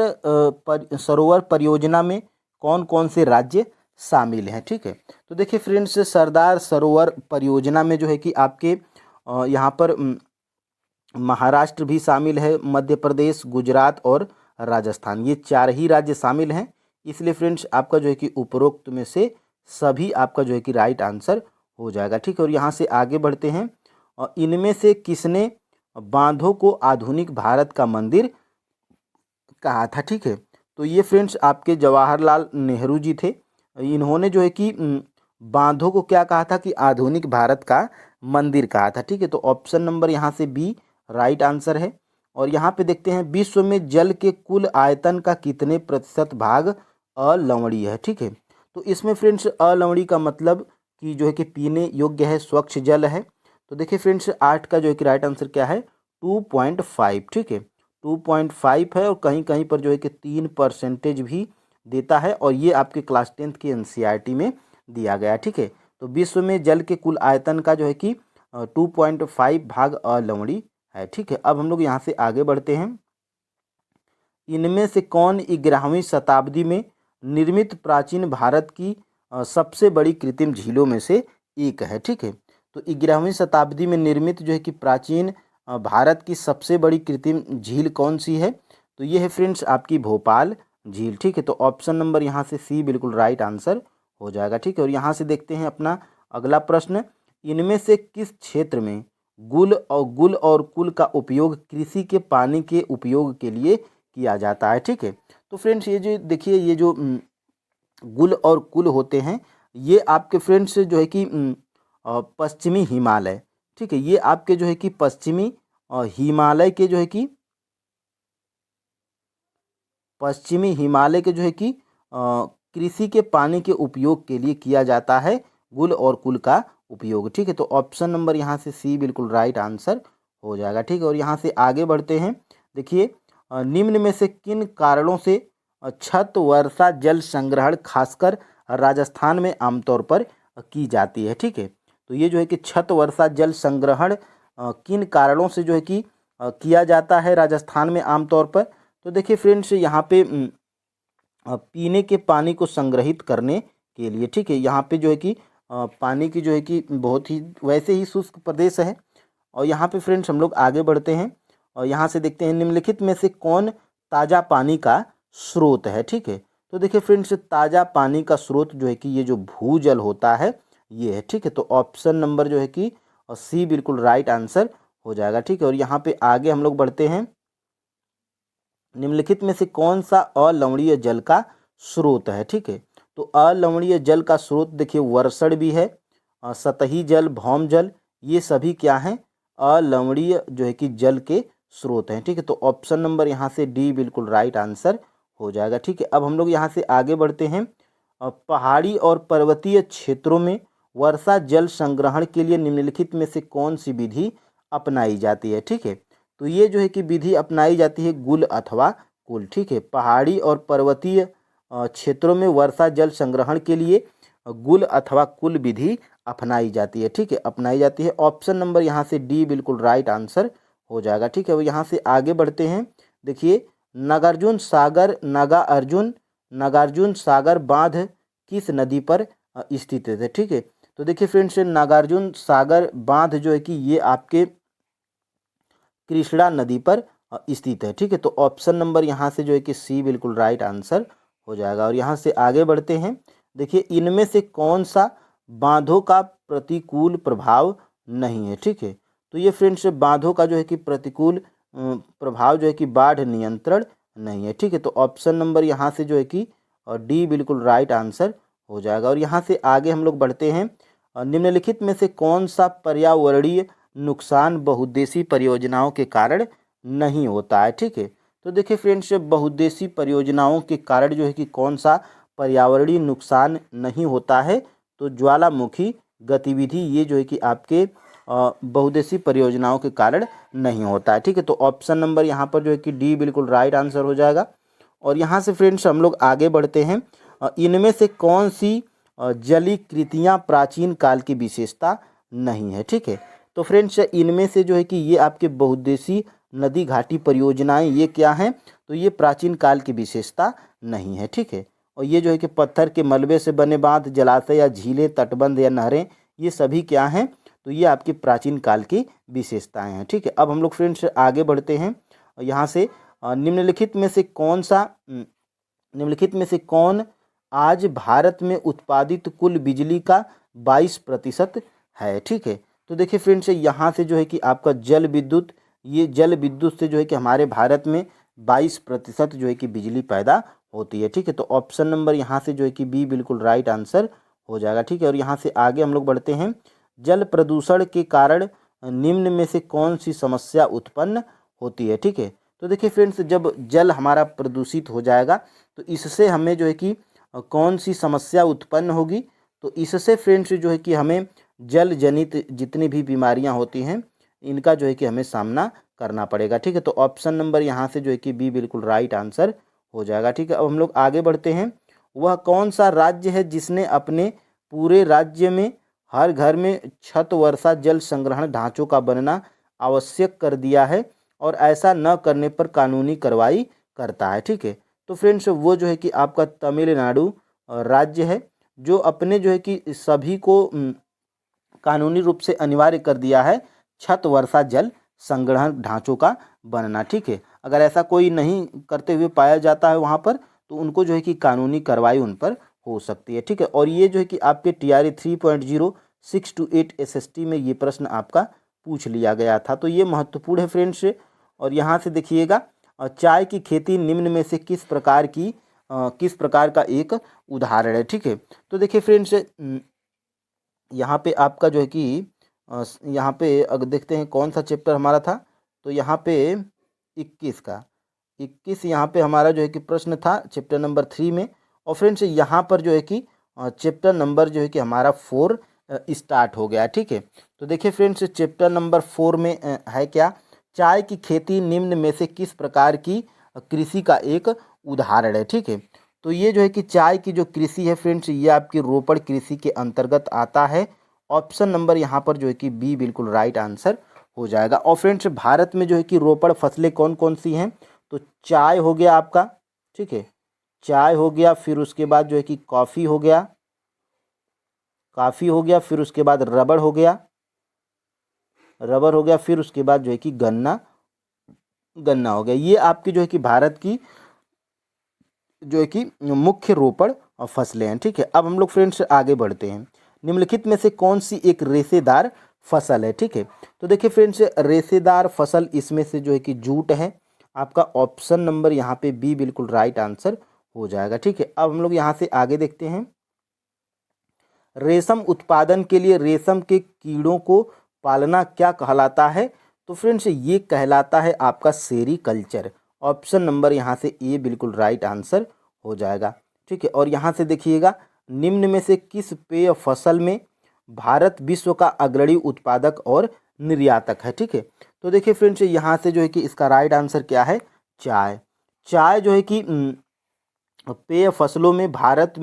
सरोवर परियोजना में कौन कौन से राज्य शामिल हैं। ठीक है, तो देखिए फ्रेंड्स, सरदार सरोवर परियोजना में जो है कि आपके यहाँ पर महाराष्ट्र भी शामिल है, मध्य प्रदेश, गुजरात और राजस्थान, ये 4 ही राज्य शामिल हैं। इसलिए फ्रेंड्स आपका जो है कि उपरोक्त में से सभी आपका जो है कि राइट आंसर हो जाएगा। ठीक है, और यहाँ से आगे बढ़ते हैं। इनमें से किसने बांधों को आधुनिक भारत का मंदिर कहा था। ठीक है, तो ये फ्रेंड्स आपके जवाहरलाल नेहरू जी थे। इन्होंने जो है कि बांधों को क्या कहा था, कि आधुनिक भारत का मंदिर कहा था। ठीक है, तो ऑप्शन नंबर यहाँ से बी राइट आंसर है। और यहाँ पे देखते हैं, विश्व में जल के कुल आयतन का कितने प्रतिशत भाग अलवणीय है। ठीक है, तो इसमें फ्रेंड्स अलवणीय का मतलब कि जो है कि पीने योग्य है, स्वच्छ जल है। तो देखिए फ्रेंड्स 8 का जो है कि राइट आंसर क्या है, 2.5। ठीक है, 2.5 है, और कहीं कहीं पर जो है कि 3% भी देता है। और ये आपके क्लास 10th की NCERT में दिया गया है। ठीक है, तो विश्व में जल के कुल आयतन का जो है कि 2.5 भाग अलवणीय है। ठीक है, अब हम लोग यहाँ से आगे बढ़ते हैं। इनमें से कौन 11वीं शताब्दी में निर्मित प्राचीन भारत की सबसे बड़ी कृत्रिम झीलों में से एक है। ठीक है, तो 11वीं शताब्दी में निर्मित जो है कि प्राचीन भारत की सबसे बड़ी कृत्रिम झील कौन सी है, तो ये है फ्रेंड्स आपकी भोपाल झील। ठीक है, तो ऑप्शन नंबर यहाँ से सी बिल्कुल राइट आंसर हो जाएगा। ठीक है, और यहाँ से देखते हैं अपना अगला प्रश्न। इनमें से किस क्षेत्र में गुल और कुल का उपयोग कृषि के पानी के उपयोग के लिए किया जाता है। ठीक है, तो फ्रेंड्स ये जो देखिए, ये जो गुल और कुल होते हैं, ये आपके फ्रेंड्स जो है कि पश्चिमी हिमालय, ठीक है, ये आपके जो है कि पश्चिमी हिमालय के जो है कि पश्चिमी हिमालय के जो है कि कृषि के पानी के उपयोग के लिए किया जाता है गुल और कुल का उपयोग। ठीक है, तो ऑप्शन नंबर यहाँ से सी बिल्कुल राइट आंसर हो जाएगा। ठीक है, और यहाँ से आगे बढ़ते हैं। देखिए निम्न में से किन कारणों से छत वर्षा जल संग्रहण खासकर राजस्थान में आमतौर पर की जाती है। ठीक है, तो ये जो है कि छत वर्षा जल संग्रहण किन कारणों से जो है कि किया जाता है राजस्थान में आमतौर पर। तो देखिए फ्रेंड्स, यहाँ पे पीने के पानी को संग्रहित करने के लिए। ठीक है, यहाँ पे जो है कि पानी की जो है कि बहुत ही वैसे ही शुष्क प्रदेश है। और यहाँ पे फ्रेंड्स हम लोग आगे बढ़ते हैं और यहाँ से देखते हैं निम्नलिखित में से कौन ताज़ा पानी का स्रोत है। ठीक है, तो देखिए फ्रेंड्स, ताज़ा पानी का स्रोत जो है कि ये जो भूजल होता है ये है। ठीक है, तो ऑप्शन नंबर जो है कि सी बिल्कुल राइट आंसर हो जाएगा। ठीक है, और यहाँ पे आगे हम लोग बढ़ते हैं, निम्नलिखित में से कौन सा अलवणीय जल का स्रोत है। ठीक है, तो अलवणीय जल का स्रोत देखिए वर्षण भी है, सतही जल, भौम जल, ये सभी क्या हैं, अलवणीय जो है कि जल के स्रोत हैं। ठीक है, तो ऑप्शन नंबर यहाँ से डी बिल्कुल राइट आंसर हो जाएगा। ठीक है, अब हम लोग यहाँ से आगे बढ़ते हैं, पहाड़ी और पर्वतीय क्षेत्रों में वर्षा जल संग्रहण के लिए निम्नलिखित में से कौन सी विधि अपनाई जाती है। ठीक है, तो ये जो है कि विधि अपनाई जाती है गुल अथवा कुल। ठीक है, पहाड़ी और पर्वतीय क्षेत्रों में वर्षा जल संग्रहण के लिए गुल अथवा कुल विधि अपनाई जाती है। ठीक है, अपनाई जाती है। ऑप्शन नंबर यहाँ से डी बिल्कुल राइट आंसर हो जाएगा। ठीक है, वो यहाँ से आगे बढ़ते हैं, देखिए नागार्जुन सागर बांध किस नदी पर स्थित है। ठीक है, तो देखिए फ्रेंड्स, नागार्जुन सागर बांध जो है कि ये आपके कृष्णा नदी पर स्थित है। ठीक है, तो ऑप्शन नंबर यहाँ से जो है कि सी बिल्कुल राइट आंसर हो जाएगा। और यहाँ से आगे बढ़ते हैं, देखिए इनमें से कौन सा बांधों का प्रतिकूल प्रभाव नहीं है। ठीक है, तो ये फ्रेंड्स बांधों का जो है कि प्रतिकूल प्रभाव जो है कि बाढ़ नियंत्रण नहीं है। ठीक है, तो ऑप्शन नंबर यहाँ से जो है कि डी बिल्कुल राइट आंसर हो जाएगा। और यहाँ से आगे हम लोग बढ़ते हैं, निम्नलिखित में से कौन सा पर्यावरणीय नुकसान बहुउद्देशीय परियोजनाओं के कारण नहीं होता है। ठीक है, तो देखिए फ्रेंड्स, बहुउद्देशीय परियोजनाओं के कारण जो है कि कौन सा पर्यावरणीय नुकसान नहीं होता है, तो ज्वालामुखी गतिविधि ये जो है कि आपके बहुउद्देशीय परियोजनाओं के कारण नहीं होता है। ठीक है, तो ऑप्शन नंबर यहाँ पर जो है कि डी बिल्कुल राइट आंसर हो जाएगा। और यहाँ से फ्रेंड्स हम लोग आगे बढ़ते हैं, इनमें से कौन सी जलीय कृतियाँ प्राचीन काल की विशेषता नहीं है। ठीक है, तो फ्रेंड्स इनमें से जो है कि ये आपके बहुउद्देशीय नदी घाटी परियोजनाएं ये क्या हैं, तो ये प्राचीन काल की विशेषता नहीं है। ठीक है, और ये जो है कि पत्थर के मलबे से बने बांध, जलाशय या झीलें, तटबंध या नहरें, ये सभी क्या हैं, तो ये आपकी प्राचीन काल की विशेषताएं हैं। ठीक है, अब हम लोग फ्रेंड्स आगे बढ़ते हैं, यहाँ से निम्नलिखित में से कौन आज भारत में उत्पादित कुल बिजली का 22% है। ठीक है, तो देखिए फ्रेंड्स, यहाँ से जो है कि आपका जल विद्युत से जो है कि हमारे भारत में 22% जो है कि बिजली पैदा होती है। ठीक है, तो ऑप्शन नंबर यहाँ से जो है कि बी बिल्कुल राइट आंसर हो जाएगा। ठीक है, और यहाँ से आगे हम लोग बढ़ते हैं, जल प्रदूषण के कारण निम्न में से कौन सी समस्या उत्पन्न होती है। ठीक है, तो देखिए फ्रेंड्स, जब जल हमारा प्रदूषित हो जाएगा तो इससे हमें जो है कि कौन सी समस्या उत्पन्न होगी, तो इससे फ्रेंड्स जो है कि हमें जल जनित जितनी भी बीमारियां होती हैं इनका जो है कि हमें सामना करना पड़ेगा। ठीक है, तो ऑप्शन नंबर यहाँ से जो है कि बी बिल्कुल राइट आंसर हो जाएगा। ठीक है, अब हम लोग आगे बढ़ते हैं, वह कौन सा राज्य है जिसने अपने पूरे राज्य में हर घर में छत वर्षा जल संग्रहण ढांचों का बनना आवश्यक कर दिया है और ऐसा न करने पर कानूनी कार्रवाई करता है। ठीक है, तो फ्रेंड्स वो जो है कि आपका तमिलनाडु राज्य है, जो अपने जो है कि सभी को कानूनी रूप से अनिवार्य कर दिया है छत वर्षा जल संग्रहण ढांचों का बनना। ठीक है, अगर ऐसा कोई नहीं करते हुए पाया जाता है वहाँ पर, तो उनको जो है कि कानूनी कार्रवाई उन पर हो सकती है। ठीक है, और ये जो है कि आपके TRA 3.0 6 to 8 SST में ये प्रश्न आपका पूछ लिया गया था, तो ये महत्वपूर्ण है फ्रेंड्स। और यहाँ से देखिएगा, चाय की खेती निम्न में से किस प्रकार का एक उदाहरण है। ठीक है, तो देखिए फ्रेंड्स, यहाँ पे आपका जो है कि यहाँ पे अगर देखते हैं कौन सा चैप्टर हमारा था, तो यहाँ पे 21 यहाँ पे हमारा जो है कि प्रश्न था चैप्टर नंबर 3 में। और फ्रेंड्स यहाँ पर जो है कि चैप्टर नंबर जो है कि हमारा 4 स्टार्ट हो गया। ठीक है, तो देखिए फ्रेंड्स, चैप्टर नंबर 4 में है क्या, चाय की खेती निम्न में से किस प्रकार की कृषि का एक उदाहरण है। ठीक है, तो ये जो है कि चाय की जो कृषि है फ्रेंड्स, ये आपकी रोपड़ कृषि के अंतर्गत आता है। ऑप्शन नंबर यहाँ पर जो है कि बी बिल्कुल राइट आंसर हो जाएगा। और फ्रेंड्स भारत में जो है कि रोपड़ फसलें कौन कौन सी हैं, तो चाय हो गया आपका, ठीक है, चाय हो गया, फिर उसके बाद जो है कि कॉफ़ी हो गया, फिर उसके बाद रबड़ हो गया, फिर उसके बाद जो है कि गन्ना हो गया। ये आपकी जो है कि भारत की जो है कि मुख्य रोपड़ और फसलें हैं, ठीक है। अब हम लोग फ्रेंड्स आगे बढ़ते हैं। निम्नलिखित में से कौन सी एक रेशेदार फसल है, ठीक है। तो देखिए फ्रेंड्स, रेशेदार फसल इसमें से जो है कि जूट है। आपका ऑप्शन नंबर यहाँ पे बी बिल्कुल राइट आंसर हो जाएगा, ठीक है। अब हम लोग यहाँ से आगे देखते हैं। रेशम उत्पादन के लिए रेशम के कीड़ों को पालना क्या कहलाता है, तो फ्रेंड्स ये कहलाता है आपका सेरीकल्चर। ऑप्शन नंबर यहाँ से ए बिल्कुल राइट आंसर हो जाएगा, ठीक है। और यहाँ से देखिएगा, निम्न में से किस पेय फसल में भारत विश्व का अग्रणी उत्पादक और निर्यातक है, ठीक है। तो देखिए फ्रेंड्स, यहाँ से जो है कि इसका राइट आंसर क्या है, चाय। चाय जो है कि पेय फसलों में भारत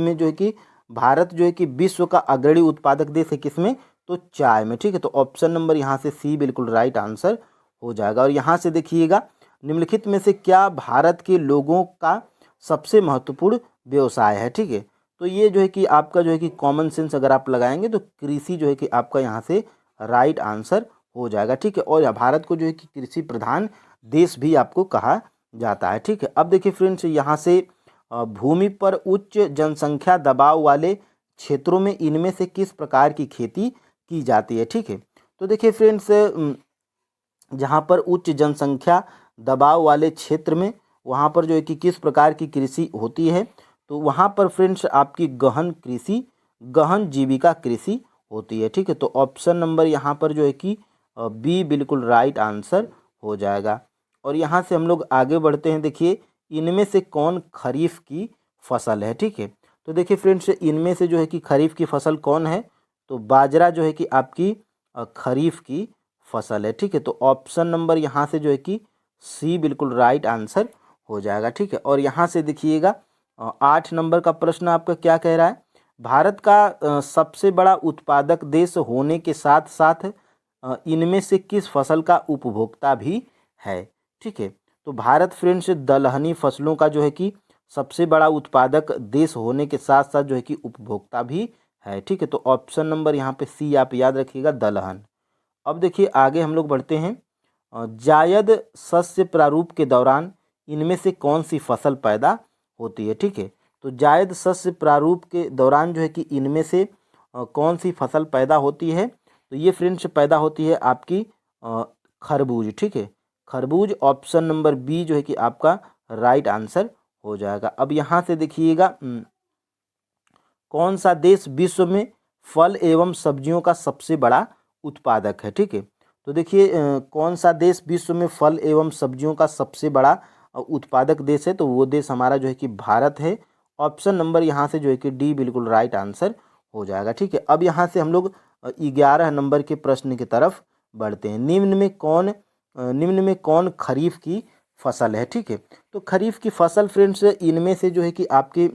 जो है कि विश्व का अग्रणी उत्पादक देश है, किसमें, तो चाय में, ठीक है। तो ऑप्शन नंबर यहाँ से सी बिल्कुल राइट आंसर हो जाएगा। और यहाँ से देखिएगा, निम्नलिखित में से क्या भारत के लोगों का सबसे महत्वपूर्ण व्यवसाय है, ठीक है। तो ये जो है कि आपका जो है कि कॉमन सेंस अगर आप लगाएंगे तो कृषि जो है कि आपका यहाँ से राइट आंसर हो जाएगा, ठीक है। और भारत को जो है कि कृषि प्रधान देश भी आपको कहा जाता है, ठीक है। अब देखिए फ्रेंड्स, यहाँ से भूमि पर उच्च जनसंख्या दबाव वाले क्षेत्रों में इनमें से किस प्रकार की खेती की जाती है, ठीक है। तो देखिए फ्रेंड्स, जहाँ पर उच्च जनसंख्या दबाव वाले क्षेत्र में वहाँ पर जो है कि किस प्रकार की कृषि होती है, तो वहाँ पर फ्रेंड्स आपकी गहन जीविका कृषि होती है, ठीक है। तो ऑप्शन नंबर यहाँ पर जो है कि बी बिल्कुल राइट आंसर हो जाएगा। और यहाँ से हम लोग आगे बढ़ते हैं। देखिए, इनमें से कौन खरीफ की फसल है, ठीक है। तो देखिए फ्रेंड्स, इनमें से जो है कि खरीफ की फसल कौन है, तो बाजरा जो है कि आपकी खरीफ की फसल है, ठीक है। तो ऑप्शन नंबर यहाँ से जो है कि सी बिल्कुल राइट आंसर हो जाएगा, ठीक है। और यहाँ से देखिएगा, 8 नंबर का प्रश्न आपका क्या कह रहा है, भारत का सबसे बड़ा उत्पादक देश होने के साथ साथ इनमें से किस फसल का उपभोक्ता भी है, ठीक है। तो भारत फ्रेंड्स दलहनी फसलों का जो है कि सबसे बड़ा उत्पादक देश होने के साथ साथ जो है कि उपभोक्ता भी है, ठीक है। तो ऑप्शन नंबर यहाँ पे सी आप याद रखिएगा, दलहन। अब देखिए आगे हम लोग बढ़ते हैं। जायद शस्य प्रारूप के दौरान इनमें से कौन सी फसल पैदा होती है, ठीक है। तो जायद शस्य प्रारूप के दौरान जो है कि इनमें से कौन सी फसल पैदा होती है, तो ये फ्रेंड्स पैदा होती है आपकी खरबूज, ठीक है, खरबूज। ऑप्शन नंबर बी जो है कि आपका राइट आंसर हो जाएगा। अब यहाँ से देखिएगा, कौन सा देश विश्व में फल एवं सब्जियों का सबसे बड़ा उत्पादक है, ठीक है। तो देखिए, कौन सा देश विश्व में फल एवं सब्जियों का सबसे बड़ा उत्पादक देश है, तो वो देश हमारा जो है कि भारत है। ऑप्शन नंबर यहाँ से जो है कि डी बिल्कुल राइट आंसर हो जाएगा, ठीक है। अब यहाँ से हम लोग 11 नंबर के प्रश्न की तरफ बढ़ते हैं। निम्न में कौन खरीफ की फसल है, ठीक है। तो खरीफ की फसल फ्रेंड्स इनमें से जो है कि आपकी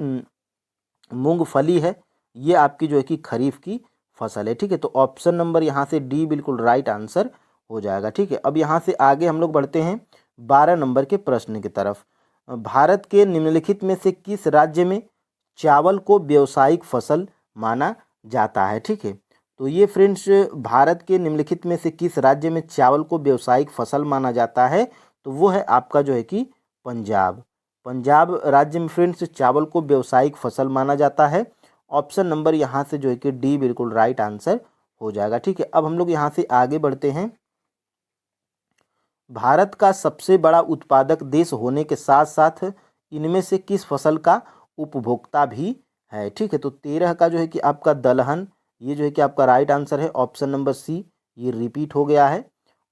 मूंगफली है, ये आपकी जो है कि खरीफ की फसल है, ठीक है। तो ऑप्शन नंबर यहाँ से डी बिल्कुल राइट आंसर हो जाएगा, ठीक है। अब यहाँ से आगे हम लोग बढ़ते हैं 12 नंबर के प्रश्न की तरफ। भारत के निम्नलिखित में से किस राज्य में चावल को व्यावसायिक फसल माना जाता है, ठीक है। तो ये फ्रेंड्स, भारत के निम्नलिखित में से किस राज्य में चावल को व्यावसायिक फसल माना जाता है, तो वो है आपका जो है कि पंजाब राज्य में फ्रेंड्स चावल को व्यावसायिक फसल माना जाता है। ऑप्शन नंबर यहाँ से जो है कि डी बिल्कुल राइट आंसर हो जाएगा, ठीक है। अब हम लोग यहाँ से आगे बढ़ते हैं। भारत का सबसे बड़ा उत्पादक देश होने के साथ साथ इनमें से किस फसल का उपभोक्ता भी है, ठीक है। तो 13 का जो है कि आपका दलहन, ये जो है कि आपका राइट आंसर है। ऑप्शन नंबर सी ये रिपीट हो गया है।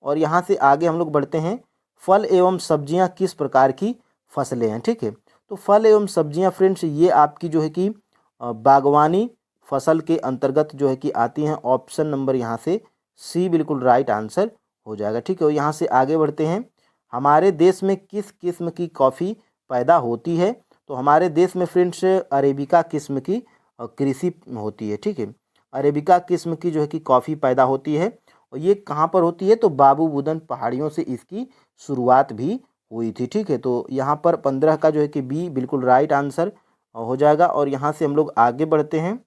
और यहाँ से आगे हम लोग बढ़ते हैं। फल एवं सब्जियाँ किस प्रकार की फसलें हैं, ठीक है। तो फल एवं सब्जियाँ फ्रेंड्स ये आपकी जो है कि बागवानी फसल के अंतर्गत जो है कि आती हैं। ऑप्शन नंबर यहाँ से सी बिल्कुल राइट आंसर हो जाएगा, ठीक है। और यहाँ से आगे बढ़ते हैं। हमारे देश में किस किस्म की कॉफ़ी पैदा होती है, तो हमारे देश में फ्रेंड्स अरेबिका किस्म की कृषि होती है, ठीक है। अरेबिका किस्म की जो है कि कॉफ़ी पैदा होती है, और ये कहाँ पर होती है, तो बाबू बुदन पहाड़ियों से इसकी शुरुआत भी हुई थी, ठीक है। तो यहाँ पर 15 का जो है कि बी बिल्कुल राइट आंसर हो जाएगा। और यहाँ से हम लोग आगे बढ़ते हैं।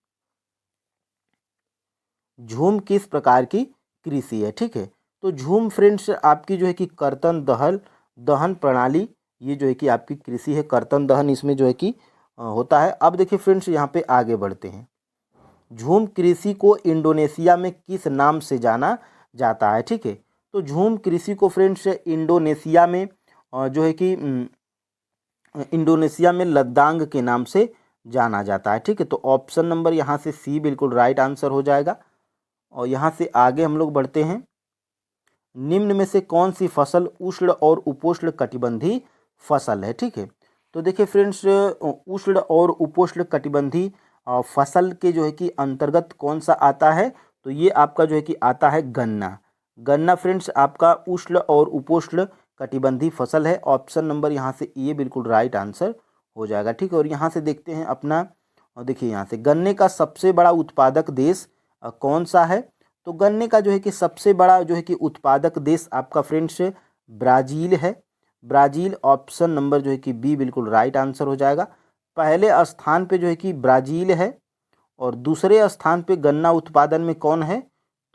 झूम किस प्रकार की कृषि है, ठीक है। तो झूम फ्रेंड्स आपकी जो है कि कर्तन दहन दहन प्रणाली, ये जो है कि आपकी कृषि है, कर्तन दहन इसमें जो है कि होता है। अब देखिए फ्रेंड्स यहाँ पे आगे बढ़ते हैं। झूम कृषि को इंडोनेशिया में किस नाम से जाना जाता है, ठीक है। तो झूम कृषि को फ्रेंड्स इंडोनेशिया में जो है कि इंडोनेशिया में लद्दांग के नाम से जाना जाता है, ठीक है। तो ऑप्शन नंबर यहाँ से सी बिल्कुल राइट आंसर हो जाएगा। और यहाँ से आगे हम लोग बढ़ते हैं। निम्न में से कौन सी फसल उष्ण और उपोष्ण कटिबंधी फसल है, ठीक है। तो देखिए फ्रेंड्स उष्ण और उपोष्ण कटिबंधी फसल के जो है कि अंतर्गत कौन सा आता है, तो ये आपका जो है कि आता है गन्ना। गन्ना फ्रेंड्स आपका उष्ण और उपोष्ण कटिबंधी फसल है। ऑप्शन नंबर यहाँ से ये बिल्कुल राइट आंसर हो जाएगा, ठीक है। और यहाँ से देखते हैं अपना, और देखिए यहाँ से गन्ने का सबसे बड़ा उत्पादक देश कौन सा है। तो गन्ने का जो है कि सबसे बड़ा जो है कि उत्पादक देश आपका फ्रेंड्स ब्राज़ील है। ब्राज़ील ऑप्शन नंबर जो है कि बी बिल्कुल राइट आंसर हो जाएगा। पहले स्थान पे जो है कि ब्राज़ील है, और दूसरे स्थान पे गन्ना उत्पादन में कौन है,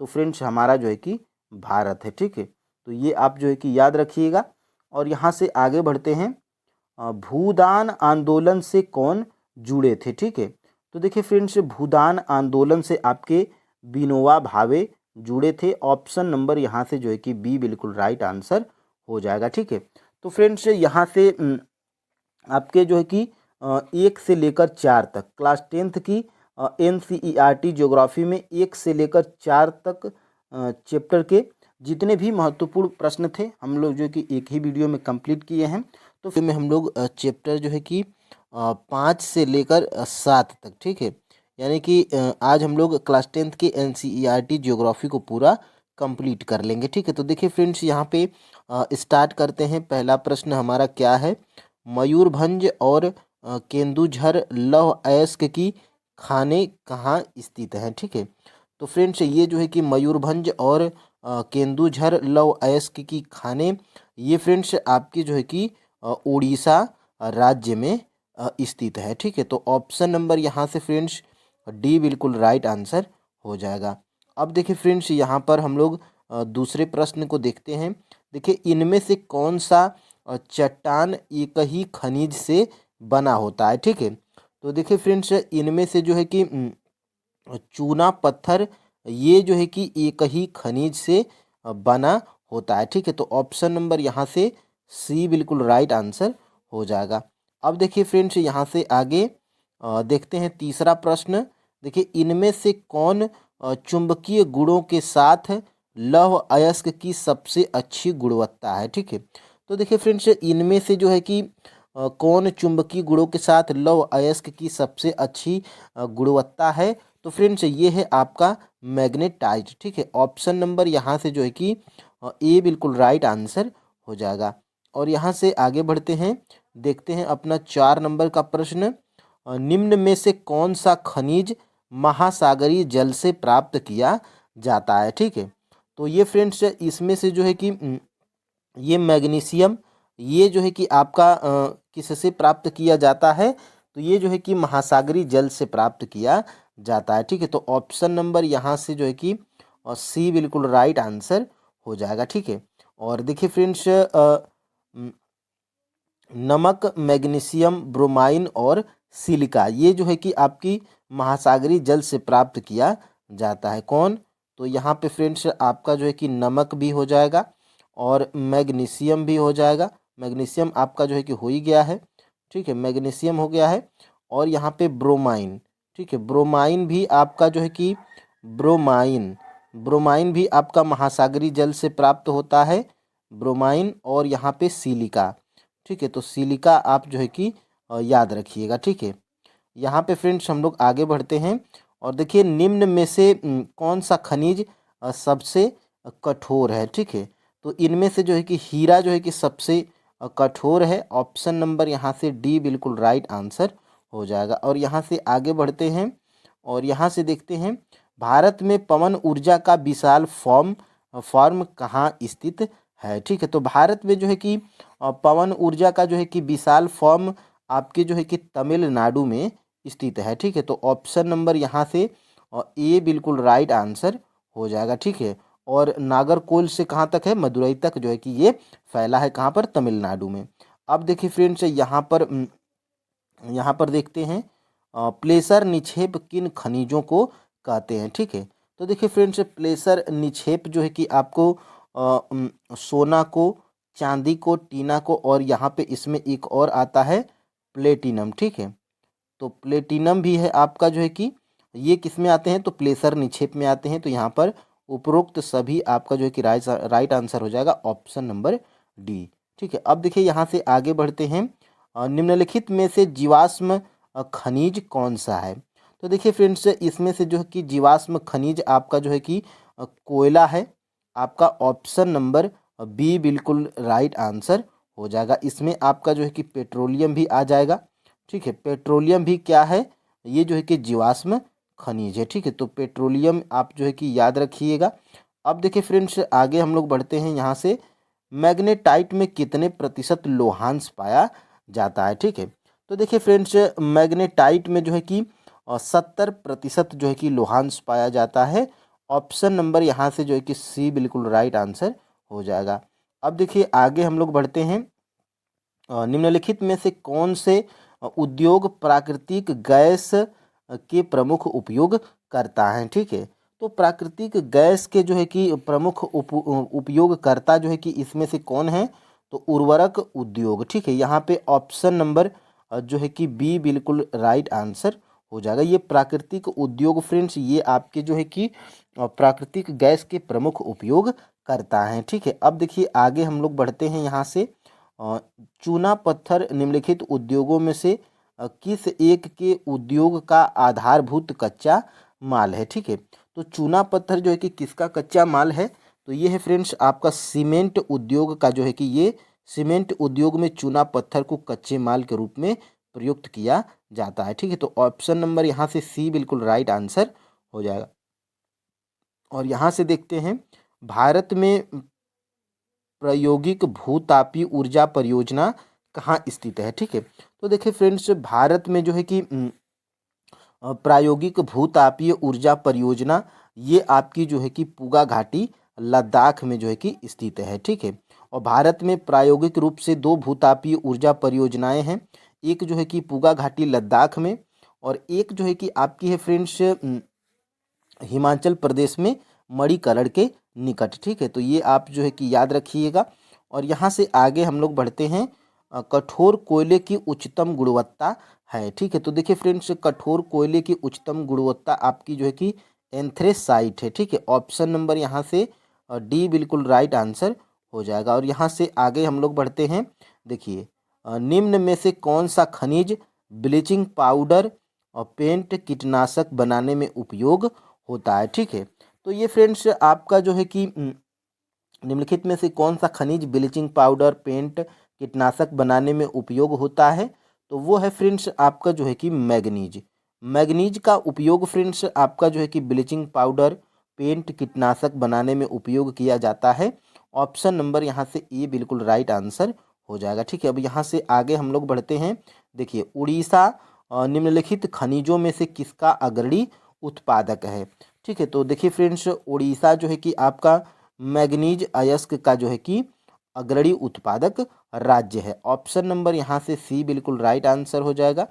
तो फ्रेंड्स हमारा जो है कि भारत है, ठीक है। तो ये आप जो है कि याद रखिएगा। और यहाँ से आगे बढ़ते हैं। भूदान आंदोलन से कौन जुड़े थे, ठीक है। तो देखिए फ्रेंड्स भूदान आंदोलन से आपके विनोबा भावे जुड़े थे। ऑप्शन नंबर यहाँ से जो है कि बी बिल्कुल राइट आंसर हो जाएगा, ठीक है। तो फ्रेंड्स यहाँ से आपके जो है कि 1 से लेकर 4 तक क्लास 10th की NCERT ज्योग्राफी में 1 से लेकर 4 तक चैप्टर के जितने भी महत्वपूर्ण प्रश्न थे हम लोग जो कि एक ही वीडियो में कंप्लीट किए हैं। तो फिर में हम लोग चैप्टर जो है कि 5 से लेकर 7 तक, ठीक है। यानी कि आज हम लोग क्लास 10th के NCERT ज्योग्राफी को पूरा कंप्लीट कर लेंगे, ठीक है। तो देखिए फ्रेंड्स यहाँ पे स्टार्ट करते हैं। पहला प्रश्न हमारा क्या है, मयूरभंज और केंदुझर लौह अयस्क की खाने कहाँ स्थित हैं, ठीक है। तो फ्रेंड्स ये जो है कि मयूरभंज और केंदुझर लौह अयस्क की खाने, ये फ्रेंड्स आपकी जो है कि उड़ीसा राज्य में स्थित है, ठीक है। तो ऑप्शन नंबर यहाँ से फ्रेंड्स डी बिल्कुल राइट आंसर हो जाएगा। अब देखिए फ्रेंड्स यहाँ पर हम लोग दूसरे प्रश्न को देखते हैं। देखिए इनमें से कौन सा चट्टान एक ही खनिज से बना होता है, ठीक है। तो देखिए फ्रेंड्स इनमें से जो है कि चूना पत्थर, ये जो है कि एक ही खनिज से बना होता है, ठीक है। तो ऑप्शन नंबर यहाँ से सी बिल्कुल राइट आंसर हो जाएगा। अब देखिए फ्रेंड्स यहाँ से आगे देखते हैं तीसरा प्रश्न। देखिए इनमें से कौन चुंबकीय गुणों के साथ लौह अयस्क की सबसे अच्छी गुणवत्ता है, ठीक है। तो देखिए फ्रेंड्स इनमें से जो है कि कौन चुंबकीय गुणों के साथ लौह अयस्क की सबसे अच्छी गुणवत्ता है, तो फ्रेंड्स ये है आपका मैग्नेटाइट, ठीक है। ऑप्शन नंबर यहाँ से जो है कि ए बिल्कुल राइट आंसर हो जाएगा। और यहाँ से आगे बढ़ते हैं, देखते हैं अपना 4 नंबर का प्रश्न। निम्न में से कौन सा खनिज महासागरीय जल से प्राप्त किया जाता है, ठीक है। तो ये फ्रेंड्स इसमें से जो है कि ये मैग्नीशियम, ये जो है कि आपका किससे प्राप्त किया जाता है, तो ये जो है कि महासागरीय जल से प्राप्त किया जाता है, ठीक है। तो ऑप्शन नंबर यहाँ से जो है कि सी बिल्कुल राइट आंसर हो जाएगा, ठीक है। और देखिए फ्रेंड्स नमक, मैग्नीशियम, ब्रोमाइन और सिलिका, ये जो है कि आपकी महासागरीय जल से प्राप्त किया जाता है। कौन, तो यहाँ पे फ्रेंड्स आपका जो है कि नमक भी हो जाएगा और मैग्नीशियम भी हो जाएगा। मैग्नीशियम आपका जो है कि हो ही गया है, ठीक है, मैग्नीशियम हो गया है। और यहाँ पे ब्रोमाइन, ठीक है, ब्रोमाइन भी आपका जो है कि ब्रोमाइन भी आपका महासागरीय जल से प्राप्त होता है, ब्रोमाइन। और यहाँ पे सिलिका, ठीक है, तो सिलिका आप जो है कि याद रखिएगा, ठीक है। यहाँ पे फ्रेंड्स हम लोग आगे बढ़ते हैं और देखिए निम्न में से कौन सा खनिज सबसे कठोर है, ठीक है। तो इनमें से जो है कि हीरा जो है कि सबसे कठोर है। ऑप्शन नंबर यहाँ से डी बिल्कुल राइट आंसर हो जाएगा। और यहाँ से आगे बढ़ते हैं और यहाँ से देखते हैं भारत में पवन ऊर्जा का विशाल फॉर्म कहाँ स्थित है। ठीक है, तो भारत में जो है कि पवन ऊर्जा का जो है कि विशाल फॉर्म आपके जो है कि तमिलनाडु में स्थित है। ठीक है, तो ऑप्शन नंबर यहाँ से ए बिल्कुल राइट आंसर हो जाएगा। ठीक है, और नागरकोइल से कहाँ तक है, मदुरई तक जो है कि ये फैला है, कहाँ पर, तमिलनाडु में। अब देखिए फ्रेंड्स यहाँ पर देखते हैं प्लेसर निक्षेप किन खनिजों को कहते हैं। ठीक है, तो देखिए फ्रेंड्स प्लेसर निक्षेप जो है कि आपको सोना को, चांदी को, टीना को, और यहाँ पे इसमें एक और आता है प्लेटिनम। ठीक है, तो प्लेटिनम भी है आपका जो है कि ये किस में आते हैं, तो प्लेसर निक्षेप में आते हैं। तो यहाँ पर उपरोक्त सभी आपका जो है कि राइट आंसर हो जाएगा ऑप्शन नंबर डी। ठीक है, अब देखिए यहाँ से आगे बढ़ते हैं निम्नलिखित में से जीवाश्म खनिज कौन सा है। तो देखिए फ्रेंड्स इसमें से जो है कि जीवाश्म खनिज आपका जो है कि कोयला है। आपका ऑप्शन नंबर बी बिल्कुल राइट आंसर हो जाएगा। इसमें आपका जो है कि पेट्रोलियम भी आ जाएगा। ठीक है, पेट्रोलियम भी क्या है, ये जो है कि जीवाश्म खनिज है। ठीक है, तो पेट्रोलियम आप जो है कि याद रखिएगा। अब देखिए फ्रेंड्स आगे हम लोग बढ़ते हैं यहाँ से मैग्नेटाइट में कितने प्रतिशत लोहांश पाया जाता है। ठीक है, तो देखिए फ्रेंड्स मैग्नेटाइट में जो है कि 70% जो है कि लोहांश पाया जाता है। ऑप्शन नंबर यहाँ से जो है कि सी बिल्कुल राइट आंसर हो जाएगा। अब देखिए आगे हम लोग बढ़ते हैं निम्नलिखित में से कौन से उद्योग प्राकृतिक गैस के प्रमुख उपयोग करता है। ठीक है, तो प्राकृतिक गैस के जो है कि प्रमुख उपयोगकर्ता जो है कि इसमें से कौन है, तो उर्वरक उद्योग। ठीक है, यहाँ पे ऑप्शन नंबर जो है कि बी बिल्कुल राइट आंसर हो जाएगा। ये प्राकृतिक उद्योग फ्रेंड्स ये आपके जो है कि प्राकृतिक गैस के प्रमुख उपयोग करता है। ठीक है, अब देखिए आगे हम लोग बढ़ते हैं यहाँ से चूना पत्थर निम्नलिखित उद्योगों में से किस एक के उद्योग का आधारभूत कच्चा माल है। ठीक है, तो चूना पत्थर जो है कि किसका कच्चा माल है, तो ये है फ्रेंड्स आपका सीमेंट उद्योग का जो है कि ये सीमेंट उद्योग में चूना पत्थर को कच्चे माल के रूप में प्रयुक्त किया जाता है। ठीक है, तो ऑप्शन नंबर यहाँ से सी बिल्कुल राइट आंसर हो जाएगा। और यहाँ से देखते हैं भारत में प्रायोगिक भूतापीय ऊर्जा परियोजना कहाँ स्थित है। ठीक है, तो देखिए फ्रेंड्स भारत में जो है कि प्रायोगिक भूतापीय ऊर्जा परियोजना ये आपकी जो है कि पूगा घाटी लद्दाख में जो है कि स्थित है। ठीक है, और भारत में प्रायोगिक रूप से 2 भूतापीय ऊर्जा परियोजनाएं हैं। एक जो है कि पूगा घाटी लद्दाख में, और एक जो है कि आपकी है फ्रेंड्स हिमाचल प्रदेश में मणिकरण के निकट। ठीक है, तो ये आप जो है कि याद रखिएगा। और यहाँ से आगे हम लोग बढ़ते हैं कठोर कोयले की उच्चतम गुणवत्ता है। ठीक है, तो देखिए फ्रेंड्स कठोर कोयले की उच्चतम गुणवत्ता आपकी जो है कि एंथ्रेसाइट है। ठीक है, ऑप्शन नंबर यहाँ से डी बिल्कुल राइट आंसर हो जाएगा। और यहाँ से आगे हम लोग बढ़ते हैं देखिए निम्न में से कौन सा खनिज ब्लीचिंग पाउडर और पेंट कीटनाशक बनाने में उपयोग होता है। ठीक है, तो ये फ्रेंड्स आपका जो है कि निम्नलिखित में से कौन सा खनिज ब्लीचिंग पाउडर, पेंट, कीटनाशक बनाने में उपयोग होता है, तो वो है फ्रेंड्स आपका जो है कि मैग्नीज। मैग्नीज का उपयोग फ्रेंड्स आपका जो है कि ब्लीचिंग पाउडर, पेंट, कीटनाशक बनाने में उपयोग किया जाता है। ऑप्शन नंबर यहाँ से ए बिल्कुल राइट आंसर हो जाएगा। ठीक है, अब यहाँ से आगे हम लोग बढ़ते हैं देखिए उड़ीसा निम्नलिखित खनिजों में से किसका अग्रणी उत्पादक है। ठीक है, तो देखिए फ्रेंड्स उड़ीसा जो है कि आपका मैग्नीज अयस्क का जो है कि अग्रणी उत्पादक राज्य है। ऑप्शन नंबर यहाँ से सी बिल्कुल राइट आंसर हो जाएगा।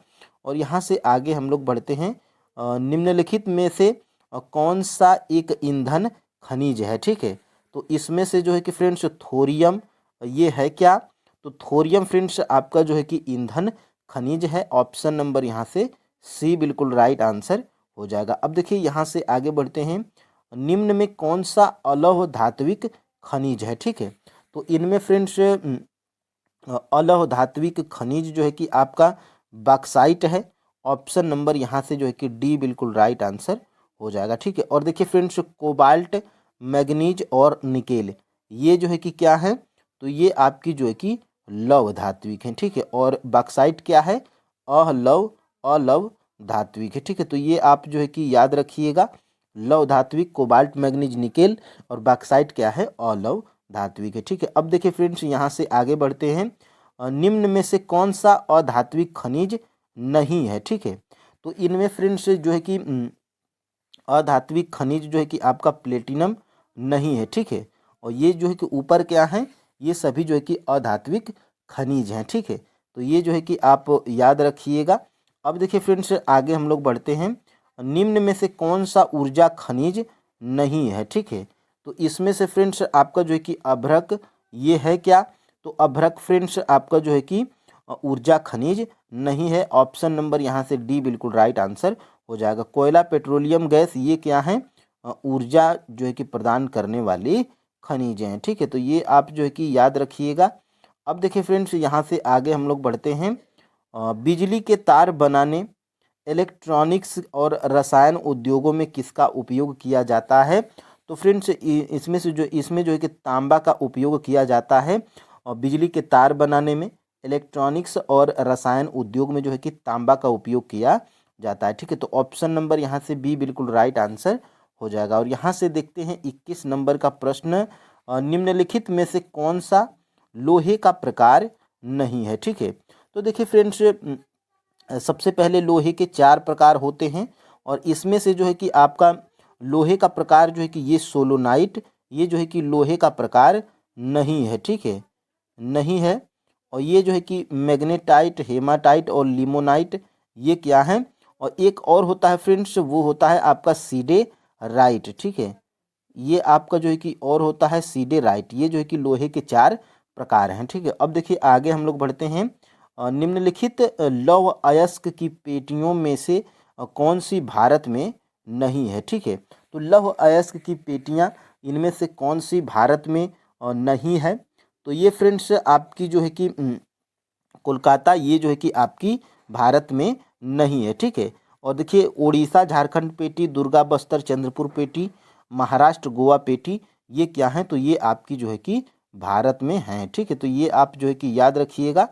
और यहाँ से आगे हम लोग बढ़ते हैं निम्नलिखित में से कौन सा एक ईंधन खनिज है। ठीक है, तो इसमें से जो है कि फ्रेंड्स थोरियम ये है क्या, तो थोरियम फ्रेंड्स आपका जो है कि ईंधन खनिज है। ऑप्शन नंबर यहाँ से सी बिल्कुल राइट आंसर हो जाएगा। अब देखिए यहाँ से आगे बढ़ते हैं निम्न में कौन सा अलौह धात्विक खनिज है। ठीक है, तो इनमें फ्रेंड्स अलौह धात्विक खनिज जो है कि आपका बॉक्साइट है। ऑप्शन नंबर यहाँ से जो है कि डी बिल्कुल राइट आंसर हो जाएगा। ठीक है, और देखिए फ्रेंड्स कोबाल्ट, मैग्नीज और निकेल ये जो है कि क्या है, तो ये आपकी जो है कि लव धात्विक हैं, ठीक है। और बॉक्साइट क्या है, अलव धात्विक है, ठीक है। तो ये आप जो है कि याद रखिएगा, लव धात्विक कोबाल्ट मैग्नीज निकेल, और बॉक्साइट क्या है, अलव धात्विक है, ठीक है। अब देखिए फ्रेंड्स यहाँ से आगे बढ़ते हैं, निम्न में से कौन सा अधात्विक खनिज नहीं है, ठीक है। तो इनमें फ्रेंड्स जो है कि अधात्विक खनिज जो है कि आपका प्लेटिनम नहीं है, ठीक है। और ये जो है कि ऊपर क्या है, ये सभी जो है कि अधात्विक खनिज हैं, ठीक है। तो ये जो है कि आप याद रखिएगा। अब देखिए फ्रेंड्स आगे हम लोग बढ़ते हैं, निम्न में से कौन सा ऊर्जा खनिज नहीं है, ठीक है। तो इसमें से फ्रेंड्स आपका जो है कि अभ्रक, ये है क्या, तो अभ्रक फ्रेंड्स आपका जो है कि ऊर्जा खनिज नहीं है। ऑप्शन नंबर यहाँ से डी बिल्कुल राइट आंसर हो जाएगा। कोयला, पेट्रोलियम गैस, ये क्या है, ऊर्जा जो है कि प्रदान करने वाली खनिज हैं, ठीक है। तो ये आप जो है कि याद रखिएगा। अब देखिए फ्रेंड्स यहाँ से आगे हम लोग बढ़ते हैं, बिजली के तार बनाने, इलेक्ट्रॉनिक्स और रसायन उद्योगों में किसका उपयोग किया जाता है। तो फ्रेंड्स इसमें जो है कि तांबा का उपयोग किया जाता है, और बिजली के तार बनाने में, इलेक्ट्रॉनिक्स और रसायन उद्योग में जो है कि तांबा का उपयोग किया जाता है, ठीक है। तो ऑप्शन नंबर यहाँ से बी बिल्कुल राइट आंसर हो जाएगा। और यहाँ से देखते हैं 21 नंबर का प्रश्न, निम्नलिखित में से कौन सा लोहे का प्रकार नहीं है, ठीक है। तो देखिए फ्रेंड्स सबसे पहले लोहे के 4 प्रकार होते हैं, और इसमें से जो है कि आपका लोहे का प्रकार जो है कि ये सोलोनाइट, ये जो है कि लोहे का प्रकार नहीं है, ठीक है, नहीं है। और ये जो है कि मैग्नेटाइट, हेमाटाइट और लिमोनाइट, ये क्या है। और एक और होता है फ्रेंड्स, वो होता है आपका सीडेराइट, ठीक है। ये आपका जो है कि और होता है सीडेराइट। ये जो है कि लोहे के 4 प्रकार हैं, ठीक है। अब देखिए आगे हम लोग बढ़ते हैं, निम्नलिखित लौह अयस्क की पेटियों में से कौन सी भारत में नहीं है, ठीक है। तो लौह अयस्क की पेटियां, इनमें से कौन सी भारत में नहीं है। तो ये फ्रेंड्स आपकी जो है कि कोलकाता, ये जो है कि आपकी भारत में नहीं है, ठीक है। और देखिए उड़ीसा, झारखंड पेटी, दुर्गा, बस्तर, चंद्रपुर पेटी, महाराष्ट्र, गोवा पेटी, ये क्या है, तो ये आपकी जो है कि भारत में हैं, ठीक है। तो ये आप जो है कि याद रखिएगा,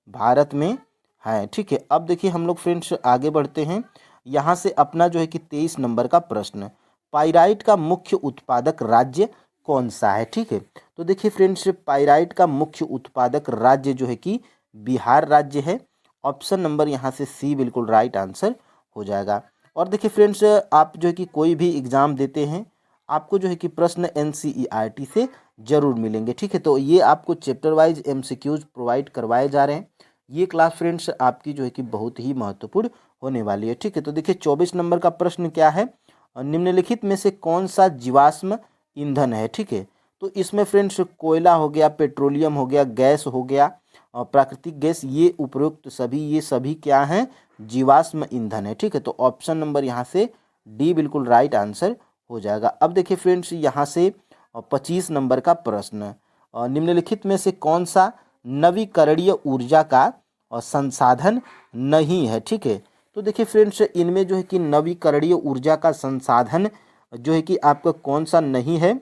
भारत में है, ठीक है। अब देखिए हम लोग फ्रेंड्स आगे बढ़ते हैं, यहाँ से अपना जो है कि 23 नंबर का प्रश्न, पाइराइट का मुख्य उत्पादक राज्य कौन सा है, ठीक है। तो देखिए फ्रेंड्स पाइराइट का मुख्य उत्पादक राज्य जो है कि बिहार राज्य है। ऑप्शन नंबर यहाँ से सी बिल्कुल राइट आंसर हो जाएगा। और देखिए फ्रेंड्स आप जो है कि कोई भी एग्ज़ाम देते हैं, आपको जो है कि प्रश्न NCERT से जरूर मिलेंगे, ठीक है। तो ये आपको चैप्टर वाइज MCQs प्रोवाइड करवाए जा रहे हैं। ये क्लास फ्रेंड्स आपकी जो है कि बहुत ही महत्वपूर्ण होने वाली है, ठीक है। तो देखिए 24 नंबर का प्रश्न क्या है, निम्नलिखित में से कौन सा जीवाश्म ईंधन है, ठीक है। तो इसमें फ्रेंड्स कोयला हो गया, पेट्रोलियम हो गया, गैस हो गया, प्राकृतिक गैस, ये उपरोक्त सभी, ये सभी क्या हैं, जीवाश्म ईंधन है, ठीक है। तो ऑप्शन नंबर यहाँ से डी बिल्कुल राइट आंसर हो जाएगा। अब देखिए फ्रेंड्स यहाँ से 25 नंबर का प्रश्न, निम्नलिखित में से कौन सा नवीकरणीय ऊर्जा का संसाधन नहीं है, ठीक है। तो देखिए फ्रेंड्स इनमें जो है कि नवीकरणीय ऊर्जा का संसाधन जो है कि आपका कौन सा नहीं है,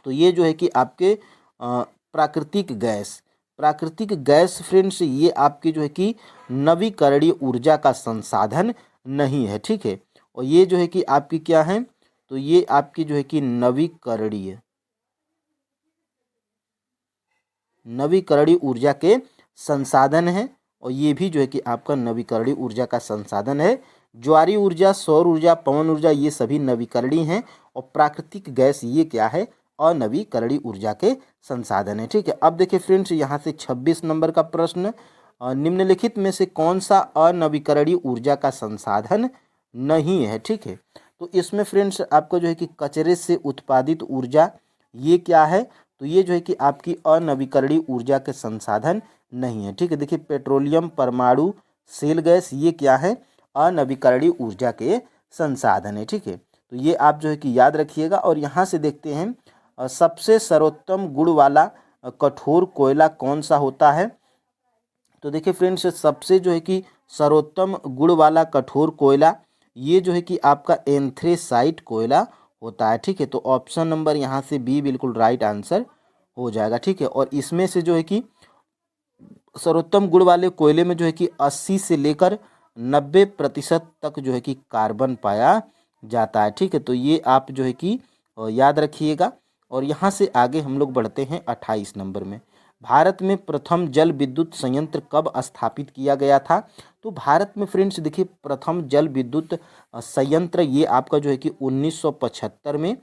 तो ये जो है कि आपके प्राकृतिक गैस फ्रेंड्स, ये आपकी जो है कि नवीकरणीय ऊर्जा का संसाधन नहीं है, ठीक है। और ये जो है कि आपकी क्या है, तो ये आपकी जो है कि नवीकरणीय ऊर्जा के संसाधन है। और ये भी जो है कि आपका नवीकरणीय ऊर्जा का संसाधन है। ज्वारीय ऊर्जा, सौर ऊर्जा, पवन ऊर्जा, ये सभी नवीकरणीय हैं। और प्राकृतिक गैस ये क्या है, अनवीकरणीय ऊर्जा के संसाधन है, ठीक है। अब देखिए फ्रेंड्स यहाँ से 26 नंबर का प्रश्न, निम्नलिखित में से कौन सा अनवीकरणीय ऊर्जा का संसाधन नहीं है, ठीक है। तो इसमें फ्रेंड्स आपका जो है कि कचरे से उत्पादित ऊर्जा, ये क्या है, तो ये जो है कि आपकी अनवीकरणीय ऊर्जा के संसाधन नहीं है, ठीक है। देखिए पेट्रोलियम, परमाणु, सेल गैस, ये क्या है, अनवीकरणीय ऊर्जा के संसाधन है, ठीक है। तो ये आप जो है कि याद रखिएगा। और यहाँ से देखते हैं सबसे सर्वोत्तम गुण वाला कठोर कोयला कौन सा होता है। तो देखिए फ्रेंड्स सबसे जो है कि सर्वोत्तम गुण वाला कठोर कोयला, ये जो है कि आपका एंथ्रेसाइट कोयला होता है, ठीक है। तो ऑप्शन नंबर यहाँ से बी बिल्कुल राइट आंसर हो जाएगा, ठीक है। और इसमें से जो है कि सर्वोत्तम गुण वाले कोयले में जो है कि 80 से लेकर 90% तक जो है कि कार्बन पाया जाता है। ठीक है, तो ये आप जो है कि याद रखिएगा। और यहाँ से आगे हम लोग बढ़ते हैं 28 नंबर में। भारत में प्रथम जल विद्युत संयंत्र कब स्थापित किया गया था? तो भारत में फ्रेंड्स देखिए प्रथम जल विद्युत संयंत्र ये आपका जो है कि 1975 में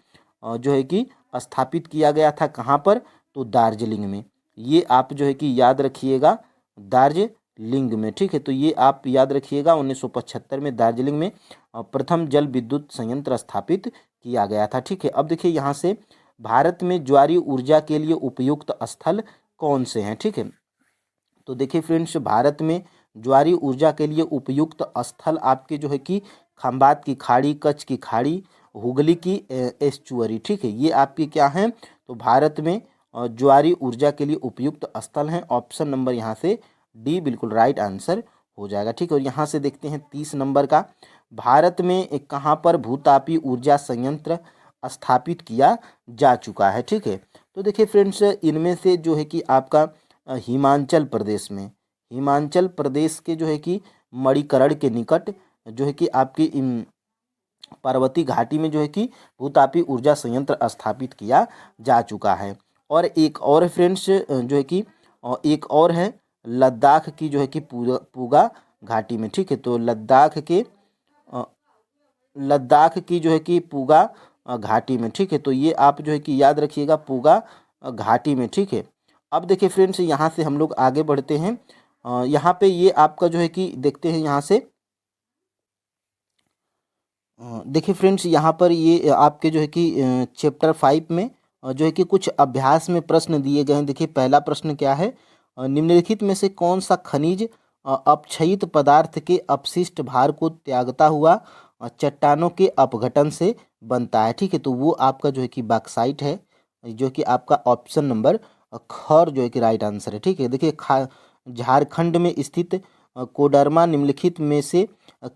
जो है कि स्थापित किया गया था। कहाँ पर? तो दार्जिलिंग में। ये आप जो है कि याद रखिएगा, दार्जिलिंग में। ठीक है, तो ये आप याद रखिएगा 1975 में दार्जिलिंग में प्रथम जल विद्युत संयंत्र स्थापित किया गया था। ठीक है, अब देखिए यहाँ से भारत में ज्वारीय ऊर्जा के लिए उपयुक्त स्थल कौन से हैं? ठीक है, तो देखिए फ्रेंड्स भारत में ज्वारीय ऊर्जा के लिए उपयुक्त स्थल आपके जो है कि खंबात की खाड़ी, कच्छ की खाड़ी, हुगली की एस्चुअरी। ठीक है, ये आपके क्या हैं? तो भारत में ज्वारीय ऊर्जा के लिए उपयुक्त स्थल हैं। ऑप्शन नंबर यहाँ से डी बिल्कुल राइट आंसर हो जाएगा। ठीक है, और यहाँ से देखते हैं 30 नंबर का। भारत में कहाँ पर भूतापी ऊर्जा संयंत्र स्थापित किया जा चुका है? ठीक है, तो देखिए फ्रेंड्स इनमें से जो है कि आपका हिमाचल प्रदेश में, हिमाचल प्रदेश के जो है कि मणिकरण के निकट जो है कि आपकी पार्वती घाटी में जो है कि भूतापी ऊर्जा संयंत्र स्थापित किया जा चुका है। और एक और फ्रेंड्स जो है कि एक और है लद्दाख की जो है कि पूगा घाटी में। ठीक है, तो लद्दाख की जो है कि पूगा घाटी में। ठीक है, तो ये आप जो है कि याद रखिएगा पूगा घाटी में। ठीक है, अब देखिए फ्रेंड्स यहाँ से हम लोग आगे बढ़ते हैं। यहाँ पे ये आपका जो है कि देखते हैं यहाँ से देखिए फ्रेंड्स यहाँ पर ये आपके जो है कि चैप्टर 5 में जो है कि कुछ अभ्यास में प्रश्न दिए गए हैं। देखिए पहला प्रश्न क्या है? निम्नलिखित में से कौन सा खनिज अपक्षयित पदार्थ के अपशिष्ट भार को त्यागता हुआ चट्टानों के अपघटन से बनता है? ठीक है, तो वो आपका जो है कि बॉक्साइट है, जो कि आपका ऑप्शन नंबर ख जो है कि राइट आंसर है। ठीक है, देखिए झारखंड में स्थित कोडरमा निम्नलिखित में से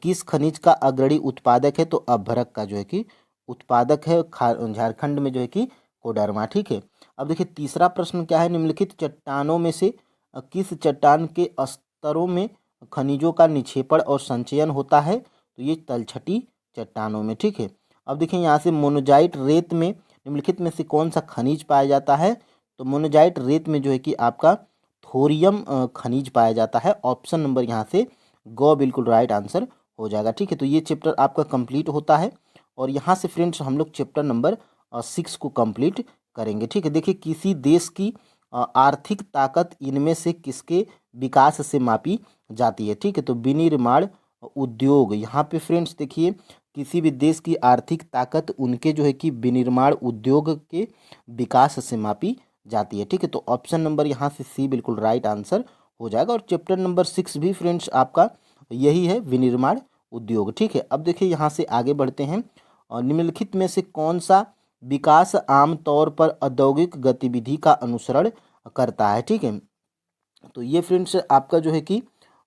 किस खनिज का अग्रणी उत्पादक है? तो अभ्रक का जो है कि उत्पादक है झारखंड में जो है कि कोडरमा। ठीक है, अब देखिए तीसरा प्रश्न क्या है? निम्नलिखित चट्टानों में से किस चट्टान के स्तरों में खनिजों का निक्षेपण और संचयन होता है? तो ये तलछटी चट्टानों में। ठीक है, अब देखिए यहाँ से मोनोजाइट रेत में निम्नलिखित में से कौन सा खनिज पाया जाता है? तो मोनोजाइट रेत में जो है कि आपका थोरियम खनिज पाया जाता है। ऑप्शन नंबर यहाँ से गो बिल्कुल राइट आंसर हो जाएगा। ठीक है, तो ये चैप्टर आपका कंप्लीट होता है। और यहाँ से फ्रेंड्स हम लोग चैप्टर नंबर 6 को कंप्लीट करेंगे। ठीक है, देखिए किसी देश की आर्थिक ताकत इनमें से किसके विकास से मापी जाती है? ठीक है, तो विनिर्माण उद्योग। यहाँ पे फ्रेंड्स देखिए किसी भी देश की आर्थिक ताकत उनके जो है कि विनिर्माण उद्योग के विकास से मापी जाती है। ठीक है, तो ऑप्शन नंबर यहाँ से सी बिल्कुल राइट आंसर हो जाएगा। और चैप्टर नंबर 6 भी फ्रेंड्स आपका यही है, विनिर्माण उद्योग। ठीक है, अब देखिए यहाँ से आगे बढ़ते हैं। और निम्नलिखित में से कौन सा विकास आमतौर पर औद्योगिक गतिविधि का अनुसरण करता है? ठीक है, तो ये फ्रेंड्स आपका जो है कि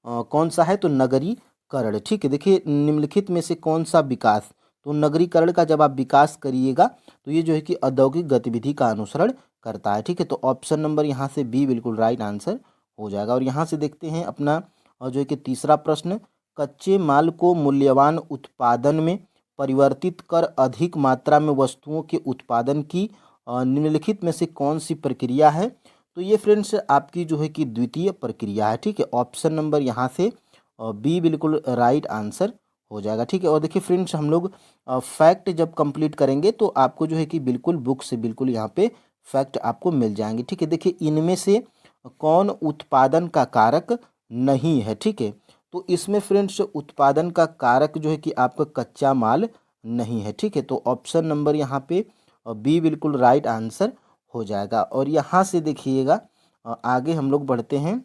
कौन सा है? तो नगरीकरण। ठीक है, देखिए निम्नलिखित में से कौन सा विकास, तो नगरीकरण का जब आप विकास करिएगा तो ये जो है कि औद्योगिक गतिविधि का अनुसरण करता है। ठीक है, तो ऑप्शन नंबर यहाँ से बी बिल्कुल राइट आंसर हो जाएगा। और यहाँ से देखते हैं अपना जो है कि तीसरा प्रश्न, कच्चे माल को मूल्यवान उत्पादन में परिवर्तित कर अधिक मात्रा में वस्तुओं के उत्पादन की निम्नलिखित में से कौन सी प्रक्रिया है? तो ये फ्रेंड्स आपकी जो है कि द्वितीय प्रक्रिया है। ठीक है, ऑप्शन नंबर यहाँ से बी बिल्कुल राइट आंसर हो जाएगा। ठीक है, और देखिए फ्रेंड्स हम लोग फैक्ट जब कंप्लीट करेंगे तो आपको जो है कि बिल्कुल बुक से बिल्कुल यहाँ पे फैक्ट आपको मिल जाएंगे। ठीक है, देखिए इनमें से कौन उत्पादन का कारक नहीं है? ठीक है, तो इसमें फ्रेंड्स उत्पादन का कारक जो है कि आपका कच्चा माल नहीं है। ठीक है, तो ऑप्शन नंबर यहाँ पे बी बिल्कुल राइट आंसर हो जाएगा। और यहाँ से देखिएगा आगे हम लोग बढ़ते हैं।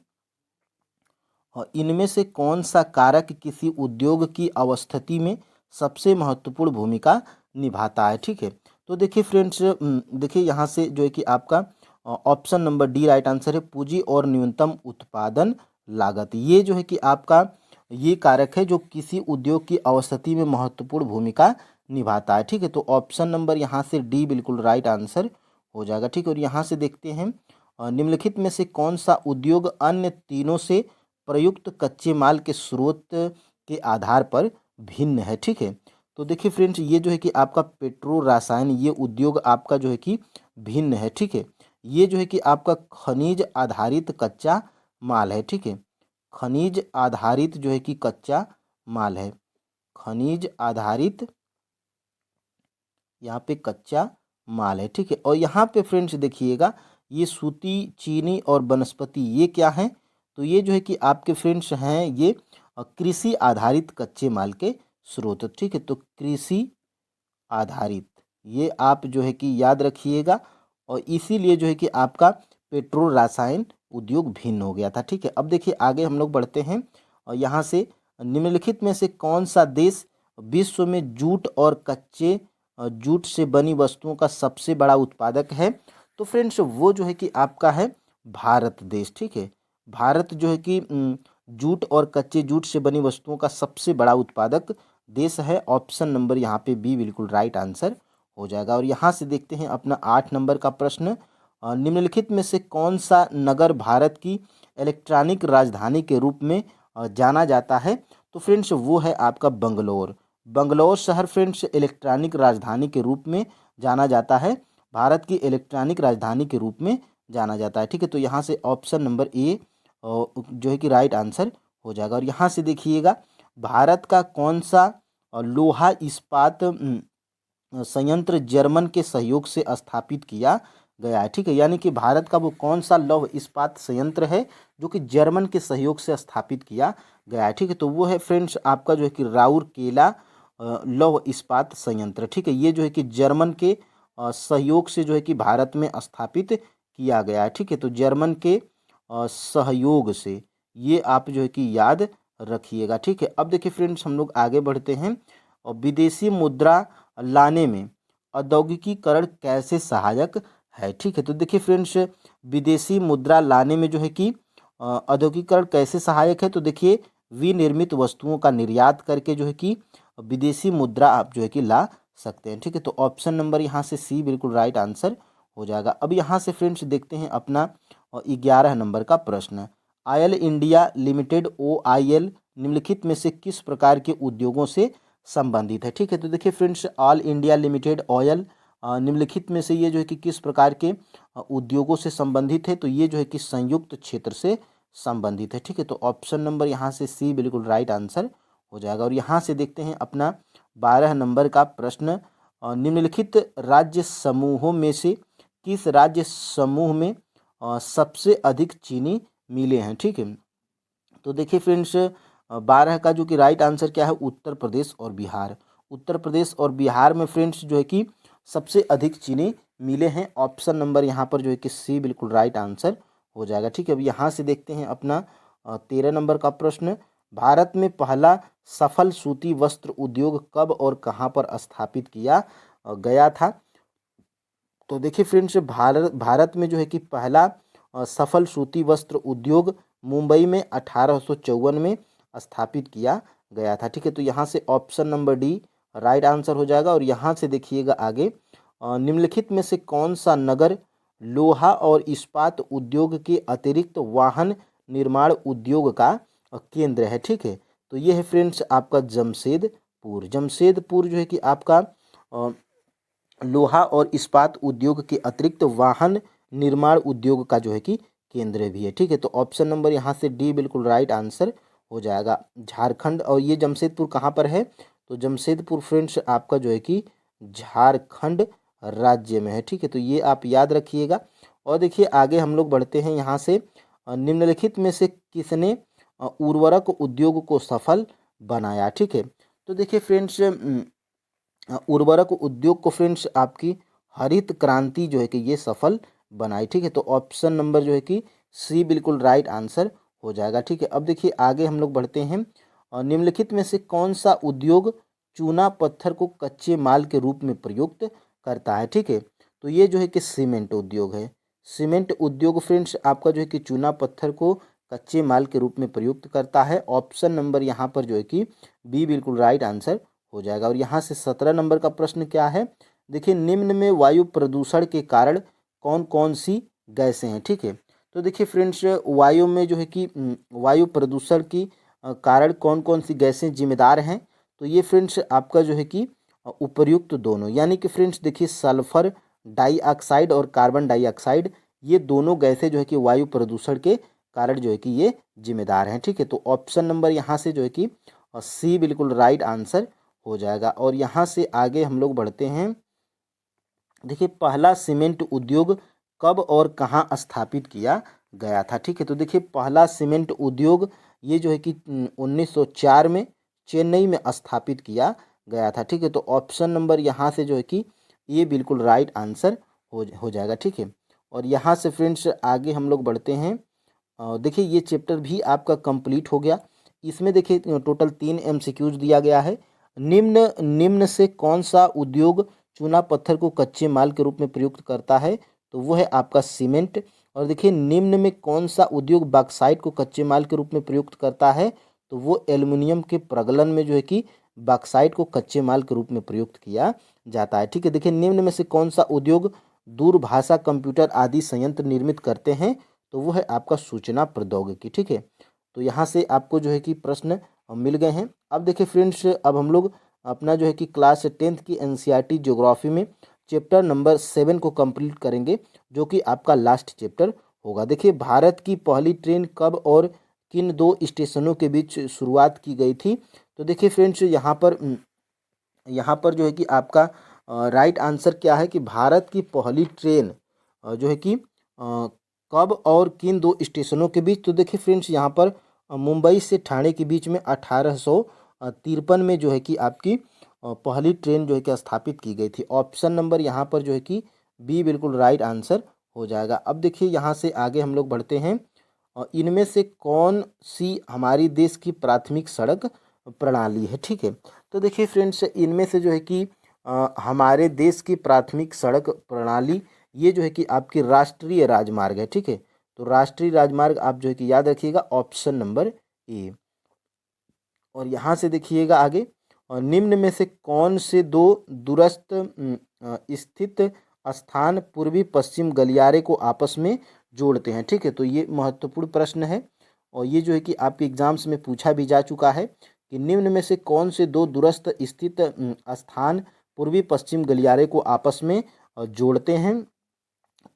और इनमें से कौन सा कारक किसी उद्योग की अवस्थिति में सबसे महत्वपूर्ण भूमिका निभाता है? ठीक है, तो देखिए फ्रेंड्स देखिए यहाँ से जो है कि आपका option number D right answer है, पूंजी और न्यूनतम उत्पादन लागत। ये जो है कि आपका ये कारक है जो किसी उद्योग की अवस्थिति में महत्वपूर्ण भूमिका निभाता है। ठीक है, तो ऑप्शन नंबर यहाँ से डी बिल्कुल राइट आंसर हो जाएगा। ठीक है, और यहाँ से देखते हैं निम्नलिखित में से कौन सा उद्योग अन्य तीनों से प्रयुक्त कच्चे माल के स्रोत के आधार पर भिन्न है? ठीक है, तो देखिए फ्रेंड्स, ये जो है कि आपका पेट्रो रसायन, ये उद्योग आपका जो है कि भिन्न है। ठीक है, ये जो है कि आपका खनिज आधारित कच्चा माल है। ठीक है, खनिज आधारित जो है कि कच्चा माल है, खनिज आधारित यहाँ पे कच्चा माल है। ठीक है, और यहाँ पे फ्रेंड्स देखिएगा, ये सूती, चीनी और वनस्पति, ये क्या है? तो ये जो है कि आपके फ्रेंड्स हैं ये कृषि आधारित कच्चे माल के स्रोत। ठीक है, तो कृषि आधारित, ये आप जो है कि याद रखिएगा, और इसीलिए जो है कि आपका पेट्रो रसायन उद्योग भिन्न हो गया था। ठीक है, अब देखिए आगे हम लोग बढ़ते हैं, और यहाँ से निम्नलिखित में से कौन सा देश विश्व में जूट और कच्चे जूट से बनी वस्तुओं का सबसे बड़ा उत्पादक है? तो फ्रेंड्स, वो जो है कि आपका है भारत देश। ठीक है, भारत जो है कि जूट और कच्चे जूट से बनी वस्तुओं का सबसे बड़ा उत्पादक देश है। ऑप्शन नंबर यहाँ पे बी बिल्कुल राइट आंसर हो जाएगा। और यहाँ से देखते हैं अपना 8 नंबर का प्रश्न, निम्नलिखित में से कौन सा नगर भारत की इलेक्ट्रॉनिक राजधानी के रूप में जाना जाता है? तो फ्रेंड्स, वो है आपका बंगलोर। बंगलोर शहर फ्रेंड्स इलेक्ट्रॉनिक राजधानी के रूप में जाना जाता है, भारत की इलेक्ट्रॉनिक राजधानी के रूप में जाना जाता है। ठीक है, तो यहाँ से ऑप्शन नंबर ए जो है कि राइट आंसर हो जाएगा। और यहाँ से देखिएगा, भारत का कौन सा लोहा इस्पात संयंत्र जर्मन के सहयोग से स्थापित किया गया है? ठीक है, यानी कि भारत का वो कौन सा लौह इस्पात संयंत्र है जो कि जर्मन के सहयोग से स्थापित किया गया है? ठीक है, तो वो है फ्रेंड्स आपका जो है कि राउरकेला लौह इस्पात संयंत्र। ठीक है, ये जो है कि जर्मन के सहयोग से जो है कि भारत में स्थापित किया गया है। ठीक है, तो जर्मन के सहयोग से, ये आप जो है कि याद रखिएगा। ठीक है, अब देखिए फ्रेंड्स, हम लोग आगे बढ़ते हैं, और विदेशी मुद्रा लाने में औद्योगिकीकरण कैसे सहायक है? ठीक है, तो देखिए फ्रेंड्स, विदेशी मुद्रा लाने में जो है कि औद्योगिकीकरण कैसे सहायक है? तो देखिए, विनिर्मित वस्तुओं का निर्यात करके जो है कि विदेशी मुद्रा आप जो है कि ला सकते हैं। ठीक है, तो ऑप्शन नंबर यहाँ से सी बिल्कुल राइट आंसर हो जाएगा। अब यहाँ से फ्रेंड्स देखते हैं अपना 11 नंबर का प्रश्न, ऑयल इंडिया लिमिटेड OIL निम्नलिखित में से किस प्रकार के उद्योगों से संबंधित है? ठीक है, तो देखिए friends, all India limited oil निम्नलिखित में से ये जो है कि किस प्रकार के उद्योगों से संबंधित है? तो ये जो है कि संयुक्त क्षेत्र से संबंधित है। ठीक है, तो ऑप्शन नंबर यहाँ से सी बिल्कुल राइट आंसर हो जाएगा। और यहाँ से देखते हैं अपना 12 नंबर का प्रश्न, निम्नलिखित राज्य समूहों में से किस राज्य समूह में सबसे अधिक चीनी मिले हैं? ठीक है, तो देखिए फ्रेंड्स, 12 का जो कि राइट आंसर क्या है? उत्तर प्रदेश और बिहार। उत्तर प्रदेश और बिहार में फ्रेंड्स जो है कि सबसे अधिक चीनी मिले हैं। ऑप्शन नंबर यहाँ पर जो है कि सी बिल्कुल राइट आंसर हो जाएगा। ठीक है, अब यहाँ से देखते हैं अपना 13 नंबर का प्रश्न, भारत में पहला सफल सूती वस्त्र उद्योग कब और कहाँ पर स्थापित किया गया था? तो देखिए फ्रेंड्स, भारत में जो है कि पहला सफल सूती वस्त्र उद्योग मुंबई में 1854 में स्थापित किया गया था। ठीक है, तो यहाँ से option number D right answer हो जाएगा। और यहाँ से देखिएगा आगे, निम्नलिखित में से कौन सा नगर लोहा और इस्पात उद्योग के अतिरिक्त वाहन निर्माण उद्योग का केंद्र है? ठीक है, तो ये है फ्रेंड्स आपका जमशेदपुर। जमशेदपुर जो है कि आपका लोहा और इस्पात उद्योग के अतिरिक्त वाहन निर्माण उद्योग का जो है कि केंद्र भी है। ठीक है, तो ऑप्शन नंबर यहाँ से डी बिल्कुल राइट आंसर हो जाएगा। झारखंड, और ये जमशेदपुर कहाँ पर है? तो जमशेदपुर फ्रेंड्स आपका जो है कि झारखंड राज्य में है। ठीक है, तो ये आप याद रखिएगा। और देखिए आगे हम लोग बढ़ते हैं, यहाँ से निम्नलिखित में से किसने उर्वरक उद्योग को सफल बनाया? ठीक है, तो देखिए फ्रेंड्स, उर्वरक उद्योग को फ्रेंड्स आपकी हरित क्रांति जो है कि ये सफल बनाई। ठीक है, तो ऑप्शन नंबर जो है कि सी बिल्कुल राइट आंसर हो जाएगा। ठीक है, अब देखिए आगे हम लोग बढ़ते हैं, और निम्नलिखित में से कौन सा उद्योग चूना पत्थर को कच्चे माल के रूप में प्रयुक्त करता है? ठीक है, तो ये जो है कि सीमेंट उद्योग है। सीमेंट उद्योग फ्रेंड्स आपका जो है कि चूना पत्थर को कच्चे माल के रूप में प्रयुक्त करता है। ऑप्शन नंबर यहाँ पर जो है कि बी बिल्कुल राइट आंसर हो जाएगा। और यहाँ से 17 नंबर का प्रश्न क्या है? देखिए, निम्न में वायु प्रदूषण के कारण कौन कौन सी गैसें हैं, ठीक है। तो देखिए फ्रेंड्स, वायु में जो है कि वायु प्रदूषण की कारण कौन कौन सी गैसें जिम्मेदार हैं, तो ये फ्रेंड्स आपका जो है कि उपर्युक्त दोनों, यानी कि फ्रेंड्स देखिए सल्फर डाइऑक्साइड और कार्बन डाइऑक्साइड, ये दोनों गैसें जो है कि वायु प्रदूषण के कारण जो है कि ये जिम्मेदार हैं, ठीक है। तो ऑप्शन नंबर यहाँ से जो है कि सी बिल्कुल राइट आंसर हो जाएगा। और यहाँ से आगे हम लोग बढ़ते हैं। देखिए पहला सीमेंट उद्योग कब और कहाँ स्थापित किया गया था, ठीक है। तो देखिए पहला सीमेंट उद्योग ये जो है कि 1904 में चेन्नई में स्थापित किया गया था, ठीक है। तो ऑप्शन नंबर यहाँ से जो है कि ये बिल्कुल राइट आंसर हो जाएगा, ठीक है। और यहाँ से फ्रेंड्स आगे हम लोग बढ़ते हैं। देखिए ये चैप्टर भी आपका कंप्लीट हो गया। इसमें देखिए टोटल 3 एमसीक्यूज दिया गया है। निम्न निम्न से कौन सा उद्योग चूना पत्थर को कच्चे माल के रूप में प्रयुक्त करता है, तो वो है आपका सीमेंट। और देखिए निम्न में कौन सा उद्योग बॉक्साइट को कच्चे माल के रूप में प्रयुक्त करता है, तो वो एल्युमिनियम के प्रगलन में जो है कि बॉक्साइट को कच्चे माल के रूप में प्रयुक्त किया जाता है, ठीक है। देखिए निम्न में से कौन सा उद्योग दूरभाषा कंप्यूटर आदि संयंत्र निर्मित करते हैं, तो वो है आपका सूचना प्रौद्योगिकी, ठीक है। तो यहाँ से आपको जो है कि प्रश्न मिल गए हैं। अब देखिए फ्रेंड्स, अब हम लोग अपना जो है कि क्लास 10th की एनसीईआरटी ज्योग्राफी में चैप्टर नंबर 7 को कंप्लीट करेंगे, जो कि आपका लास्ट चैप्टर होगा। देखिए भारत की पहली ट्रेन कब और किन 2 स्टेशनों के बीच शुरुआत की गई थी, तो देखिए फ्रेंड्स यहाँ पर जो है कि आपका राइट आंसर क्या है कि भारत की पहली ट्रेन जो है कि कब और किन 2 स्टेशनों के बीच, तो देखिए फ्रेंड्स यहाँ पर मुंबई से ठाणे के बीच में 1853 में जो है कि आपकी पहली ट्रेन जो है कि स्थापित की गई थी। ऑप्शन नंबर यहाँ पर जो है कि बी बिल्कुल राइट आंसर हो जाएगा। अब देखिए यहाँ से आगे हम लोग बढ़ते हैं। इनमें से कौन सी हमारी देश की प्राथमिक सड़क प्रणाली है, ठीक है। तो देखिए फ्रेंड्स, इनमें से जो है कि हमारे देश की प्राथमिक सड़क प्रणाली ये जो है कि आपकी राष्ट्रीय राजमार्ग है, ठीक है। तो राष्ट्रीय राजमार्ग आप जो है कि याद रखिएगा ऑप्शन नंबर ए। और यहाँ से देखिएगा आगे, और निम्न में से कौन से 2 दूरस्थ स्थित स्थान पूर्वी पश्चिम गलियारे को आपस में जोड़ते हैं, ठीक है। तो ये महत्वपूर्ण प्रश्न है और ये जो है कि आपके एग्जाम्स में पूछा भी जा चुका है कि निम्न में से कौन से 2 दूरस्थ स्थित स्थान पूर्वी पश्चिम गलियारे को आपस में जोड़ते हैं,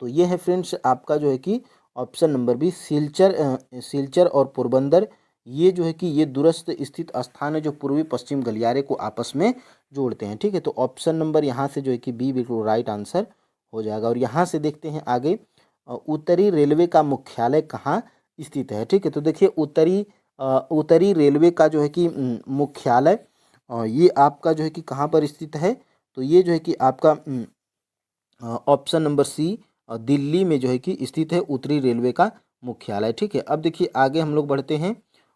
तो ये है फ्रेंड्स आपका जो है कि ऑप्शन नंबर बी सिलचर और पोरबंदर। ये जो है कि ये दूरस्थ स्थित स्थान है जो पूर्वी पश्चिम गलियारे को आपस में जोड़ते हैं, ठीक है। तो ऑप्शन नंबर यहाँ से जो है कि बी बिल्कुल राइट आंसर हो जाएगा। और यहाँ से देखते हैं आगे, उत्तरी रेलवे का मुख्यालय कहाँ स्थित है, ठीक है। तो देखिए उत्तरी रेलवे का जो है कि मुख्यालय ये आपका जो है कि कहाँ पर स्थित है, तो ये जो है कि आपका ऑप्शन नंबर सी दिल्ली में जो है कि स्थित है उत्तरी रेलवे का मुख्यालय, ठीक है। अब देखिए आगे हम लोग बढ़ते हैं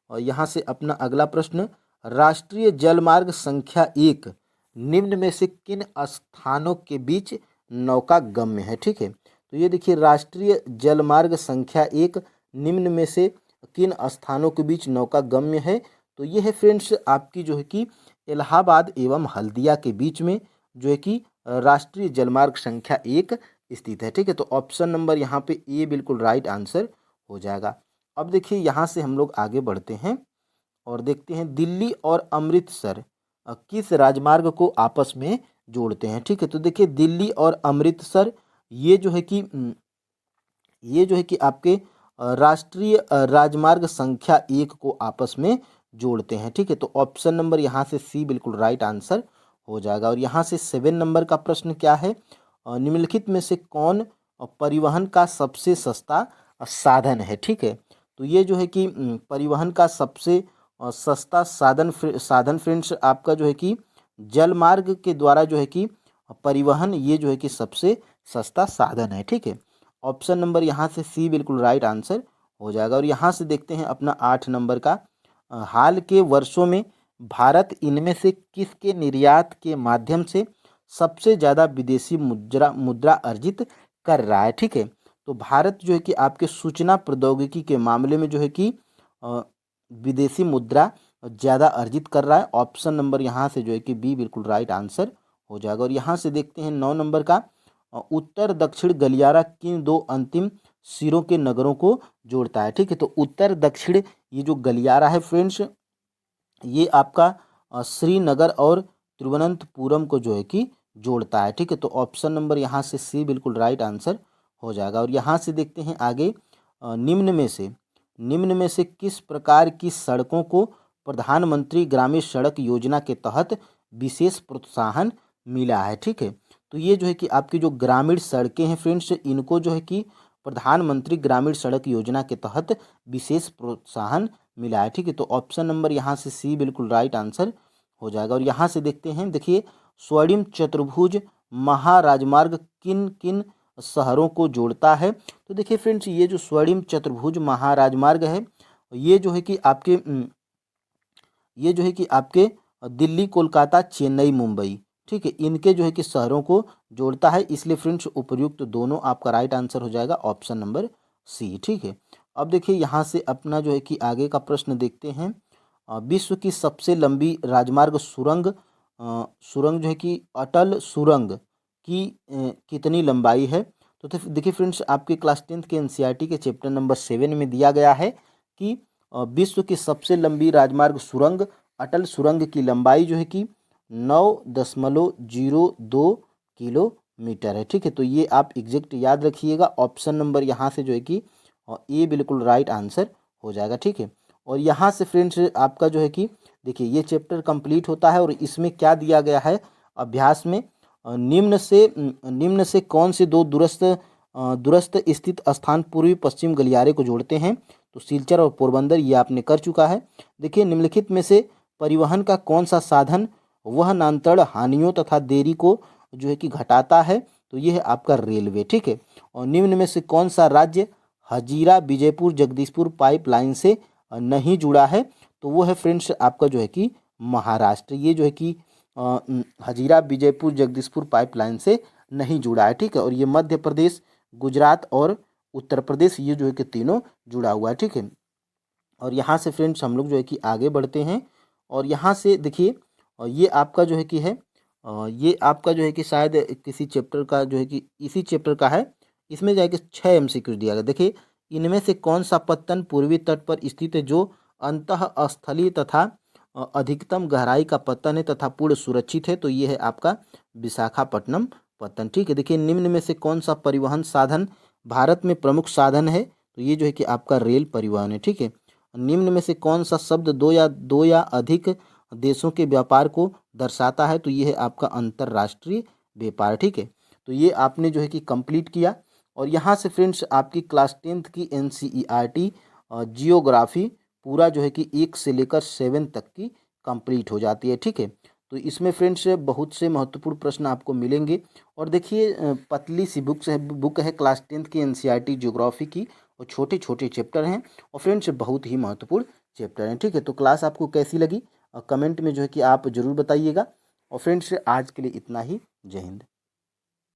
और यहाँ से अपना अगला प्रश्न, राष्ट्रीय जलमार्ग संख्या 1 निम्न में से किन स्थानों के बीच नौका गम्य है, ठीक है। तो ये देखिए राष्ट्रीय जलमार्ग संख्या 1 निम्न में से किन स्थानों के बीच नौका गम्य है, तो ये है फ्रेंड्स आपकी जो है कि इलाहाबाद एवं हल्दिया के बीच में जो है कि राष्ट्रीय जलमार्ग संख्या 1 स्थित है, ठीक है। तो ऑप्शन नंबर यहाँ पे ए बिल्कुल राइट आंसर हो जाएगा। अब देखिए यहाँ से हम लोग आगे बढ़ते हैं और देखते हैं दिल्ली और अमृतसर किस राजमार्ग को आपस में जोड़ते हैं, ठीक है। तो देखिए दिल्ली और अमृतसर ये जो है कि आपके राष्ट्रीय राजमार्ग संख्या 1 को आपस में जोड़ते हैं, ठीक है। तो ऑप्शन नंबर यहाँ से सी बिल्कुल राइट आंसर हो जाएगा। और यहाँ से 7 नंबर का प्रश्न क्या है, निम्नलिखित में से कौन परिवहन का सबसे सस्ता साधन है, ठीक है। तो ये जो है कि परिवहन का सबसे सस्ता साधन फ्रेंड्स आपका जो है कि जलमार्ग के द्वारा जो है कि परिवहन ये जो है कि सबसे सस्ता साधन है, ठीक है। ऑप्शन नंबर यहाँ से सी बिल्कुल राइट आंसर हो जाएगा। और यहाँ से देखते हैं अपना 8 नंबर का, हाल के वर्षों में भारत इनमें से किसके निर्यात के माध्यम से सबसे ज़्यादा विदेशी मुद्रा अर्जित कर रहा है, ठीक है। तो भारत जो है कि आपके सूचना प्रौद्योगिकी के मामले में जो है कि विदेशी मुद्रा ज़्यादा अर्जित कर रहा है। ऑप्शन नंबर यहाँ से जो है कि बी बिल्कुल राइट आंसर हो जाएगा। और यहाँ से देखते हैं 9 नंबर का, उत्तर दक्षिण गलियारा किन दो अंतिम सिरों के नगरों को जोड़ता है। ठीक है, तो उत्तर दक्षिण ये जो गलियारा है फ्रेंड्स, ये आपका श्रीनगर और तिरुवनंतपुरम को जो है कि जोड़ता है। ठीक है, तो ऑप्शन नंबर यहाँ से सी बिल्कुल राइट आंसर हो जाएगा। और यहाँ से देखते हैं आगे, निम्न में से किस प्रकार की सड़कों को प्रधानमंत्री ग्रामीण सड़क योजना के तहत विशेष प्रोत्साहन मिला है। ठीक है, तो ये जो है कि आपकी जो ग्रामीण सड़कें हैं फ्रेंड्स, इनको जो है कि प्रधानमंत्री ग्रामीण सड़क योजना के तहत विशेष प्रोत्साहन मिला है। ठीक है, तो ऑप्शन नंबर यहाँ से सी बिल्कुल राइट आंसर हो जाएगा। और यहाँ से देखते हैं, देखिए स्वर्णिम चतुर्भुज महाराजमार्ग किन किन शहरों को जोड़ता है। तो देखिए फ्रेंड्स, ये जो स्वर्णिम चतुर्भुज महाराजमार्ग है, ये जो है कि आपके दिल्ली, कोलकाता, चेन्नई, मुंबई, ठीक है, इनके जो है कि शहरों को जोड़ता है। इसलिए फ्रेंड्स उपयुक्त दोनों आपका राइट आंसर हो जाएगा ऑप्शन नंबर सी। ठीक है, अब देखिए यहाँ से अपना जो है कि आगे का प्रश्न देखते हैं। विश्व की सबसे लंबी राजमार्ग सुरंग जो है कि अटल सुरंग की कितनी लंबाई है। तो देखिए फ्रेंड्स, आपके क्लास 10th के एनसीईआरटी के चैप्टर नंबर 7 में दिया गया है कि विश्व की सबसे लंबी राजमार्ग सुरंग अटल सुरंग की लंबाई जो है कि 9.02 किलोमीटर है। ठीक है, तो ये आप एग्जैक्ट याद रखिएगा। ऑप्शन नंबर यहाँ से जो है कि ए बिल्कुल राइट आंसर हो जाएगा। ठीक है, और यहाँ से फ्रेंड्स आपका जो है कि देखिए ये चैप्टर कंप्लीट होता है और इसमें क्या दिया गया है अभ्यास में, निम्न से कौन से दो दूरस्थ स्थित स्थान पूर्वी पश्चिम गलियारे को जोड़ते हैं। तो सिलचर और पोरबंदर, ये आपने कर चुका है। देखिए निम्नलिखित में से परिवहन का कौन सा साधन वह नानतड़ हानियों तथा देरी को जो है कि घटाता है। तो ये है आपका रेलवे। ठीक है, और निम्न में से कौन सा राज्य हजीरा विजयपुर जगदीशपुर पाइपलाइन से नहीं जुड़ा है। तो वो है फ्रेंड्स आपका जो है कि महाराष्ट्र। ये जो है कि हजीरा विजयपुर जगदीशपुर पाइपलाइन से नहीं जुड़ा है। ठीक है, और ये मध्य प्रदेश, गुजरात और उत्तर प्रदेश, ये जो है कि तीनों जुड़ा हुआ है। ठीक है, और यहाँ से फ्रेंड्स हम लोग जो है कि आगे बढ़ते हैं। और यहाँ से देखिए ये आपका जो है कि ये आपका जो है कि शायद किसी चैप्टर का जो है कि इसी चैप्टर का है। इसमें जाके 6 MCQ दिया गया। देखिए इनमें से कौन सा पत्तन पूर्वी तट पर स्थित है जो अंतःस्थलीय तथा अधिकतम गहराई का पत्तन है तथा पूर्ण सुरक्षित है। तो ये है आपका विशाखापट्टनम पत्तन। ठीक है, देखिए निम्न में से कौन सा परिवहन साधन भारत में प्रमुख साधन है। तो ये जो है कि आपका रेल परिवहन है। ठीक है, निम्न में से कौन सा शब्द दो या अधिक देशों के व्यापार को दर्शाता है। तो ये है आपका अंतर्राष्ट्रीय व्यापार। ठीक है, तो ये आपने जो है कि कंप्लीट किया। और यहाँ से फ्रेंड्स आपकी क्लास 10th की एनसीईआरटी जियोग्राफी पूरा जो है कि 1 से लेकर 7 तक की कंप्लीट हो जाती है। ठीक है, तो इसमें फ्रेंड्स बहुत से महत्वपूर्ण प्रश्न आपको मिलेंगे। और देखिए पतली सी बुक है क्लास 10th की एनसीईआरटी जियोग्राफी की, और छोटे छोटे चैप्टर हैं और फ्रेंड्स बहुत ही महत्वपूर्ण चैप्टर हैं। ठीक है, तो क्लास आपको कैसी लगी कमेंट में जो है कि आप ज़रूर बताइएगा। और फ्रेंड्स आज के लिए इतना ही। जय हिंद।